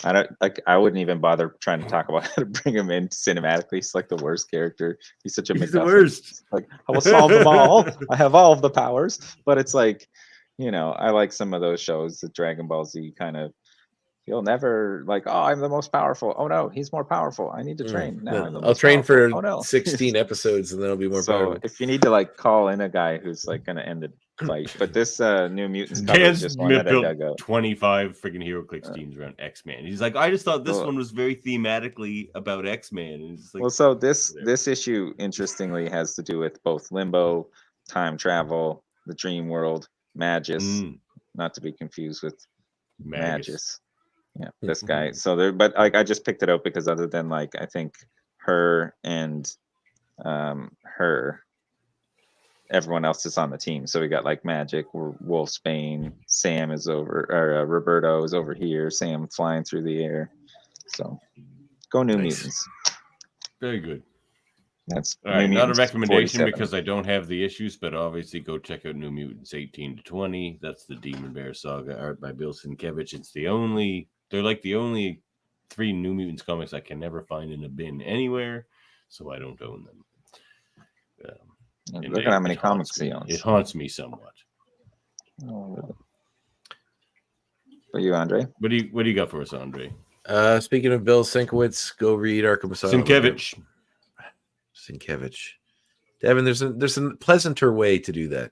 [SPEAKER 8] I wouldn't even bother trying to talk about how to bring him in cinematically. He's like the worst character. He's such a
[SPEAKER 3] He's the
[SPEAKER 8] MacGuffin.
[SPEAKER 3] worst.
[SPEAKER 8] Like I will solve them all. I have all of the powers. But it's like you know, I like some of those shows, the Dragon Ball Z kind of. You'll never like, oh, I'm the most powerful. Oh no, he's more powerful. I need to train. Now I'm the
[SPEAKER 1] I'll
[SPEAKER 8] most
[SPEAKER 1] train
[SPEAKER 8] powerful.
[SPEAKER 1] for
[SPEAKER 8] Oh no.
[SPEAKER 1] 16 episodes and then I'll be more
[SPEAKER 8] So
[SPEAKER 1] powerful.
[SPEAKER 8] if you need to like call in a guy who's like gonna end the fight, but this New Mutants cover is
[SPEAKER 3] Dan's
[SPEAKER 8] just one that I
[SPEAKER 3] built
[SPEAKER 8] dug out.
[SPEAKER 3] 25 freaking HeroClix teams around X-Men. He's like, I just thought this
[SPEAKER 8] Well-
[SPEAKER 3] one was very thematically about X-Men. And it's like,
[SPEAKER 8] Well, so this issue interestingly has to do with both Limbo, time travel, the Dream World, Magus, not to be confused with Magus. Yeah, this guy. So there, but like I just picked it out because other than like I think her and her, everyone else is on the team. So we got like Magic, Wolfsbane, Sam is over, or Roberto is over here. Sam flying through the air. So go New Mutants.
[SPEAKER 3] Very good.
[SPEAKER 8] That's
[SPEAKER 3] All right,
[SPEAKER 8] New
[SPEAKER 3] not a
[SPEAKER 8] Mutants
[SPEAKER 3] recommendation
[SPEAKER 8] 47.
[SPEAKER 3] because I don't have the issues, but obviously go check out New Mutants 18 to 20. That's the Demon Bear Saga art by Bill Sienkiewicz. They're like the only 3 New Mutants comics I can never find in a bin anywhere, so I don't own them.
[SPEAKER 8] Look at how many comics he owns.
[SPEAKER 3] It haunts me somewhat.
[SPEAKER 8] But you, Andre?
[SPEAKER 3] What do you got for us, Andre?
[SPEAKER 1] Speaking of Bill Sienkiewicz, go read Arkham Asylum. Sienkiewicz. Devin, there's a pleasanter way to do that,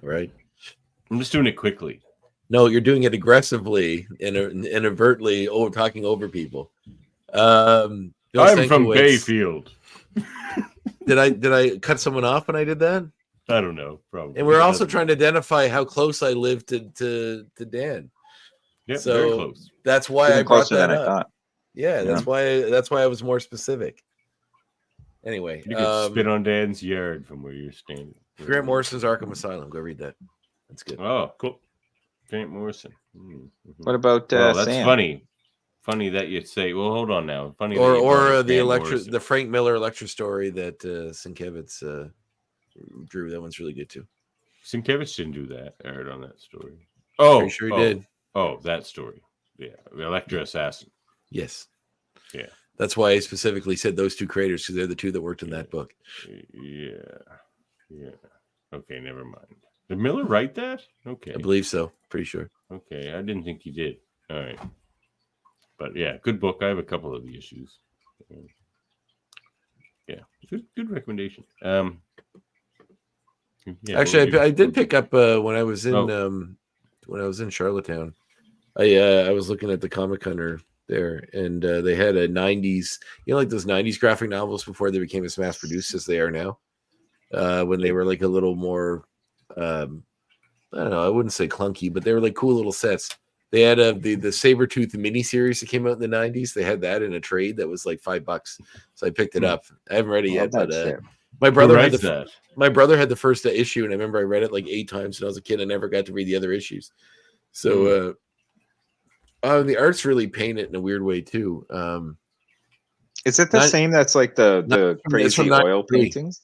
[SPEAKER 1] right?
[SPEAKER 3] I'm just doing it quickly.
[SPEAKER 1] No, you're doing it aggressively and inadvertently talking over people. Bill
[SPEAKER 3] I'm from
[SPEAKER 1] Sienkiewicz-
[SPEAKER 3] Bayfield.
[SPEAKER 1] Did I cut someone off when I did that?
[SPEAKER 3] I don't know, probably.
[SPEAKER 1] And we're also trying to identify how close I live to Dan.
[SPEAKER 3] Yeah,
[SPEAKER 1] so
[SPEAKER 3] very close.
[SPEAKER 1] That's why
[SPEAKER 8] Even
[SPEAKER 1] I brought
[SPEAKER 8] closer
[SPEAKER 1] that
[SPEAKER 8] than I
[SPEAKER 1] up.
[SPEAKER 8] thought.
[SPEAKER 1] Yeah, that's why I was more specific. Anyway,
[SPEAKER 3] You could spit on Dan's yard from where you're standing.
[SPEAKER 1] Grant Morrison's Arkham Asylum. Go read that. That's good.
[SPEAKER 3] Oh, cool. Grant Morrison. Mm-hmm.
[SPEAKER 8] What about
[SPEAKER 3] well, that's
[SPEAKER 8] Sam?
[SPEAKER 3] Funny that you say. Well, hold on now. Funny.
[SPEAKER 1] Or the Frank Miller Electra story that Sienkiewicz drew. That one's really good too.
[SPEAKER 3] Sienkiewicz didn't do that. I heard on that story. Oh,
[SPEAKER 1] pretty sure he did.
[SPEAKER 3] Oh, that story. Yeah, the Electra Assassin.
[SPEAKER 1] Yes.
[SPEAKER 3] Yeah.
[SPEAKER 1] That's why I specifically said those 2 creators because they're the 2 that worked in that book.
[SPEAKER 3] Yeah. Okay, never mind. Did Miller write that? Okay.
[SPEAKER 1] I believe so. Pretty sure.
[SPEAKER 3] Okay, I didn't think he did. All right. But yeah, good book. I have a couple of the issues. Yeah, good recommendation. Yeah,
[SPEAKER 1] actually, I did pick up when I was in Charlottetown. I was looking at the Comic Hunter there, and they had a 90s, like those 90s graphic novels before they became as mass produced as they are now. When they were like a little more, I don't know, I wouldn't say clunky, but they were like cool little sets. They had the Sabretooth miniseries that came out in the 90s. They had that in a trade that was like $5. So I picked it up. I haven't read it yet, but my brother had the first issue, and I remember I read it like 8 times when I was a kid. I never got to read the other issues. So the art's really painted in a weird way too.
[SPEAKER 8] Is it the same that's like the crazy oil paintings?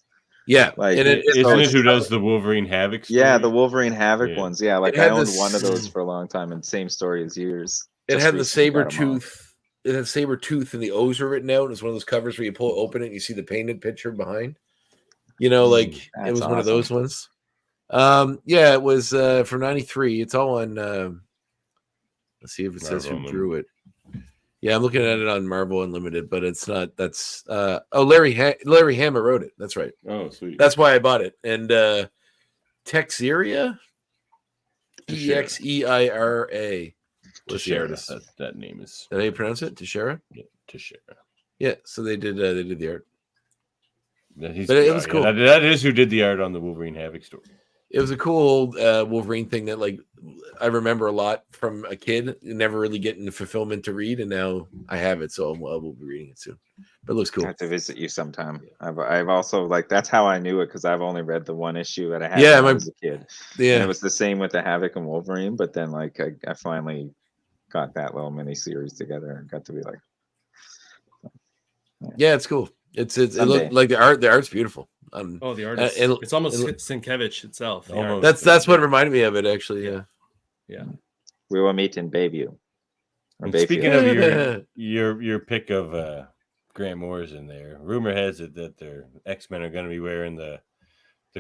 [SPEAKER 1] Yeah,
[SPEAKER 8] like
[SPEAKER 3] isn't it who does the Wolverine Havoc story?
[SPEAKER 8] Yeah, the Wolverine Havoc ones. Yeah, like I owned one of those
[SPEAKER 1] this-
[SPEAKER 8] for a long time, and same story as yours.
[SPEAKER 1] It
[SPEAKER 8] Just
[SPEAKER 1] had the
[SPEAKER 8] recently got 'em all.
[SPEAKER 1] Sabretooth. It had Sabretooth and the O's were written out. It's one of those covers where you open it and you see the painted picture behind. Like it
[SPEAKER 8] that's
[SPEAKER 1] was one of
[SPEAKER 8] awesome.
[SPEAKER 1] those ones. Yeah, it was from '93. It's all on. Let's see if it says who
[SPEAKER 3] Marvel
[SPEAKER 1] drew it. Yeah, I'm looking at it on Marvel Unlimited, but it's not. That's Larry Hama wrote it. That's right.
[SPEAKER 3] Oh, sweet.
[SPEAKER 1] That's why I bought it. And Texeira, Exeira.
[SPEAKER 3] Teixeira. That name is.
[SPEAKER 1] Is that how you pronounce it? Teixeira?
[SPEAKER 3] Yeah, Teixeira.
[SPEAKER 1] Yeah, so they did the art.
[SPEAKER 3] But
[SPEAKER 1] it was cool.
[SPEAKER 3] That is who did the art on the Wolverine Havoc story.
[SPEAKER 1] It was a cool Wolverine thing that like I remember a lot from a kid, never really getting the fulfillment to read, and now I have it, so I will be reading it soon. But it looks cool.
[SPEAKER 8] I have to visit you sometime. I've also like that's how I knew it because I've only read the one issue that I had when I was a kid.
[SPEAKER 1] Yeah,
[SPEAKER 8] and it was the same with the Havoc and Wolverine, but then like I finally got that little mini series together and got to be like,
[SPEAKER 1] yeah, it's cool. It looked like the art's beautiful.
[SPEAKER 6] The artist. It's almost Sienkiewicz itself.
[SPEAKER 1] That's what reminded me of it, actually. Yeah.
[SPEAKER 8] We will meet in Bayview.
[SPEAKER 3] And speaking of your pick of Grant Morrison there, rumor has it that their X-Men are going to be wearing the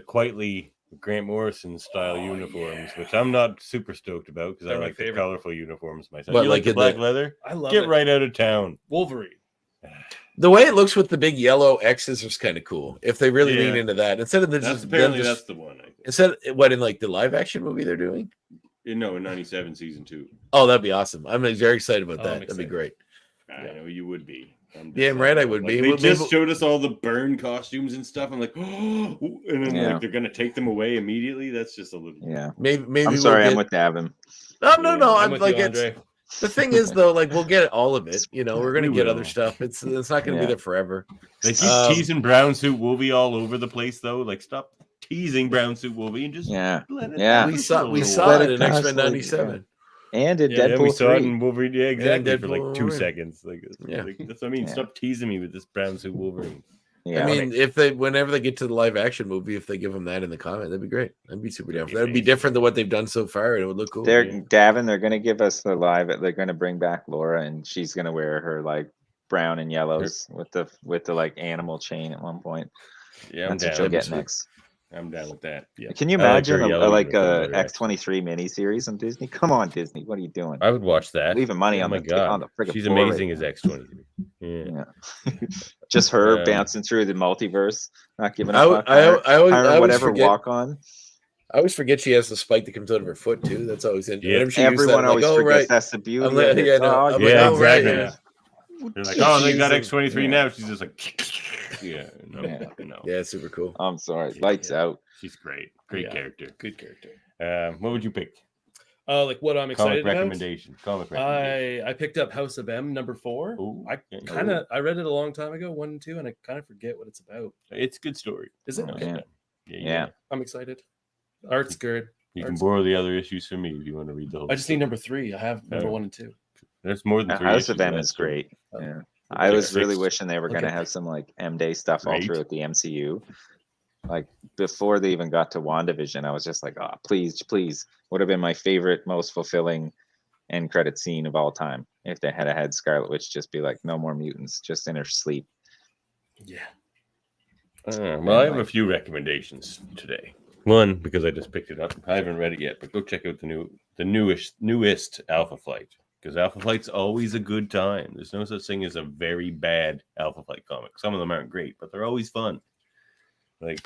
[SPEAKER 3] quietly Grant Morrison style uniforms, which I'm not super stoked about because I
[SPEAKER 6] They're my
[SPEAKER 3] like the
[SPEAKER 6] favorite.
[SPEAKER 3] colorful uniforms myself.
[SPEAKER 1] But
[SPEAKER 3] You
[SPEAKER 1] like
[SPEAKER 3] like the
[SPEAKER 1] in
[SPEAKER 3] black
[SPEAKER 1] the-
[SPEAKER 3] leather?
[SPEAKER 6] I love
[SPEAKER 3] Get
[SPEAKER 6] it.
[SPEAKER 3] right out of town.
[SPEAKER 6] Wolverine.
[SPEAKER 1] The way it looks with the big yellow X's is kind of cool. If they really lean
[SPEAKER 3] Yeah.
[SPEAKER 1] into that, instead of the
[SPEAKER 3] That's
[SPEAKER 1] just
[SPEAKER 3] apparently
[SPEAKER 1] them
[SPEAKER 3] that's
[SPEAKER 1] just
[SPEAKER 3] the one. I think.
[SPEAKER 1] instead what in like the live action movie they're doing.
[SPEAKER 3] No, in '97 season 2.
[SPEAKER 1] Oh, that'd be awesome. I'm very excited about
[SPEAKER 6] Oh,
[SPEAKER 1] that.
[SPEAKER 6] I'm
[SPEAKER 1] That'd be
[SPEAKER 6] excited.
[SPEAKER 1] great.
[SPEAKER 3] I know you would be. I'm
[SPEAKER 1] Yeah,
[SPEAKER 3] just
[SPEAKER 1] right, I
[SPEAKER 3] saying,
[SPEAKER 1] would
[SPEAKER 3] like,
[SPEAKER 1] be.
[SPEAKER 3] They
[SPEAKER 1] Well,
[SPEAKER 3] just
[SPEAKER 1] maybe-
[SPEAKER 3] showed us all the burn costumes and stuff. I'm like, oh, and then
[SPEAKER 8] Yeah.
[SPEAKER 3] like they're gonna take them away immediately. That's just a little.
[SPEAKER 8] Yeah.
[SPEAKER 1] Maybe
[SPEAKER 8] I'm
[SPEAKER 1] we'll
[SPEAKER 8] sorry, I'm
[SPEAKER 1] get-
[SPEAKER 8] with Davin.
[SPEAKER 1] No,
[SPEAKER 3] Yeah,
[SPEAKER 1] I'm
[SPEAKER 6] with
[SPEAKER 1] like
[SPEAKER 6] you,
[SPEAKER 1] it's
[SPEAKER 6] Andre.
[SPEAKER 1] the thing is though, like we'll get all of it. You know, we're gonna
[SPEAKER 3] We
[SPEAKER 1] get
[SPEAKER 3] will.
[SPEAKER 1] other stuff. It's not gonna
[SPEAKER 8] Yeah.
[SPEAKER 1] be there forever.
[SPEAKER 3] They keep teasing Brown Suit Wolvie all over the place though. Like, stop teasing Brown Suit Wolvie and just
[SPEAKER 8] Yeah.
[SPEAKER 3] let it
[SPEAKER 8] Yeah.
[SPEAKER 3] happen
[SPEAKER 1] We
[SPEAKER 3] for
[SPEAKER 1] saw
[SPEAKER 3] a
[SPEAKER 1] we
[SPEAKER 3] little
[SPEAKER 1] saw
[SPEAKER 3] while.
[SPEAKER 8] Let
[SPEAKER 1] it
[SPEAKER 8] it
[SPEAKER 1] in
[SPEAKER 8] pass,
[SPEAKER 1] X-Men
[SPEAKER 8] like,
[SPEAKER 1] '97.
[SPEAKER 8] And in
[SPEAKER 3] Yeah,
[SPEAKER 8] Deadpool
[SPEAKER 3] we saw
[SPEAKER 8] 3.
[SPEAKER 3] it in Wolverine. Yeah, exactly. For like 2
[SPEAKER 1] Deadpool,
[SPEAKER 3] seconds. Like,
[SPEAKER 1] Yeah.
[SPEAKER 3] that's what I mean.
[SPEAKER 8] Yeah.
[SPEAKER 3] Stop teasing me with this Brown Suit Wolverine.
[SPEAKER 8] Yeah.
[SPEAKER 1] I mean, if they whenever they get to the live action movie, if they give them that in the comic, that'd be great. That'd be super down. That'd be different than what they've done so far, and it would look cool.
[SPEAKER 8] they're
[SPEAKER 3] yeah.
[SPEAKER 8] Davin, they're gonna give us the live. They're gonna bring back Laura, and she's gonna wear her like brown and yellows with the like animal chain at one point.
[SPEAKER 3] Yeah, I'm
[SPEAKER 8] That's what
[SPEAKER 3] down.
[SPEAKER 8] you'll get
[SPEAKER 1] sweet.
[SPEAKER 8] next.
[SPEAKER 3] I'm down with that. Yeah.
[SPEAKER 8] Can you
[SPEAKER 3] I like her
[SPEAKER 8] imagine
[SPEAKER 3] yellow
[SPEAKER 8] like
[SPEAKER 3] uniform
[SPEAKER 8] a
[SPEAKER 3] better, actually.
[SPEAKER 8] X-23 miniseries on Disney? Come on, Disney, what are you doing?
[SPEAKER 3] I would watch that.
[SPEAKER 8] Leaving money
[SPEAKER 3] Oh
[SPEAKER 8] on
[SPEAKER 3] my
[SPEAKER 8] the
[SPEAKER 3] god,
[SPEAKER 8] on the friggin'
[SPEAKER 3] she's
[SPEAKER 8] floor right
[SPEAKER 3] amazing
[SPEAKER 8] now.
[SPEAKER 3] as X-23. Yeah.
[SPEAKER 8] Yeah. Just her
[SPEAKER 3] Um,
[SPEAKER 8] bouncing through the multiverse, not giving a
[SPEAKER 1] I
[SPEAKER 8] fuck.
[SPEAKER 1] always
[SPEAKER 8] Hiring whatever
[SPEAKER 1] forget.
[SPEAKER 8] walk on.
[SPEAKER 1] I always forget she has the spike that comes out of her foot too. That's always interesting.
[SPEAKER 3] Yeah.
[SPEAKER 1] Whenever she uses that,
[SPEAKER 8] Everyone
[SPEAKER 1] I'm
[SPEAKER 8] always
[SPEAKER 1] like, oh,
[SPEAKER 8] forgets
[SPEAKER 1] right.
[SPEAKER 8] that's the beauty.
[SPEAKER 1] I'm like,
[SPEAKER 8] of it.
[SPEAKER 1] yeah, no, I'm
[SPEAKER 3] Yeah,
[SPEAKER 1] like, oh, right,
[SPEAKER 3] exactly.
[SPEAKER 1] yeah.
[SPEAKER 3] They're like, oh, they got
[SPEAKER 1] She's
[SPEAKER 3] X-23
[SPEAKER 8] yeah.
[SPEAKER 3] now. She's just like, yeah, no,
[SPEAKER 8] Yeah.
[SPEAKER 3] no.
[SPEAKER 1] Yeah, it's super cool.
[SPEAKER 8] I'm sorry, lights out.
[SPEAKER 3] She's great. Great
[SPEAKER 6] Yeah.
[SPEAKER 3] character.
[SPEAKER 6] Good character.
[SPEAKER 3] What would you pick?
[SPEAKER 6] Like what I'm
[SPEAKER 3] Comic
[SPEAKER 6] excited about.
[SPEAKER 3] recommendation. Comic recommendation.
[SPEAKER 6] I picked up House of M #4.
[SPEAKER 3] Ooh,
[SPEAKER 6] I
[SPEAKER 3] okay.
[SPEAKER 6] kind of I read it a long time ago, 1 and 2, and I kind of forget what it's about.
[SPEAKER 3] It's a good story.
[SPEAKER 6] Is it?
[SPEAKER 8] Oh,
[SPEAKER 6] Okay.
[SPEAKER 8] yeah.
[SPEAKER 3] Yeah.
[SPEAKER 6] I'm excited. Art's good.
[SPEAKER 3] You can
[SPEAKER 6] Art's-
[SPEAKER 3] borrow the other issues from me if you want to read the whole.
[SPEAKER 6] I just need #3. I have number
[SPEAKER 3] Oh.
[SPEAKER 6] 1 and 2.
[SPEAKER 3] There's more than 3
[SPEAKER 8] House of
[SPEAKER 3] issues,
[SPEAKER 8] M
[SPEAKER 3] that's
[SPEAKER 8] is
[SPEAKER 3] true.
[SPEAKER 8] great.
[SPEAKER 6] Oh.
[SPEAKER 8] Yeah.
[SPEAKER 6] We'll
[SPEAKER 8] I
[SPEAKER 6] get
[SPEAKER 8] was
[SPEAKER 6] it
[SPEAKER 8] really
[SPEAKER 6] fixed.
[SPEAKER 8] wishing they were
[SPEAKER 6] I'll
[SPEAKER 8] gonna
[SPEAKER 6] get
[SPEAKER 8] have some like M Day stuff all
[SPEAKER 3] Right.
[SPEAKER 8] throughout the MCU. Like before they even got to WandaVision, I was just like, oh, please, please. Would have been my favorite, most fulfilling end credit scene of all time if they had Scarlet Witch just be like, no more mutants, just in her sleep.
[SPEAKER 6] Yeah.
[SPEAKER 3] Well, I have a few recommendations today. One, because I just picked it up. I haven't read it yet, but go check out the newest Alpha Flight. Because Alpha Flight's always a good time. There's no such thing as a very bad Alpha Flight comic. Some of them aren't great, but they're always fun. Like,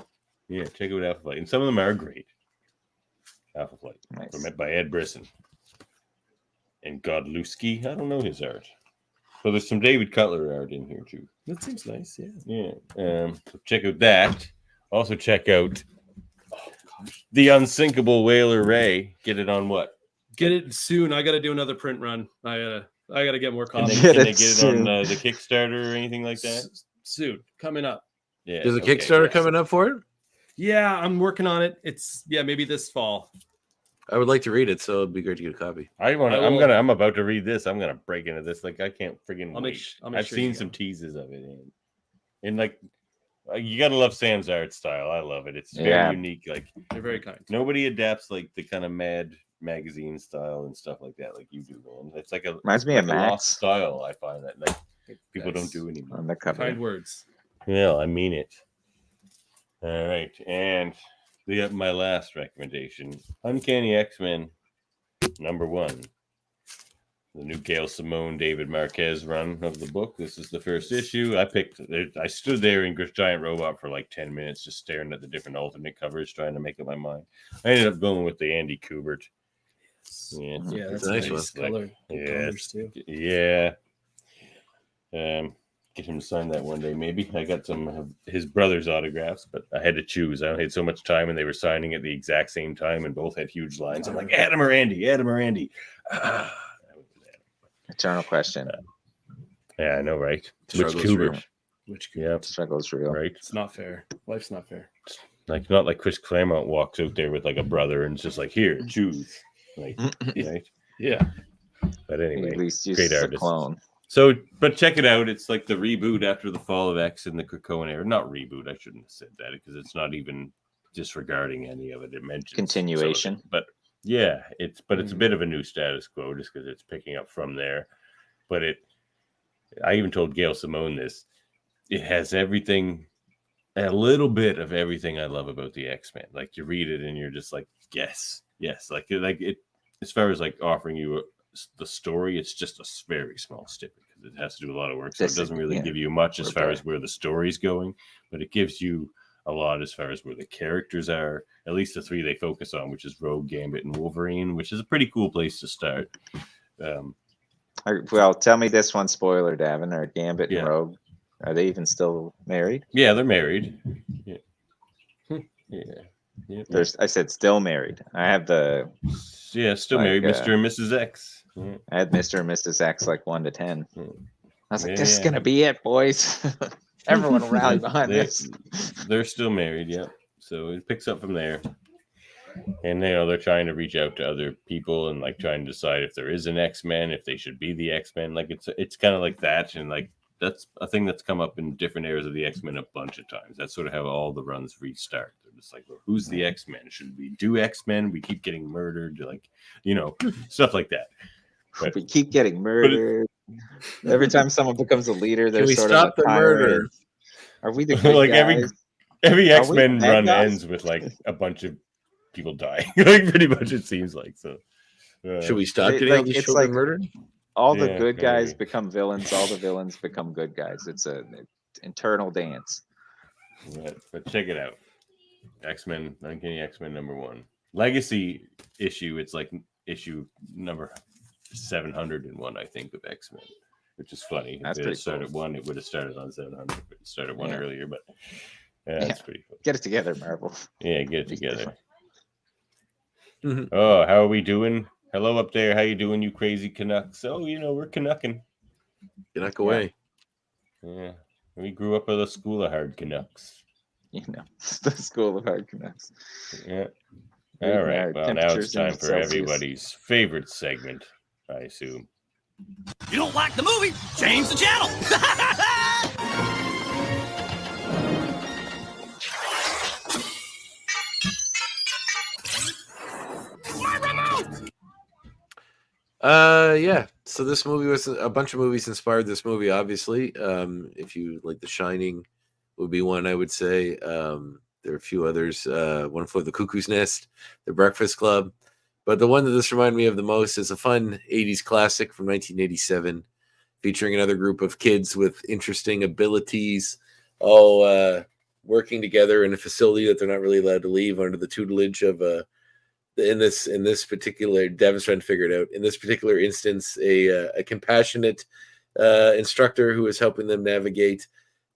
[SPEAKER 3] yeah, check out Alpha Flight. And some of them are great. Alpha Flight.
[SPEAKER 8] Nice.
[SPEAKER 3] Met by Ed Brisson. And Godlewski. I don't know his art. So there's some David Cutler art in here too.
[SPEAKER 6] That seems nice. Yeah.
[SPEAKER 3] Yeah. So check out that. Also check out The Unsinkable Whaler Ray. Get it on what?
[SPEAKER 6] Get it soon. I got to do another print run. I gotta get more
[SPEAKER 3] Can
[SPEAKER 6] copies.
[SPEAKER 3] they,
[SPEAKER 8] Get
[SPEAKER 3] can they
[SPEAKER 8] it
[SPEAKER 3] get it on
[SPEAKER 8] soon.
[SPEAKER 3] the Kickstarter or anything like that?
[SPEAKER 6] Soon, coming up.
[SPEAKER 3] Yeah.
[SPEAKER 1] There's a
[SPEAKER 3] okay,
[SPEAKER 1] Kickstarter
[SPEAKER 3] yeah.
[SPEAKER 1] coming up for it.
[SPEAKER 6] Yeah, I'm working on it. It's maybe this fall.
[SPEAKER 1] I would like to read it, so it'd be great to get a copy.
[SPEAKER 3] I'm about to read this. I'm gonna break into this. Like I can't friggin'
[SPEAKER 6] I'll
[SPEAKER 3] wait.
[SPEAKER 6] make
[SPEAKER 3] I've
[SPEAKER 6] sure
[SPEAKER 3] seen
[SPEAKER 6] you
[SPEAKER 3] some
[SPEAKER 6] go.
[SPEAKER 3] teases of it, and like you gotta love Sam's art style. I love it. It's very
[SPEAKER 8] Yeah.
[SPEAKER 3] unique. Like
[SPEAKER 6] They're very kind.
[SPEAKER 3] nobody adapts like the kind of Mad magazine style and stuff like that, like you do, man. It's like a
[SPEAKER 8] Reminds me
[SPEAKER 3] like
[SPEAKER 8] of
[SPEAKER 3] a lost
[SPEAKER 8] Max
[SPEAKER 3] style. I find that like people don't
[SPEAKER 6] That's
[SPEAKER 3] do anymore.
[SPEAKER 8] on the cover.
[SPEAKER 6] Kind words.
[SPEAKER 3] Well, I mean it. All right, and my last recommendation: Uncanny X-Men #1. The new Gail Simone, David Marquez run of the book. This is the first issue. I stood there in Giant Robot for like 10 minutes, just staring at the different alternate covers, trying to make up my mind. I ended up going with the Andy Kubert. Yeah,
[SPEAKER 6] Yeah,
[SPEAKER 1] It's
[SPEAKER 6] that's
[SPEAKER 1] a nice
[SPEAKER 6] nice
[SPEAKER 3] one.
[SPEAKER 6] color. Good
[SPEAKER 3] Yeah.
[SPEAKER 6] colors too.
[SPEAKER 3] yeah. Get him to sign that one day, maybe. I got some of his brother's autographs, but I had to choose. I had so much time, and they were signing at the exact same time, and both had huge lines. I'm like, Adam or Andy, Adam or Andy. Ah, that was Adam.
[SPEAKER 8] Eternal question.
[SPEAKER 3] Yeah, I know, right? Which
[SPEAKER 1] Struggle's real.
[SPEAKER 3] Kubert?
[SPEAKER 6] Which
[SPEAKER 3] Yeah,
[SPEAKER 8] Struggle's real.
[SPEAKER 3] right.
[SPEAKER 6] it's not fair. Life's not fair.
[SPEAKER 3] Like not like Chris Claremont walks out there with like a brother and it's just like, here, choose. Like, right?
[SPEAKER 6] Yeah.
[SPEAKER 3] But anyway,
[SPEAKER 8] At least
[SPEAKER 3] great
[SPEAKER 8] uses a
[SPEAKER 3] artist.
[SPEAKER 8] clone.
[SPEAKER 3] So, but check it out. It's like the reboot after the fall of X in the Krakoan era. Not reboot. I shouldn't have said that because it's not even disregarding any of it. It mentions some of it.
[SPEAKER 8] Continuation.
[SPEAKER 3] But yeah, it's a bit of a new status quo just because it's picking up from there. But I even told Gail Simone this. It has everything a little bit of everything I love about the X-Men. Like you read it and you're just like, yes. Like it. As far as like offering you the story, it's just a very small snippet because it has to do a lot of work. So it doesn't really give you much as far as where the story's going, but it gives you a lot as far as where the characters are. At least the three they focus on, which is Rogue, Gambit, and Wolverine, which is a pretty cool place to start.
[SPEAKER 8] Well, tell me this one spoiler, Davin. Are Gambit and Rogue, are they even still married?
[SPEAKER 3] Yeah, they're married. Yeah.
[SPEAKER 8] I said still married. I have the
[SPEAKER 3] still married, Mr. and Mrs. X. Yeah.
[SPEAKER 8] I had Mr. and Mrs. X like 1 to 10. I was like, this is gonna be it, boys. Everyone rally behind this.
[SPEAKER 3] They're still married, yeah. So it picks up from there. And they're trying to reach out to other people and like trying to decide if there is an X-Men, if they should be the X-Men. Like it's kind of like that, and like that's a thing that's come up in different eras of the X-Men a bunch of times. That's sort of how all the runs restart. They're just like, well, who's the X-Men? Should we do X-Men? We keep getting murdered, like stuff like that.
[SPEAKER 8] But we keep getting murdered. Every time someone becomes a leader, they're sort
[SPEAKER 1] stop
[SPEAKER 8] of
[SPEAKER 1] the murder.
[SPEAKER 8] Are we the good
[SPEAKER 3] like
[SPEAKER 8] guys?
[SPEAKER 3] every X-Men run ends with like a bunch of people dying. Like pretty much it seems like. So
[SPEAKER 1] should we stop getting all these children murdered?
[SPEAKER 8] All the good guys become villains. All the villains become good guys. It's an internal dance.
[SPEAKER 3] But check it out. X-Men, Uncanny X-Men #1. Legacy issue, it's like issue number 701, I think, of X-Men, which is funny.
[SPEAKER 8] That's
[SPEAKER 3] if it
[SPEAKER 8] pretty
[SPEAKER 3] had started
[SPEAKER 8] cool.
[SPEAKER 3] 1, it would have started on 700, but it started 1 earlier. But that's pretty cool.
[SPEAKER 8] Get it together, Marvel.
[SPEAKER 3] Yeah, get it together. Oh, how are we doing? Hello up there. How you doing, you crazy Canucks? Oh, we're Canucking.
[SPEAKER 1] Canuck away.
[SPEAKER 3] Yeah. We grew up with a school of hard Canucks.
[SPEAKER 8] The school of hard Canucks.
[SPEAKER 3] Yeah. All right. Well, now it's time for everybody's favorite segment, I assume.
[SPEAKER 11] You don't like the movie? Change the channel.
[SPEAKER 1] Yeah. So this movie was a bunch of movies inspired this movie, obviously. If you like The Shining would be one, I would say. There are a few others. One Flew Over the Cuckoo's Nest, The Breakfast Club. But the one that this reminded me of the most is a fun 80s classic from 1987, featuring another group of kids with interesting abilities, all working together in a facility that they're not really allowed to leave under the tutelage of in this particular, Devin's trying to figure it out. In this particular instance, a compassionate instructor who is helping them navigate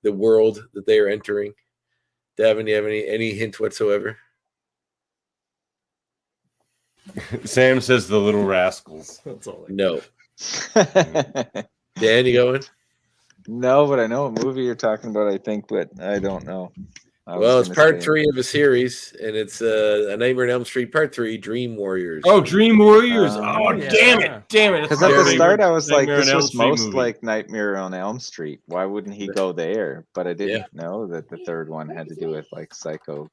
[SPEAKER 1] the world that they are entering. Devin, do you have any hint whatsoever?
[SPEAKER 3] Sam says The Little Rascals.
[SPEAKER 6] That's all.
[SPEAKER 1] No. Dan, you going?
[SPEAKER 8] No, but I know what movie you're talking about, I think, but I don't know.
[SPEAKER 1] Well, it's part 3 of a series, and it's A Nightmare on Elm Street Part 3, Dream Warriors.
[SPEAKER 3] Oh, Dream Warriors!
[SPEAKER 8] Yeah.
[SPEAKER 3] Damn it!
[SPEAKER 8] Because at the start, I was like,
[SPEAKER 3] Nightmare on
[SPEAKER 8] this
[SPEAKER 3] Elm
[SPEAKER 8] was
[SPEAKER 3] Street
[SPEAKER 8] most
[SPEAKER 3] movie.
[SPEAKER 8] like Nightmare on Elm Street. Why wouldn't he go there? But I didn't know that the third one had to do with like psycho.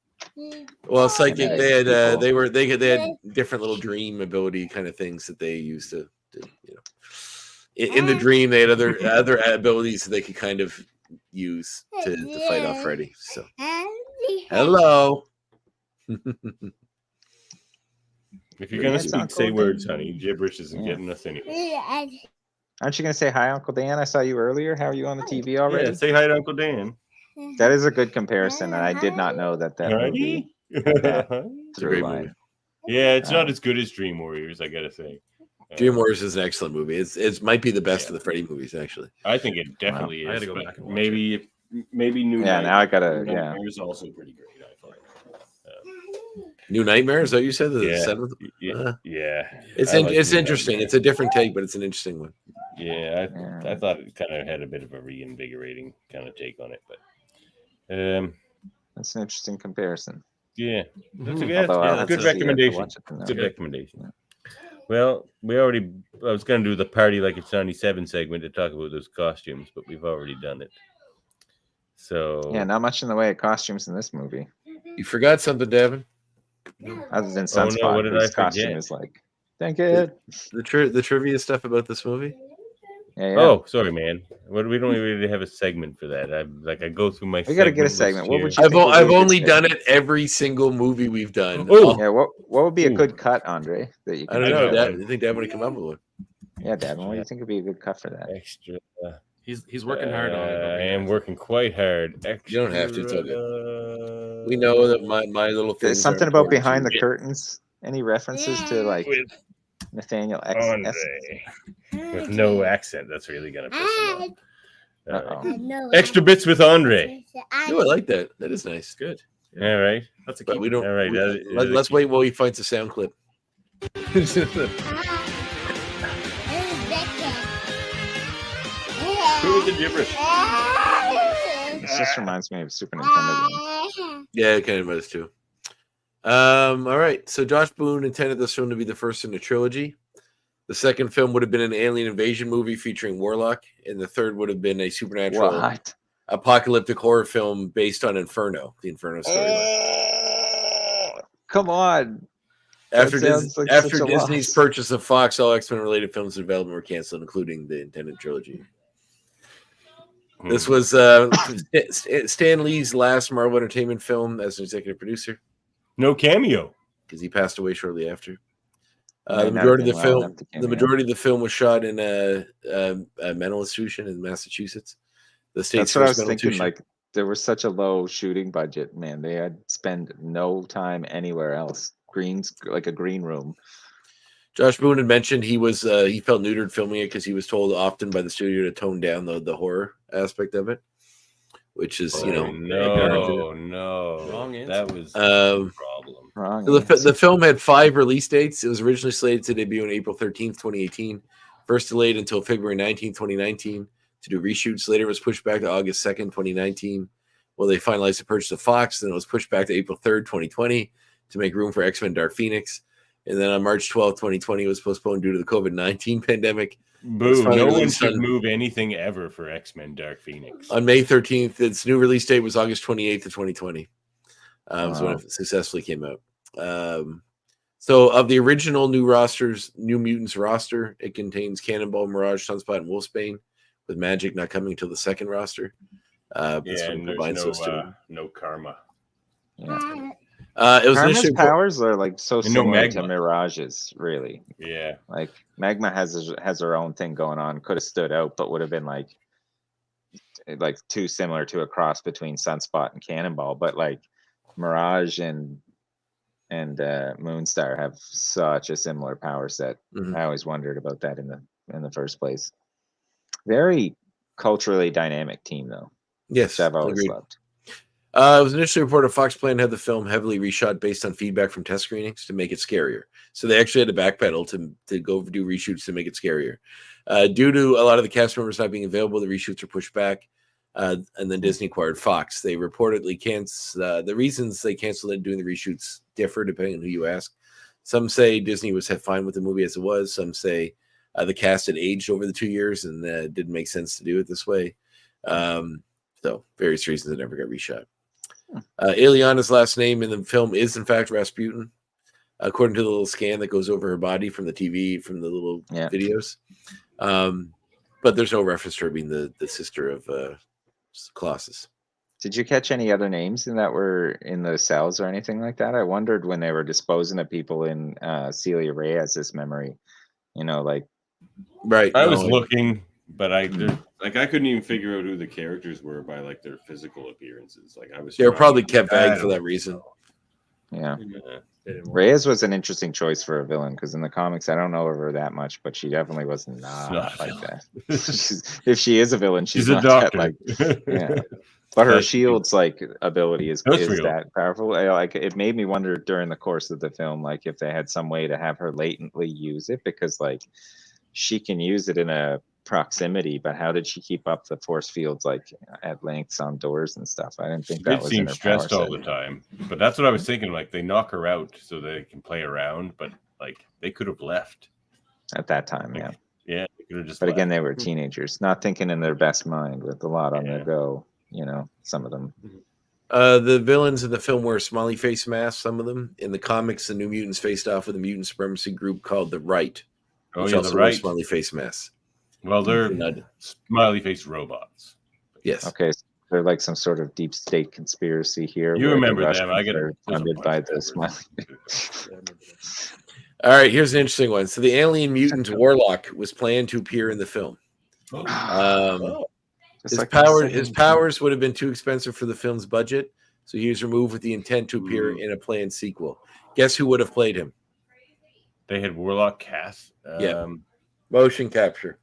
[SPEAKER 1] Well, psychic. They had
[SPEAKER 8] people.
[SPEAKER 1] they had different little dream ability kind of things that they used to in the dream. They had other abilities that they could kind of use to fight off Freddy. So, hello.
[SPEAKER 3] If you're gonna speak, say words, honey. Gibberish isn't getting us anywhere.
[SPEAKER 8] Aren't you gonna say hi, Uncle Dan? I saw you earlier. How are you on the TV already?
[SPEAKER 3] Yeah, say hi to Uncle Dan.
[SPEAKER 8] That is a good comparison, and I did not know that movie had that
[SPEAKER 1] It's a great
[SPEAKER 8] through line.
[SPEAKER 1] movie.
[SPEAKER 3] Yeah, it's not as good as Dream Warriors, I gotta say.
[SPEAKER 1] Dream Warriors is an excellent movie. It might be the best of the Freddy movies, actually.
[SPEAKER 3] I think it definitely
[SPEAKER 6] I had
[SPEAKER 3] is.
[SPEAKER 6] to go
[SPEAKER 3] but
[SPEAKER 6] back and watch
[SPEAKER 3] maybe New
[SPEAKER 8] Yeah, now I gotta.
[SPEAKER 3] Nightmare
[SPEAKER 8] Yeah,
[SPEAKER 3] is also pretty great. I thought.
[SPEAKER 1] New Nightmare, is that what you said? The
[SPEAKER 3] Yeah.
[SPEAKER 1] seventh?
[SPEAKER 3] Yeah,
[SPEAKER 1] It's
[SPEAKER 3] I like
[SPEAKER 1] it's
[SPEAKER 3] New
[SPEAKER 1] interesting.
[SPEAKER 3] Nightmare.
[SPEAKER 1] It's a different take, but it's an interesting one.
[SPEAKER 3] Yeah, I thought it kind of had a bit of a reinvigorating kind of take on it, but
[SPEAKER 8] that's an interesting comparison.
[SPEAKER 3] yeah, that's a
[SPEAKER 8] Although I'll
[SPEAKER 3] good
[SPEAKER 8] have to see it to
[SPEAKER 3] recommendation.
[SPEAKER 8] watch it to know.
[SPEAKER 3] Good recommendation. Well, I was going to do the Party Like It's 97 segment to talk about those costumes, but we've already done it. So
[SPEAKER 8] Yeah, not much in the way of costumes in this movie,
[SPEAKER 1] You forgot something, Devin.
[SPEAKER 8] other than
[SPEAKER 3] Oh,
[SPEAKER 8] Sunspot.
[SPEAKER 3] no, what did
[SPEAKER 8] whose
[SPEAKER 3] I
[SPEAKER 8] costume
[SPEAKER 3] forget?
[SPEAKER 8] is like, thank it.
[SPEAKER 1] The trivia stuff about this movie.
[SPEAKER 8] Yeah, yeah.
[SPEAKER 3] Oh, sorry, man. We don't really have a segment for that. I go through my.
[SPEAKER 8] We got to get a
[SPEAKER 3] segment
[SPEAKER 8] segment.
[SPEAKER 3] list
[SPEAKER 8] What
[SPEAKER 3] here.
[SPEAKER 8] would you think would be
[SPEAKER 1] I've
[SPEAKER 8] a good
[SPEAKER 1] only done
[SPEAKER 8] segment?
[SPEAKER 1] it every single movie we've done.
[SPEAKER 3] Oh!
[SPEAKER 8] Yeah, what would be a
[SPEAKER 3] Ooh.
[SPEAKER 8] good cut, Andre? That you
[SPEAKER 1] I
[SPEAKER 8] can
[SPEAKER 1] don't
[SPEAKER 8] think
[SPEAKER 1] know.
[SPEAKER 8] of?
[SPEAKER 3] got
[SPEAKER 1] Dad, I think Dad would have come up with one.
[SPEAKER 8] Yeah, Davin, what do you think would be a good cut for that?
[SPEAKER 3] Extra.
[SPEAKER 6] He's working hard on it.
[SPEAKER 3] I am working quite hard. Extra.
[SPEAKER 1] You don't have to. It's all good. We know that my little things.
[SPEAKER 8] There's something
[SPEAKER 1] aren't
[SPEAKER 8] about
[SPEAKER 1] important to
[SPEAKER 8] behind the
[SPEAKER 1] you.
[SPEAKER 8] curtains. Any references to like
[SPEAKER 3] With
[SPEAKER 8] Nathaniel
[SPEAKER 3] Andre. With no accent. That's really gonna piss him off.
[SPEAKER 8] Uh-oh.
[SPEAKER 3] Extra bits with Andre.
[SPEAKER 1] No, I like that. That is nice.
[SPEAKER 6] Good.
[SPEAKER 3] All right.
[SPEAKER 6] That's a
[SPEAKER 1] But
[SPEAKER 6] keep.
[SPEAKER 1] we don't.
[SPEAKER 3] All right,
[SPEAKER 1] Let's wait while he finds a sound clip.
[SPEAKER 3] Who was the gibberish?
[SPEAKER 8] This just reminds me of Super Nintendo games.
[SPEAKER 1] Yeah, it kind of does too. All right. So Josh Boone intended this film to be the first in a trilogy. The second film would have been an alien invasion movie featuring Warlock, and the third would have been a supernatural
[SPEAKER 8] What?
[SPEAKER 1] apocalyptic horror film based on Inferno, the Inferno storyline.
[SPEAKER 8] Come on.
[SPEAKER 1] After,
[SPEAKER 8] sounds like
[SPEAKER 1] after
[SPEAKER 8] such a
[SPEAKER 1] Disney's
[SPEAKER 8] loss.
[SPEAKER 1] purchase of Fox, all X-Men related films in development were canceled, including the intended trilogy. This was Stan Lee's last Marvel Entertainment film as an executive producer
[SPEAKER 3] No cameo.
[SPEAKER 1] because he passed away shortly after.
[SPEAKER 8] Might
[SPEAKER 1] The
[SPEAKER 8] not
[SPEAKER 1] majority
[SPEAKER 8] have
[SPEAKER 1] of the
[SPEAKER 8] been well
[SPEAKER 1] film,
[SPEAKER 8] enough to
[SPEAKER 1] the
[SPEAKER 8] cameo.
[SPEAKER 1] majority of the film was shot in a mental institution in Massachusetts. The state's
[SPEAKER 8] That's what I
[SPEAKER 1] first
[SPEAKER 8] was
[SPEAKER 1] mental
[SPEAKER 8] thinking.
[SPEAKER 1] institution.
[SPEAKER 8] Like there was such a low shooting budget, man. They had spent no time anywhere else. Greens like a green room.
[SPEAKER 1] Josh Boone had mentioned he felt neutered filming it because he was told often by the studio to tone down the horror aspect of it, which is
[SPEAKER 3] no.
[SPEAKER 6] Wrong answer.
[SPEAKER 3] That was the problem.
[SPEAKER 8] Wrong.
[SPEAKER 1] So the
[SPEAKER 8] answer.
[SPEAKER 1] film had 5 release dates. It was originally slated to debut on April 13th, 2018. First delayed until February 19th, 2019 to do reshoots. Later it was pushed back to August 2nd, 2019. Well, they finalized the purchase of Fox. Then it was pushed back to April 3rd, 2020 to make room for X-Men Dark Phoenix. And then on March 12th, 2020, it was postponed due to the COVID-19 pandemic.
[SPEAKER 3] Boo.
[SPEAKER 1] finally
[SPEAKER 3] No one
[SPEAKER 1] released
[SPEAKER 3] should
[SPEAKER 1] on-
[SPEAKER 3] move anything ever for X-Men Dark Phoenix.
[SPEAKER 1] On May 13th, its new release date was August 28th of 2020. So when
[SPEAKER 8] Wow.
[SPEAKER 1] it successfully came out. So of the original New Mutants roster, it contains Cannonball, Mirage, Sunspot, and Wolfsbane, with Magic not coming until the second roster. This
[SPEAKER 3] Yeah,
[SPEAKER 1] one
[SPEAKER 3] and there's
[SPEAKER 1] combines those two.
[SPEAKER 3] no karma.
[SPEAKER 8] Yeah.
[SPEAKER 1] It was
[SPEAKER 8] Karma's
[SPEAKER 1] initially
[SPEAKER 8] powers are like so
[SPEAKER 3] And no
[SPEAKER 8] similar to
[SPEAKER 3] magma.
[SPEAKER 8] Mirage's, really.
[SPEAKER 3] Yeah.
[SPEAKER 8] Like Magma has her own thing going on. Could have stood out, but would have been like too similar to a cross between Sunspot and Cannonball. But like Mirage and Moonstar have such a similar power set.
[SPEAKER 1] Mhm.
[SPEAKER 8] I always wondered about that in the first place. Very culturally dynamic team, though.
[SPEAKER 1] Yes,
[SPEAKER 8] Which I've always
[SPEAKER 1] agreed.
[SPEAKER 8] loved.
[SPEAKER 1] It was initially reported Fox plan to have the film heavily reshot based on feedback from test screenings to make it scarier. So they actually had to backpedal to go do reshoots to make it scarier. Due to a lot of the cast members not being available, the reshoots are pushed back. And then Disney acquired Fox. They reportedly the reasons they canceled it doing the reshoots differ depending on who you ask. Some say Disney had fine with the movie as it was. Some say the cast had aged over the 2 years and it didn't make sense to do it this way. So various reasons it never got reshot. Ileana's last name in the film is in fact Rasputin, according to the little scan that goes over her body from the TV, from the little videos. But there's no reference to her being the sister of Colossus.
[SPEAKER 8] Did you catch any other names that were in the cells or anything like that? I wondered when they were disposing of people in Celia Reyes's memory.
[SPEAKER 1] Right.
[SPEAKER 3] I was looking, but I couldn't even figure out who the characters were by like their physical appearances. Like I was.
[SPEAKER 1] They were
[SPEAKER 3] trying
[SPEAKER 1] probably
[SPEAKER 3] to-
[SPEAKER 1] kept
[SPEAKER 3] I
[SPEAKER 1] vague for
[SPEAKER 3] don't
[SPEAKER 1] that reason.
[SPEAKER 8] Yeah.
[SPEAKER 3] know. They didn't work.
[SPEAKER 8] Reyes was an interesting choice for a villain because in the comics I don't know her that much, but she definitely was not
[SPEAKER 3] not a
[SPEAKER 8] like
[SPEAKER 3] villain.
[SPEAKER 8] that. If she is a villain, she's
[SPEAKER 3] She's a
[SPEAKER 8] not that,
[SPEAKER 3] doctor.
[SPEAKER 8] like yeah. But her
[SPEAKER 3] That's
[SPEAKER 8] shield's ability is
[SPEAKER 3] That's real.
[SPEAKER 8] that powerful. It made me wonder during the course of the film, like if they had some way to have her latently use it, because like she can use it in a proximity, but how did she keep up the force fields at lengths on doors and stuff? I didn't think that
[SPEAKER 3] It
[SPEAKER 8] was in
[SPEAKER 3] seemed
[SPEAKER 8] her
[SPEAKER 3] stressed
[SPEAKER 8] power
[SPEAKER 3] all
[SPEAKER 8] set.
[SPEAKER 3] the time, but that's what I was thinking. Like they knock her out so they can play around, but like they could have left.
[SPEAKER 8] At that time, yeah.
[SPEAKER 3] Yeah, they could have just.
[SPEAKER 8] But again,
[SPEAKER 3] left.
[SPEAKER 8] they were teenagers, not thinking in their best mind with a lot on
[SPEAKER 3] Yeah.
[SPEAKER 8] their go. Some of them.
[SPEAKER 1] The villains in the film wear smiley face masks, some of them. In the comics, the New Mutants faced off with a mutant supremacy group called the Right,
[SPEAKER 3] Oh
[SPEAKER 1] which
[SPEAKER 3] yeah,
[SPEAKER 1] also
[SPEAKER 3] the
[SPEAKER 1] wears
[SPEAKER 3] right.
[SPEAKER 1] smiley face masks.
[SPEAKER 3] Well, they're
[SPEAKER 1] Not-
[SPEAKER 3] smiley face robots.
[SPEAKER 1] Yes.
[SPEAKER 8] Okay, so they're like some sort of deep state conspiracy here.
[SPEAKER 3] You
[SPEAKER 8] where the
[SPEAKER 3] remember them. I
[SPEAKER 8] Russians
[SPEAKER 3] get
[SPEAKER 8] are funded by the smiley.
[SPEAKER 1] All right, here's an interesting one. So the alien mutant Warlock was planned to appear in the film.
[SPEAKER 8] Just
[SPEAKER 1] His
[SPEAKER 8] like in the
[SPEAKER 1] his
[SPEAKER 8] second-
[SPEAKER 1] powers would have been too expensive for the film's budget, so he was removed with the intent to appear in a planned sequel. Guess who would have played him?
[SPEAKER 3] They had Warlock cast.
[SPEAKER 1] Yeah. Motion capture.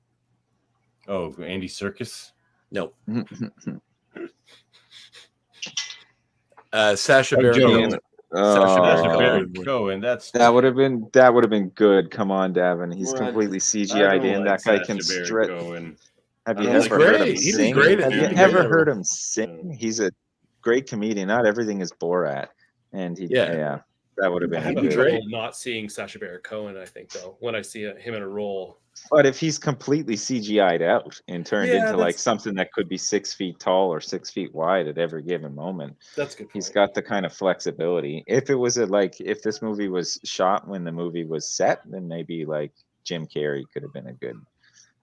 [SPEAKER 3] Oh, Andy Serkis.
[SPEAKER 1] No. Sasha Baron
[SPEAKER 3] Jones.
[SPEAKER 1] Cohen.
[SPEAKER 3] Sacha
[SPEAKER 8] Oh,
[SPEAKER 3] Baron Cohen. That's
[SPEAKER 8] that would have been good. Come on, Davin. He's completely CGI'd in. That guy can stretch. Have you
[SPEAKER 1] He's
[SPEAKER 8] ever heard him
[SPEAKER 1] great. He did
[SPEAKER 8] sing?
[SPEAKER 1] great.
[SPEAKER 8] Have
[SPEAKER 1] He
[SPEAKER 8] you
[SPEAKER 1] did
[SPEAKER 8] ever
[SPEAKER 1] great.
[SPEAKER 8] heard him sing? He's a great comedian. Not everything is Borat, and yeah, that would have
[SPEAKER 6] I
[SPEAKER 8] been
[SPEAKER 6] have
[SPEAKER 8] good.
[SPEAKER 6] trouble not seeing Sacha Baron Cohen. I think though, when I see him in a role,
[SPEAKER 8] But if he's completely CGI'd out and turned
[SPEAKER 6] Yeah,
[SPEAKER 8] into like
[SPEAKER 6] that's-
[SPEAKER 8] something that could be 6 feet tall or 6 feet wide at every given moment,
[SPEAKER 6] that's a good.
[SPEAKER 8] he's
[SPEAKER 6] point.
[SPEAKER 8] got the kind of flexibility. If it was if this movie was shot when the movie was set, then maybe like Jim Carrey could have been a good.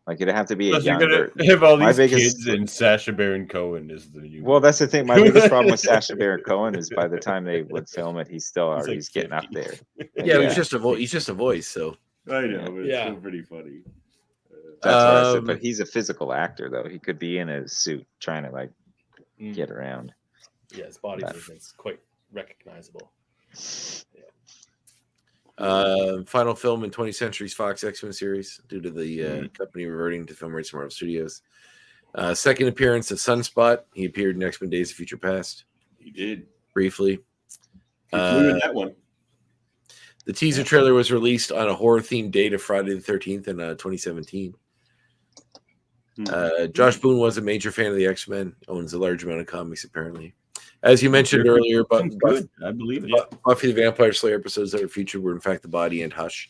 [SPEAKER 8] Like it'd have to be a
[SPEAKER 3] Plus, you're
[SPEAKER 8] younger.
[SPEAKER 3] gonna have all
[SPEAKER 8] My
[SPEAKER 3] these
[SPEAKER 8] biggest-
[SPEAKER 3] kids, and Sacha Baron Cohen is the new.
[SPEAKER 8] Well, that's the thing. My biggest problem with Sacha Baron Cohen is by the time they would film it, he's still
[SPEAKER 3] He's
[SPEAKER 8] already
[SPEAKER 3] like
[SPEAKER 8] getting up
[SPEAKER 3] 50.
[SPEAKER 8] there.
[SPEAKER 1] Yeah, he's just a He's just a voice. So
[SPEAKER 3] I know, but
[SPEAKER 6] Yeah.
[SPEAKER 3] it's still pretty funny.
[SPEAKER 8] That's what I said.
[SPEAKER 1] Um,
[SPEAKER 8] But he's a physical actor, though. He could be in a suit trying to like
[SPEAKER 6] Mm.
[SPEAKER 8] get around.
[SPEAKER 6] Yeah, his body
[SPEAKER 8] That-
[SPEAKER 6] movement's quite recognizable.
[SPEAKER 1] final film in 20th Century's Fox X-Men series due to the company reverting to film rights from Marvel Studios. Second appearance of Sunspot. He appeared in X-Men Days of Future Past
[SPEAKER 3] He did.
[SPEAKER 1] briefly.
[SPEAKER 3] He flew in that one.
[SPEAKER 1] The teaser trailer was released on a horror-themed date of Friday the 13th in 2017. Josh Boone was a major fan of the X-Men, owns a large amount of comics, apparently. As you mentioned earlier, but
[SPEAKER 3] Good, I believe it.
[SPEAKER 1] Buffy the Vampire Slayer episodes that were featured were, in fact, The Body and Hush.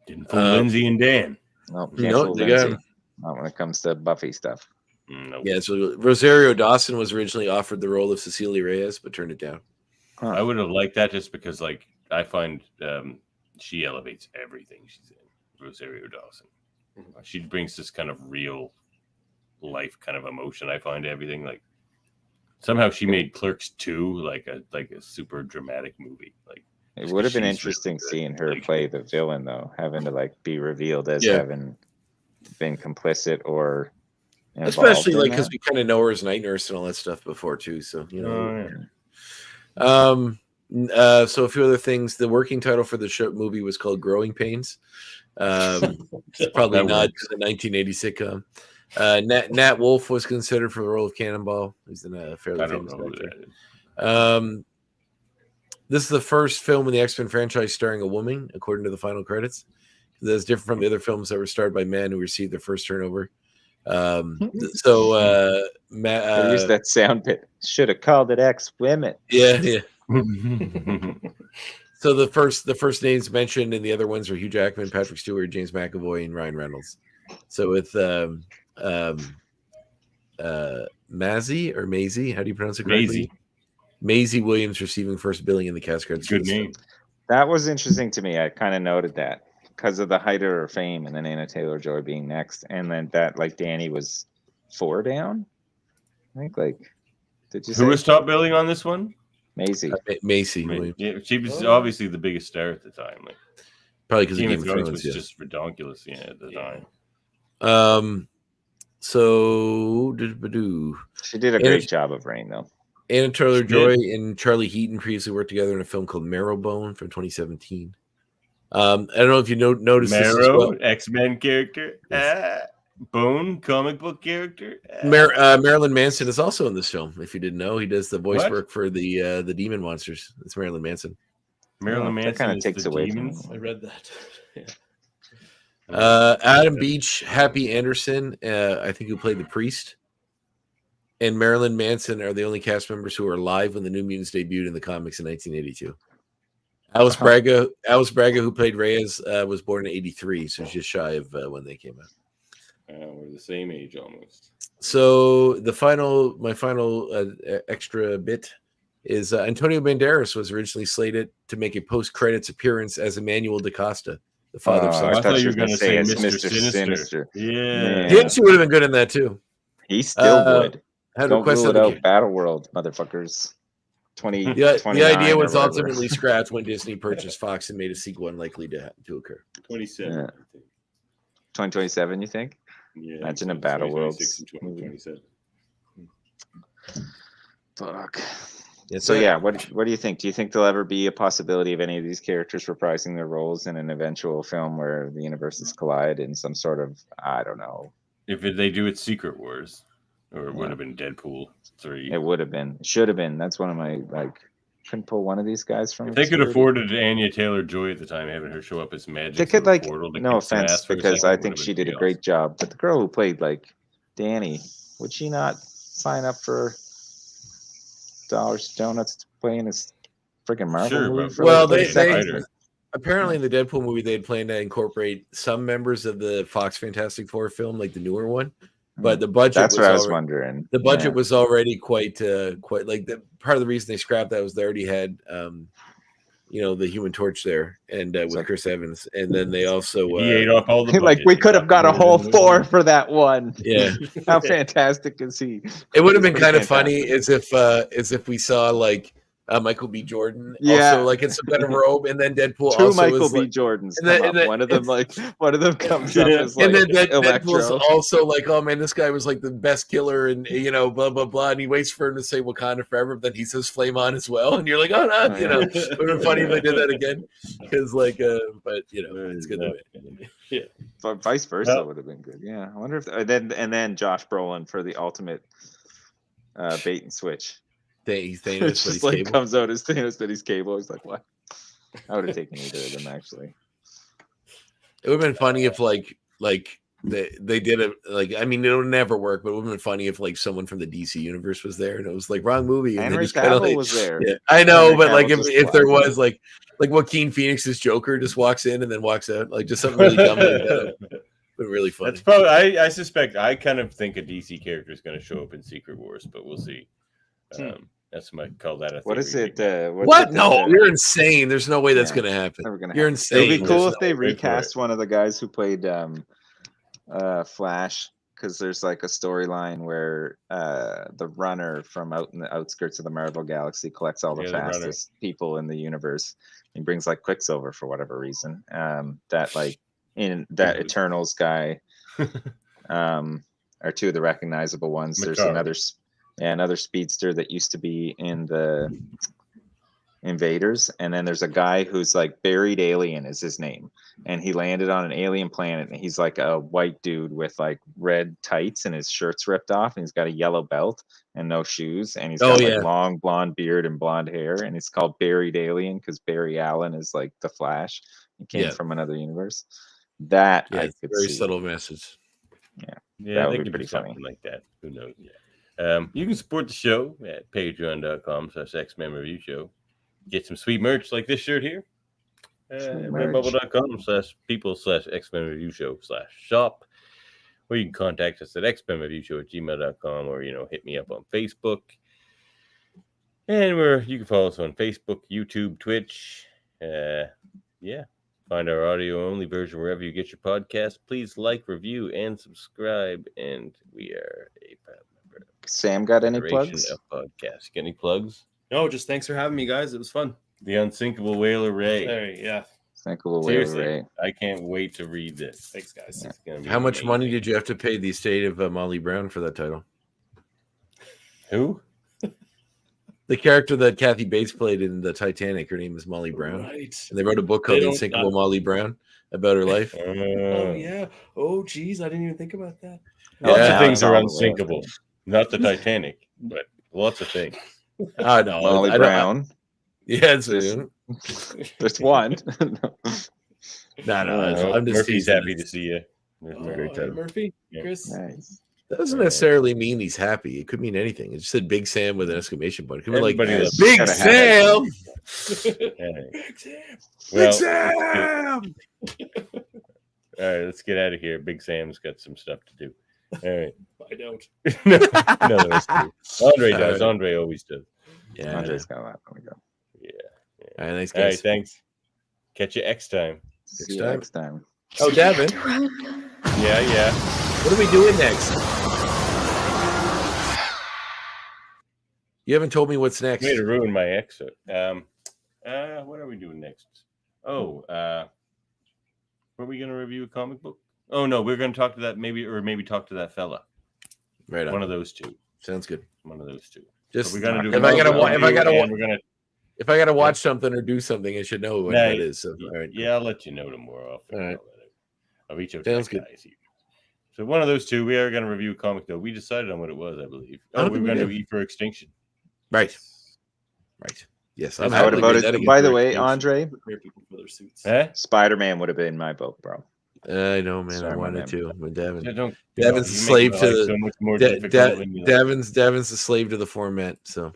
[SPEAKER 3] Didn't fool Lindsay and Dan.
[SPEAKER 8] No,
[SPEAKER 1] they got him.
[SPEAKER 8] Not when it comes to Buffy stuff.
[SPEAKER 3] No.
[SPEAKER 1] Yeah, so Rosario Dawson was originally offered the role of Cecilia Reyes, but turned it down.
[SPEAKER 3] I would have liked that just because, like, I find she elevates everything she's in. Rosario Dawson. She brings this kind of real life kind of emotion. I find everything like somehow she made Clerks 2 like a super dramatic movie. Like
[SPEAKER 8] It would have been
[SPEAKER 3] she's
[SPEAKER 8] interesting
[SPEAKER 3] really good.
[SPEAKER 8] seeing her
[SPEAKER 3] Like,
[SPEAKER 8] play the villain, though, having to like be revealed as
[SPEAKER 1] Yeah.
[SPEAKER 8] having been complicit or
[SPEAKER 1] Especially
[SPEAKER 8] involved in
[SPEAKER 1] because
[SPEAKER 8] that.
[SPEAKER 1] we kind of know her as night nurse and all that stuff before too. So you know.
[SPEAKER 3] Oh, yeah.
[SPEAKER 1] So a few other things. The working title for the show movie was called Growing Pains. It's probably
[SPEAKER 3] That
[SPEAKER 1] not
[SPEAKER 3] works.
[SPEAKER 1] the 1980 sitcom. Nat Wolff was considered for the role of Cannonball. He's in a fairly
[SPEAKER 3] I don't
[SPEAKER 1] famous
[SPEAKER 3] know who
[SPEAKER 1] actor.
[SPEAKER 3] that is.
[SPEAKER 1] This is the first film in the X-Men franchise starring a woman, according to the final credits. That's different from the other films that were starred by men who received their first turnover.
[SPEAKER 8] They used that sound bit. Should have called it X Women.
[SPEAKER 1] Yeah. So the first names mentioned and the other ones are Hugh Jackman, Patrick Stewart, James McAvoy, and Ryan Reynolds. So with Maisie or Maisie, how do you pronounce it correctly? Maisie Williams receiving first billing in the cast credits.
[SPEAKER 3] Good name.
[SPEAKER 8] That was interesting to me. I kind of noted that because of the height of her fame, and then Anna Taylor-Joy being next, and then that like Danny was 4 down. I think like did you say
[SPEAKER 3] Who was top billing on this one?
[SPEAKER 8] Maisie?
[SPEAKER 1] Macy
[SPEAKER 3] I mean,
[SPEAKER 1] Williams.
[SPEAKER 3] yeah, she was obviously the biggest star at the time. Like
[SPEAKER 1] Probably because of
[SPEAKER 3] Game
[SPEAKER 1] Game
[SPEAKER 3] of
[SPEAKER 1] of
[SPEAKER 3] Thrones
[SPEAKER 1] Thrones.
[SPEAKER 3] was
[SPEAKER 1] Yeah.
[SPEAKER 3] just ridiculous, at the time.
[SPEAKER 1] So
[SPEAKER 8] She did a great job of Rain, though.
[SPEAKER 1] Anna Taylor-Joy and Charlie Heaton previously worked together in a film called Marrowbone from 2017. I don't know if you noticed this as
[SPEAKER 3] Marrow,
[SPEAKER 1] well.
[SPEAKER 3] X-Men character, Bone, comic book character.
[SPEAKER 1] Marilyn Manson is also in this film. If you didn't know, he does the voice
[SPEAKER 3] What?
[SPEAKER 1] work for the demon monsters. It's Marilyn Manson.
[SPEAKER 3] Marilyn
[SPEAKER 8] that
[SPEAKER 3] Manson
[SPEAKER 8] kinda
[SPEAKER 3] is
[SPEAKER 8] takes
[SPEAKER 3] the
[SPEAKER 8] away from
[SPEAKER 3] demons.
[SPEAKER 8] it.
[SPEAKER 6] I read that. Yeah.
[SPEAKER 1] Adam Beach, Happy Anderson, I think who played the priest, and Marilyn Manson are the only cast members who are alive when the New Mutants debuted in the comics in 1982. Alice Braga, who played Reyes, was born in '83, so just shy of when they came out.
[SPEAKER 3] We're the same age almost.
[SPEAKER 1] So my final extra bit is Antonio Banderas was originally slated to make a post-credits appearance as Emmanuel DaCosta the father of
[SPEAKER 8] I
[SPEAKER 1] Sinister.
[SPEAKER 8] thought you were
[SPEAKER 3] going
[SPEAKER 8] gonna
[SPEAKER 3] to say
[SPEAKER 8] it's
[SPEAKER 3] Mr. Sinister. Yeah.
[SPEAKER 1] He actually would have been good in that too.
[SPEAKER 8] He still would.
[SPEAKER 1] Had
[SPEAKER 8] Don't
[SPEAKER 1] requested
[SPEAKER 8] rule it
[SPEAKER 1] the
[SPEAKER 8] out. Battle World, motherfuckers. 20,
[SPEAKER 1] the
[SPEAKER 8] 29
[SPEAKER 1] idea
[SPEAKER 8] or
[SPEAKER 1] was
[SPEAKER 8] whatever.
[SPEAKER 1] ultimately scrapped when Disney purchased Fox and made a sequel unlikely to occur.
[SPEAKER 3] 27.
[SPEAKER 8] Yeah. 2027, you think?
[SPEAKER 3] Yeah.
[SPEAKER 8] Imagine a Battle World
[SPEAKER 3] 2027.
[SPEAKER 8] Fuck.
[SPEAKER 1] It's
[SPEAKER 8] So yeah, what do you think? Do you think there'll ever be a possibility of any of these characters reprising their roles in an eventual film where the universes collide in some sort of, I don't know.
[SPEAKER 3] If they do it Secret Wars, or it would have been Deadpool 3.
[SPEAKER 8] It would have been. Should have been. That's one of my, like, couldn't pull one of these guys from
[SPEAKER 3] If they could
[SPEAKER 8] obscurity.
[SPEAKER 3] afford Anya Taylor-Joy at the time, having her show up as magic.
[SPEAKER 8] They could, like,
[SPEAKER 3] portal to
[SPEAKER 8] no
[SPEAKER 3] kick some
[SPEAKER 8] offense,
[SPEAKER 3] ass for a
[SPEAKER 8] because
[SPEAKER 3] second,
[SPEAKER 8] I
[SPEAKER 3] would
[SPEAKER 8] think
[SPEAKER 3] have
[SPEAKER 8] she
[SPEAKER 3] been
[SPEAKER 8] did a
[SPEAKER 3] pretty
[SPEAKER 8] great job, but the girl who played, like, Danny, would she not sign up for dollars donuts to play in this freaking Marvel
[SPEAKER 3] Sure,
[SPEAKER 8] movie?
[SPEAKER 3] but-
[SPEAKER 8] For
[SPEAKER 1] Well,
[SPEAKER 8] like 30
[SPEAKER 1] they
[SPEAKER 8] seconds?
[SPEAKER 1] apparently in the Deadpool movie they had planned to incorporate some members of the Fox Fantastic Four film, like the newer one, but the budget
[SPEAKER 8] That's
[SPEAKER 1] was
[SPEAKER 8] what I was
[SPEAKER 1] already,
[SPEAKER 8] wondering.
[SPEAKER 1] the budget
[SPEAKER 8] Yeah.
[SPEAKER 1] was already quite like the part of the reason they scrapped that was they already had the Human Torch there and with Chris Evans, and then they also
[SPEAKER 3] He ate off all the
[SPEAKER 8] like
[SPEAKER 3] budget.
[SPEAKER 8] we
[SPEAKER 3] He
[SPEAKER 8] could have
[SPEAKER 3] got
[SPEAKER 8] got a
[SPEAKER 3] rid of
[SPEAKER 8] whole
[SPEAKER 3] them.
[SPEAKER 8] 4 for that one.
[SPEAKER 1] Yeah.
[SPEAKER 8] How fantastic is he?
[SPEAKER 1] It would have
[SPEAKER 8] He's
[SPEAKER 1] been
[SPEAKER 8] pretty
[SPEAKER 1] kind of funny
[SPEAKER 8] fantastic.
[SPEAKER 1] as if we saw like Michael B. Jordan
[SPEAKER 8] Yeah.
[SPEAKER 1] also like in some kind of robe, and then Deadpool
[SPEAKER 8] 2
[SPEAKER 1] also
[SPEAKER 8] Michael
[SPEAKER 1] was
[SPEAKER 8] B.
[SPEAKER 1] like,
[SPEAKER 8] Jordans
[SPEAKER 1] and then-
[SPEAKER 8] come
[SPEAKER 1] and
[SPEAKER 8] up.
[SPEAKER 1] then-
[SPEAKER 8] One of them comes up as like
[SPEAKER 1] and then Deadpool's
[SPEAKER 8] Electro.
[SPEAKER 1] also like, oh man, this guy was like the best killer, and blah blah blah, and he waits for him to say Wakanda forever, but then he says Flame On as well, and you're like, oh no, it would have been funny if they did that again, because like, but it's good to win.
[SPEAKER 3] Yeah,
[SPEAKER 8] But vice versa would have been good. Yeah, I wonder if and then Josh Brolin for the ultimate bait and switch.
[SPEAKER 1] Thanos,
[SPEAKER 8] It
[SPEAKER 1] but
[SPEAKER 8] just
[SPEAKER 1] he's
[SPEAKER 8] like
[SPEAKER 1] Cable.
[SPEAKER 8] comes out as Thanos, but he's Cable. I was like, what? I would have taken either of them actually.
[SPEAKER 1] It would have been funny if like they did it like, I mean, it would never work, but it would have been funny if like someone from the DC universe was there and it was like wrong movie, and
[SPEAKER 8] Henry
[SPEAKER 1] they just kind of
[SPEAKER 8] Cavill
[SPEAKER 1] like,
[SPEAKER 8] was there.
[SPEAKER 1] yeah, I know,
[SPEAKER 8] Henry
[SPEAKER 1] but like
[SPEAKER 8] Cavill just
[SPEAKER 1] if there
[SPEAKER 8] flies
[SPEAKER 1] was like Joaquin Phoenix's Joker just walks in and then walks out, like just something really dumb like that, but really funny.
[SPEAKER 3] That's probably. I suspect. I kind of think a DC character is going to show up in Secret Wars, but we'll see. That's my call that a.
[SPEAKER 8] What is
[SPEAKER 3] theory.
[SPEAKER 8] it?
[SPEAKER 1] What? No, you're insane. There's no way that's going to happen.
[SPEAKER 8] Never gonna
[SPEAKER 1] You're
[SPEAKER 8] happen.
[SPEAKER 1] insane.
[SPEAKER 8] It'd be cool
[SPEAKER 1] There's
[SPEAKER 8] if they
[SPEAKER 1] no way for
[SPEAKER 8] recast
[SPEAKER 1] it.
[SPEAKER 8] one of the guys who played Flash, because there's like a storyline where the runner from out in the outskirts of the Marvel Galaxy collects all the
[SPEAKER 3] Yeah, the runner.
[SPEAKER 8] fastest people in the universe. He brings like Quicksilver for whatever reason. That like in that Eternals guy are 2 of the recognizable ones. There's
[SPEAKER 3] Makari.
[SPEAKER 8] another speedster that used to be in the Invaders, and then there's a guy who's like Buried Alien is his name, and he landed on an alien planet, and he's like a white dude with like red tights and his shirt's ripped off, and he's got a yellow belt and no shoes, and he's got like long blonde beard and blonde hair, and it's called Buried Alien because Barry Allen is like the Flash. He came from another universe. That I
[SPEAKER 1] it's a
[SPEAKER 8] could
[SPEAKER 1] very
[SPEAKER 8] see.
[SPEAKER 1] subtle message.
[SPEAKER 3] Yeah,
[SPEAKER 8] That
[SPEAKER 3] they
[SPEAKER 8] would be
[SPEAKER 3] could
[SPEAKER 8] pretty
[SPEAKER 3] do
[SPEAKER 8] funny.
[SPEAKER 3] something like that. Who knows? You can support the show at patreon.com/X-Men Review Show. Get some sweet merch like this shirt here. Redbubble.com/people/X-Men Review Show/shop. Or you can contact us at xmenreviewshow@gmail.com, or hit me up on Facebook. And you can follow us on Facebook, YouTube, Twitch. Find our audio only version wherever you get your podcast. Please like, review, and subscribe. And we are a proud member.
[SPEAKER 8] Sam got any
[SPEAKER 3] Federation
[SPEAKER 8] plugs?
[SPEAKER 3] of Podcasts. Got any plugs?
[SPEAKER 6] No, just thanks for having me, guys. It was fun.
[SPEAKER 3] The Unsinkable Whaler Ray.
[SPEAKER 6] Hey, yeah.
[SPEAKER 8] Unsinkable Whaler
[SPEAKER 3] Seriously,
[SPEAKER 8] Ray.
[SPEAKER 3] I can't wait to read this.
[SPEAKER 6] Thanks, guys.
[SPEAKER 3] It's gonna be
[SPEAKER 1] How much
[SPEAKER 3] amazing.
[SPEAKER 1] money did you have to pay the estate of Molly Brown for that title?
[SPEAKER 3] Who?
[SPEAKER 1] The character that Kathy Bates played in the Titanic, her name is Molly Brown.
[SPEAKER 6] Right.
[SPEAKER 1] And they wrote a book called
[SPEAKER 6] They don't-
[SPEAKER 1] Unsinkable Molly Brown about her life.
[SPEAKER 6] Oh, yeah. Oh, geez. I didn't even think about that.
[SPEAKER 3] Lots
[SPEAKER 1] Yeah,
[SPEAKER 3] of things are
[SPEAKER 8] all the
[SPEAKER 3] unsinkable. Not the Titanic, but lots of things.
[SPEAKER 1] I know.
[SPEAKER 8] Molly Brown.
[SPEAKER 1] Yeah, it's
[SPEAKER 8] There's one.
[SPEAKER 1] No,
[SPEAKER 3] Oh,
[SPEAKER 1] I'm just
[SPEAKER 3] Murphy's
[SPEAKER 1] teasing.
[SPEAKER 3] happy to see you. There's
[SPEAKER 6] Oh,
[SPEAKER 3] my great title.
[SPEAKER 6] Murphy,
[SPEAKER 3] Yeah.
[SPEAKER 6] Chris.
[SPEAKER 8] Nice.
[SPEAKER 1] That doesn't necessarily mean he's happy. It could mean anything. It just said Big Sam with an exclamation point. It could be like
[SPEAKER 3] Everybody loves
[SPEAKER 1] Big
[SPEAKER 8] gotta have
[SPEAKER 1] Sam.
[SPEAKER 3] Anyway.
[SPEAKER 6] Big Sam.
[SPEAKER 3] Well,
[SPEAKER 1] Big Sam.
[SPEAKER 3] all right, let's get out of here. Big Sam's got some stuff to do. All right.
[SPEAKER 6] I don't.
[SPEAKER 3] no, that's true. Andre
[SPEAKER 1] All
[SPEAKER 3] does.
[SPEAKER 1] right.
[SPEAKER 3] Andre always does.
[SPEAKER 1] Yeah.
[SPEAKER 8] Andre's got a lot. There we go.
[SPEAKER 3] Yeah.
[SPEAKER 1] All right, thanks,
[SPEAKER 3] All right,
[SPEAKER 1] guys.
[SPEAKER 3] thanks. Catch you next time.
[SPEAKER 8] See you next time.
[SPEAKER 1] Oh, Devin,
[SPEAKER 3] Yeah.
[SPEAKER 1] what are we doing next? You haven't told me what's next.
[SPEAKER 3] Way to ruin my exit. What are we doing next? Oh, were we going to review a comic book? Oh no, we're going to talk to that maybe talk to that fella.
[SPEAKER 1] Right on.
[SPEAKER 3] One of those two.
[SPEAKER 1] Sounds good.
[SPEAKER 3] One of those two.
[SPEAKER 1] Just
[SPEAKER 3] we're going to do.
[SPEAKER 1] if I gotta watch something or do something, I should know what that is. So, all right.
[SPEAKER 3] Yeah, I'll let you know tomorrow.
[SPEAKER 1] All right.
[SPEAKER 3] I'll reach out.
[SPEAKER 1] Sounds
[SPEAKER 3] to
[SPEAKER 1] good.
[SPEAKER 3] guys. So one of those two, we are going to review a comic though. We decided on what it was, I believe. Oh, we were going to E for Extinction.
[SPEAKER 1] Right. Yes,
[SPEAKER 8] I would have voted. By the way, Andre,
[SPEAKER 6] Prepare people for their suits.
[SPEAKER 8] Spider-Man would have been my vote, bro.
[SPEAKER 1] I know, man.
[SPEAKER 8] Sorry,
[SPEAKER 1] I wanted
[SPEAKER 8] man.
[SPEAKER 1] to. With Devin.
[SPEAKER 3] Devin's
[SPEAKER 1] a slave to the.
[SPEAKER 3] so much more difficult than you know.
[SPEAKER 1] Devin's a slave to the format. So,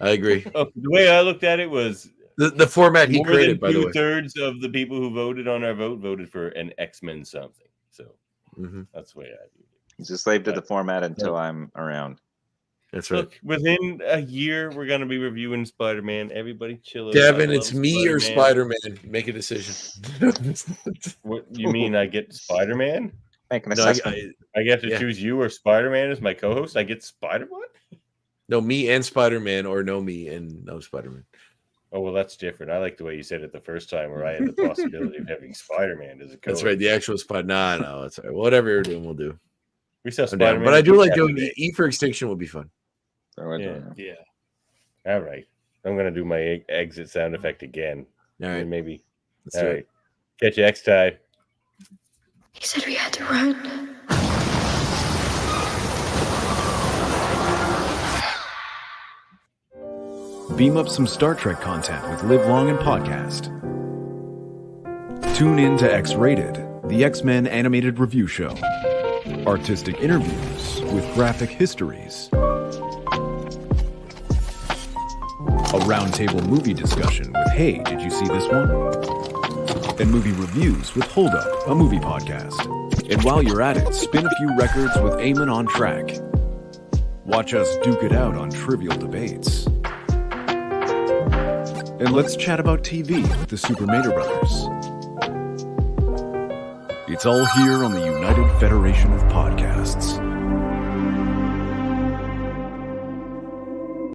[SPEAKER 1] I agree.
[SPEAKER 3] Oh, the way I looked at it was
[SPEAKER 1] the format he
[SPEAKER 3] more
[SPEAKER 1] created.
[SPEAKER 3] than
[SPEAKER 1] By the way,
[SPEAKER 3] 2/3 of the people who voted on our vote voted for an X-Men something. So that's the way I viewed it.
[SPEAKER 8] He's a slave to the format until I'm around.
[SPEAKER 1] That's right.
[SPEAKER 3] Look, within a year, we're going to be reviewing Spider-Man. Everybody chill out.
[SPEAKER 1] Devin, it's me or Spider-Man. Make a decision.
[SPEAKER 3] What you mean? I get Spider-Man?
[SPEAKER 8] Make an
[SPEAKER 3] No,
[SPEAKER 8] assessment.
[SPEAKER 3] I get to choose you or Spider-Man as my co-host. I get Spider-Man?
[SPEAKER 1] No, me and Spider-Man, or no me and no Spider-Man.
[SPEAKER 3] Oh, well, that's different. I like the way you said it the first time, where I had the possibility of having Spider-Man as a co-host.
[SPEAKER 1] That's right. The actual Spider. No, that's all right. Whatever you're doing, we'll do.
[SPEAKER 3] We saw
[SPEAKER 1] I'm down.
[SPEAKER 3] Spider-Man.
[SPEAKER 1] But I do like doing E for Extinction. Will be fun.
[SPEAKER 3] Yeah. All right. I'm going to do my exit sound effect again.
[SPEAKER 1] All right.
[SPEAKER 3] Maybe.
[SPEAKER 1] Let's
[SPEAKER 3] All
[SPEAKER 1] do
[SPEAKER 3] right.
[SPEAKER 1] it.
[SPEAKER 3] Catch you next time.
[SPEAKER 4] He said we had to run.
[SPEAKER 2] Beam up some Star Trek content with Live Long and Podcast. Tune in to X-Rated, the X-Men animated review show. Artistic interviews with graphic histories. A roundtable movie discussion with Hey, did you see this one? And movie reviews with Hold Up, a movie podcast. And while you're at it, spin a few records with Eamon on Track. Watch us duke it out on trivial debates. And let's chat about TV with the Super Mater Brothers. It's all here on the United Federation of Podcasts.